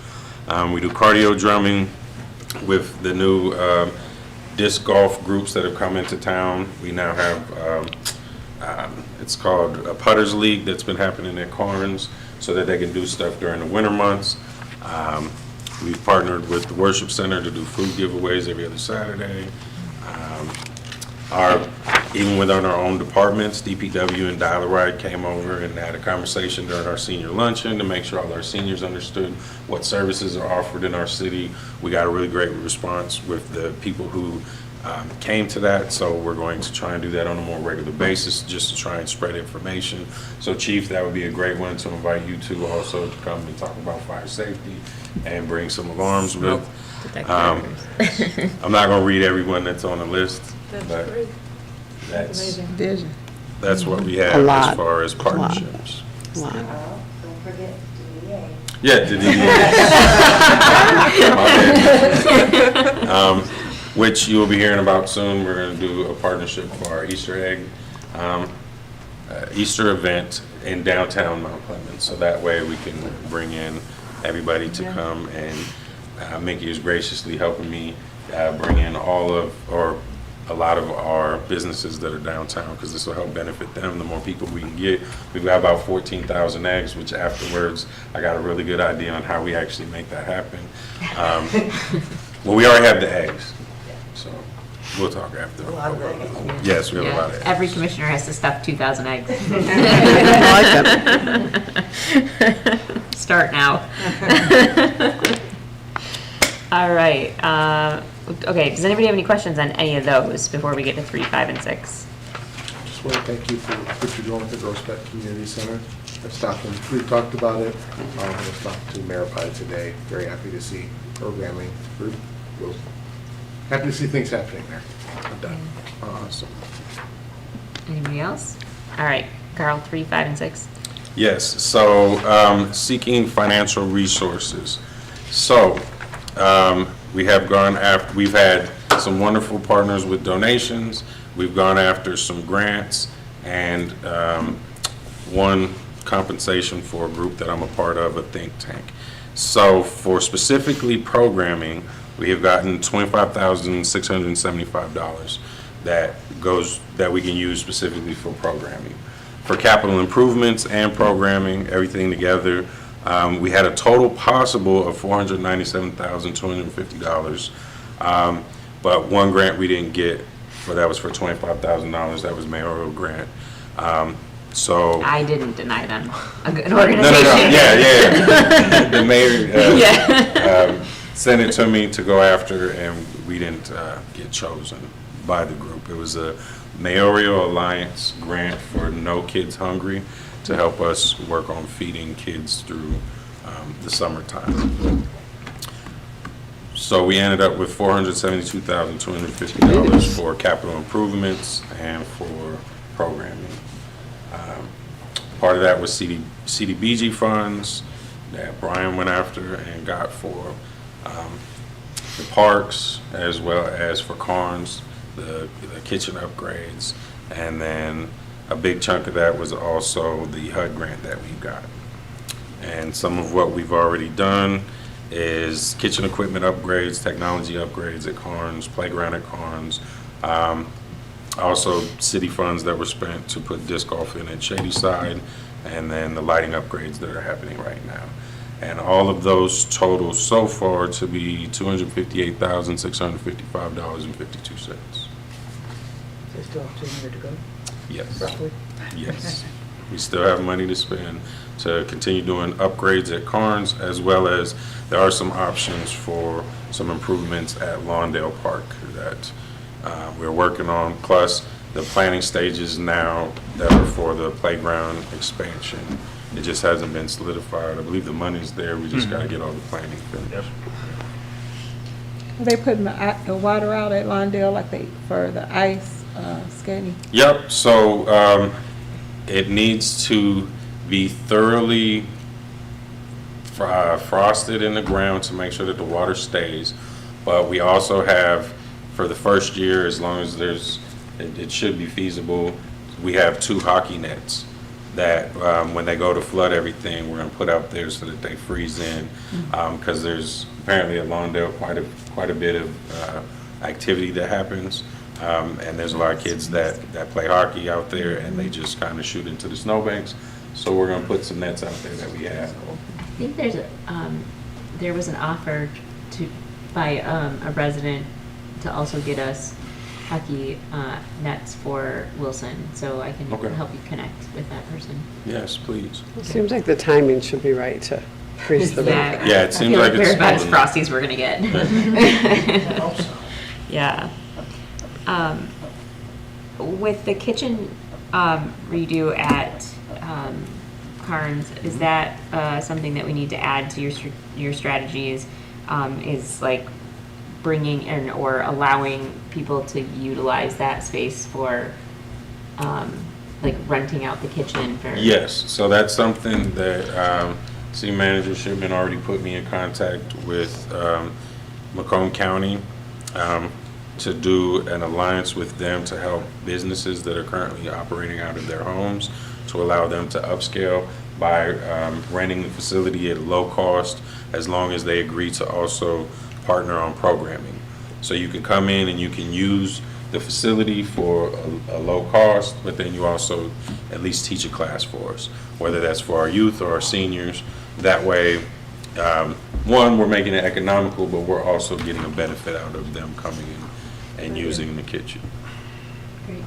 We do cardio drumming with the new disc golf groups that have come into town. We now have, it's called a Putters League that's been happening at Carnes so that they can do stuff during the winter months. We've partnered with the Worship Center to do food giveaways every other Saturday. Even within our own departments, DPW and Dial-A-Ride came over and had a conversation during our senior luncheon to make sure all our seniors understood what services are offered in our city. We got a really great response with the people who came to that, so we're going to try and do that on a more regular basis, just to try and spread information. So Chief, that would be a great one to invite you to also to come and talk about fire safety and bring some alarms with. I'm not going to read everyone that's on the list, but that's what we have as far as partnerships. Don't forget DEA. Yeah, the DDA. Which you'll be hearing about soon. We're going to do a partnership for our Easter egg Easter event in downtown Mount Clemens. So that way we can bring in everybody to come, and Mickey is graciously helping me bring in all of, or a lot of our businesses that are downtown, because this will help benefit them. The more people we can get, we've got about 14,000 eggs, which afterwards I got a really good idea on how we actually make that happen. Well, we already have the eggs, so we'll talk after. A lot of eggs. Yes, we have a lot of eggs. Every commissioner has to stuff 2,000 eggs. Start now. All right. Okay, does anybody have any questions on any of those before we get to 3, 5, and 6? Just want to thank you for what you're doing with the Groesbeck Community Center. I've stopped and we've talked about it. I've talked to Mayor Pye today. Very happy to see programming. We're happy to see things happening there. I'm done. Awesome. Anybody else? All right, Carl, 3, 5, and 6. Yes, so seeking financial resources. So we have gone after, we've had some wonderful partners with donations. We've gone after some grants and one compensation for a group that I'm a part of, a think tank. So for specifically programming, we have gotten $25,675 that we can use specifically for programming. For capital improvements and programming, everything together, we had a total possible of $497,250. But one grant we didn't get, but that was for $25,000. That was mayoral grant. So I didn't deny them an no, organization. yeah. The mayor Yeah. sent it to me to go after, and we didn't get chosen by the group. It was a Mayoral Alliance grant for No Kids Hungry to help us work on feeding kids through the summertime. So we ended up with $472,250 for capital improvements and for programming. Part of that was CDBG funds that Brian went after and got for the parks, as well as for Carnes, the kitchen upgrades, and then a big chunk of that was also the HUD grant that we got. And some of what we've already done is kitchen equipment upgrades, technology upgrades at Carnes, playground at Carnes, also city funds that were spent to put disc golf in at Shadyside, and then the lighting upgrades that are happening right now. And all of those total so far to be $258,655.52. There's still 200 to go, Yes. roughly. Yes. We still have money to spend to continue doing upgrades at Carnes, as well as there are some options for some improvements at Lawndale Park that we're working on, plus the planning stages now that are for the playground expansion. It just hasn't been solidified. I believe the money's there. We just got to get all the planning finished. Are they putting the water out at Lawndale like for the ice skating? Yep, so it needs to be thoroughly frosted in the ground to make sure that the water stays. But we also have, for the first year, as long as it should be feasible, we have 2 hockey nets that when they go to flood everything, we're going to put out there so that they freeze in, because there's apparently at Lawndale quite a bit of activity that happens, and there's a lot of kids that play hockey out there, and they just kind of shoot into the snowbanks. So we're going to put some nets out there that we have. I think there was an offer by a resident to also get us hockey nets for Wilson, so I can help you connect with that person. Yes, please. It seems like the timing should be right to freeze the Yeah, Yeah, it seems I feel like we're it's about as golden. frosty as we're gonna get. Yeah. With the kitchen redo at Carnes, is that something that we need to add to your strategies? Is like bringing in or allowing people to utilize that space for like renting out the kitchen for? Yes, so that's something that City Manager Shipman already put me in contact with Macomb County to do an alliance with them to help businesses that are currently operating out of their homes, to allow them to upscale by renting the facility at a low cost, as long as they agree to also partner on programming. So you can come in and you can use the facility for a low cost, but then you also at least teach a class for us, whether that's for our youth or our seniors. That way, one, we're making it economical, but we're also getting a benefit out of them coming in and using the kitchen. Great.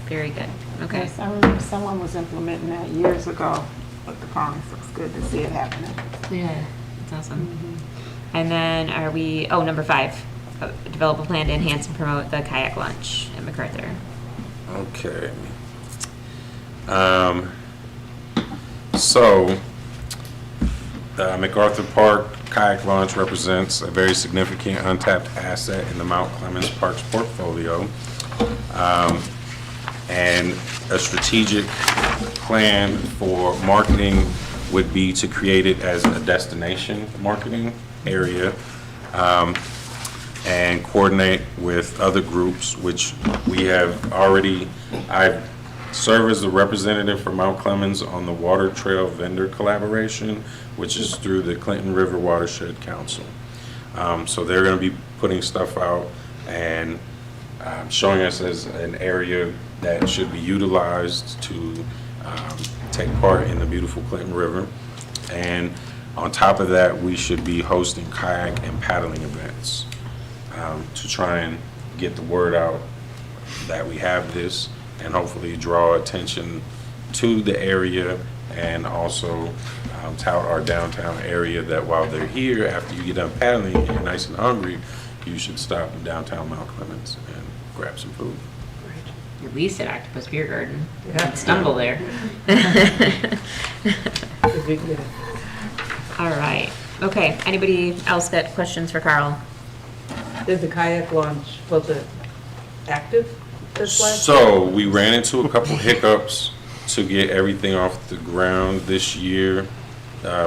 Very good. Okay. Yes, I remember someone was implementing that years ago with the Carnes. It's good to see it happening. Yeah, that's awesome. And then are we, number 5, develop a plan to enhance and promote the kayak launch at MacArthur. Okay. So, MacArthur Park Kayak Launch represents a very significant untapped asset in the Mount Clemens Parks portfolio. And a strategic plan for marketing would be to create it as a destination marketing area, and coordinate with other groups, which we have already. I serve as the representative for Mount Clemens on the Water Trail Vendor Collaboration, which is through the Clinton River Watershed Council. So they're going to be putting stuff out and showing us as an area that should be utilized to take part in the beautiful Clinton River. And on top of that, we should be hosting kayak and paddling events to try and get the word out that we have this, and hopefully draw attention to the area, and also tout our downtown area, that while they're here, after you get done paddling and you're nice and hungry, you should stop in downtown Mount Clemens and grab some food. At least at Octopus Beer Garden. You can stumble there. All right. Okay. Anybody else got questions for Carl? Did the kayak launch, was it active this last year? So we ran into a couple hiccups to get everything off the ground this year.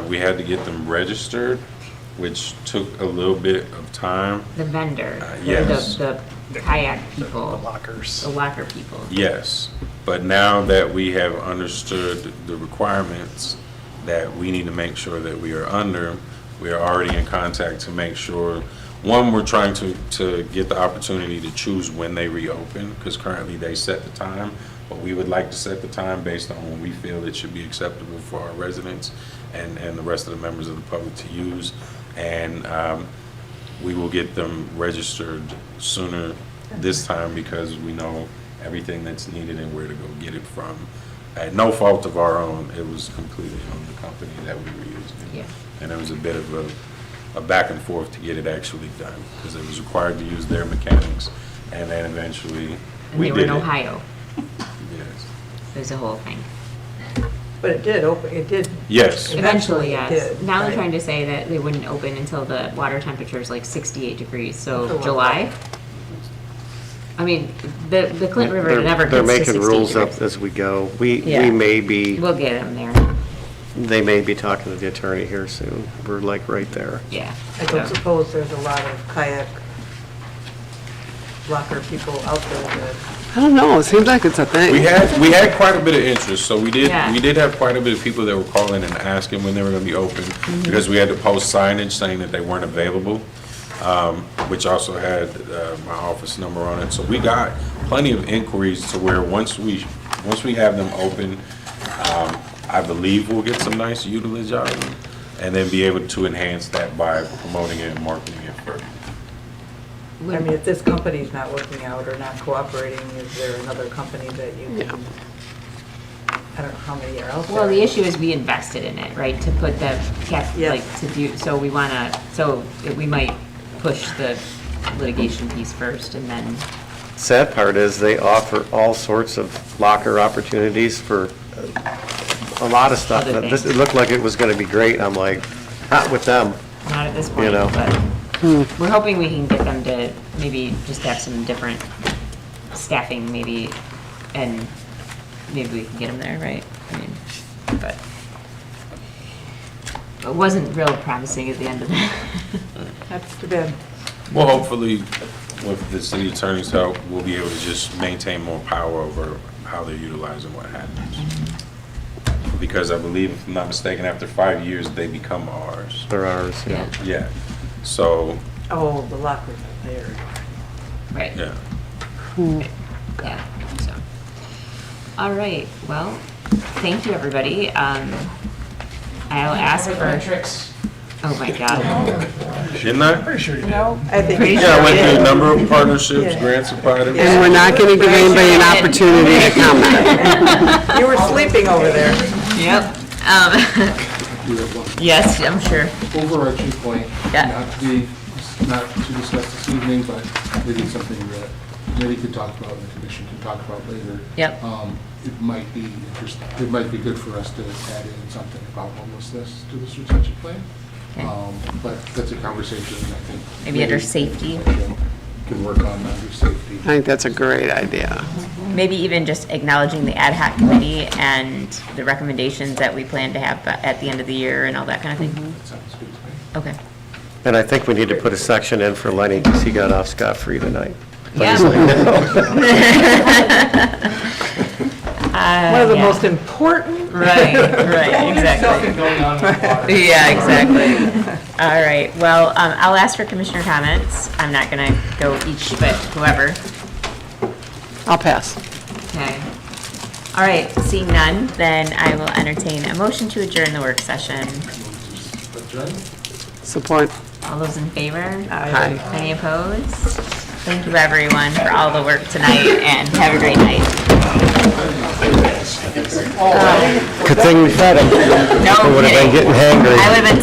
We had to get them registered, which took a little bit of time. The vendor. Yes. The kayak people. The lockers. The locker people. Yes, but now that we have understood the requirements that we need to make sure that we are under, we are already in contact to make sure, one, we're trying to get the opportunity to choose when they reopen, because currently they set the time, but we would like to set the time based on when we feel it should be acceptable for our residents and the rest of the members of the public to use. And we will get them registered sooner this time, because we know everything that's needed and where to go get it from. At no fault of our own, it was completely on the company that we were using. Yeah. And it was a bit of a back and forth to get it actually done, because it was required to use their mechanics, and then eventually And we they did were in it. Ohio. Yes. It was a whole thing. But it did open, it did. Yes. Eventually, it yes. did, Now they're right. trying to say that they wouldn't open until the water temperature is like 68 degrees, For so what? July? I mean, the Clinton River never They're gets to 68 making rules up degrees. as we go. We Yeah. may be, We'll get them there, they may be talking to the attorney here soon. We're like right there. yeah. I don't suppose there's a lot of kayak locker people out there that. I don't know, it seems like it's a thing. We had quite a bit of interest, so we did Yeah. have quite a bit of people that were calling and asking when they were going to be open, because we had to post signage saying that they weren't available, which also had my office number on it. So we got plenty of inquiries to where once we have them open, I believe we'll get some nice utilage out of them, and then be able to enhance that by promoting it and marketing it further. I mean, if this company's not working out or not cooperating, is there another company that you can, I don't know how many are out there? Well, the issue is we invested in it, right, to put the cap, Yes. like, to do, so we wanna, we might push the litigation piece first and then, Sad part is they offer all sorts of locker opportunities for a lot of stuff. Other This- things. It looked like it was going to be great. I'm like, not with them. not at this point, know. but we're hoping we can get them to maybe just have some different staffing maybe, and maybe we can get them there, right? I mean, but it wasn't real promising at the end of it. That's too bad. Well, hopefully, with the city attorney's help, we'll be able to just maintain more power over how they're utilizing what happens. Because I believe, if I'm not mistaken, after 5 years, they become ours. They're ours, yeah. Yeah, so, Oh, the lockers are there. Right. yeah. Yeah, so. All right, well, thank you, everybody. I'll ask for, oh my God. Didn't I? No, I think. Pretty Yeah, I sure went we through a did. number of partnerships, Yeah. grants and projects. And we're not going to give anybody an opportunity to comment. You were sleeping over there. Yep. You have one Yes, I'm sure. overarching point, Yeah. not to discuss this evening, but maybe something that the committee could talk about and the commission can talk about later. Yep. It might be it might be good for us to add in something about homelessness to this retention plan. Okay. But that's a conversation I think. Maybe under safety. Can work on under safety. I think that's a great idea. Maybe even just acknowledging the ad hoc committee and the recommendations that we plan to have at the end of the year and all that kind of thing. That sounds good to me. Okay. And I think we need to put a section in for Lenny because he got off scot-free tonight. Yeah. One of the Yeah. most important. Right, exactly. Yeah, exactly. All right, well, I'll ask for commissioner comments. I'm not gonna go each, but whoever. I'll pass. Okay. All right, seeing none, then I will entertain a motion to adjourn the work session. Support. All those in favor? Aye. Any opposed? Thank you, everyone, for all the work tonight, and have a great night. Good thing we fed him. No We would have been kidding. getting hangry. I would have been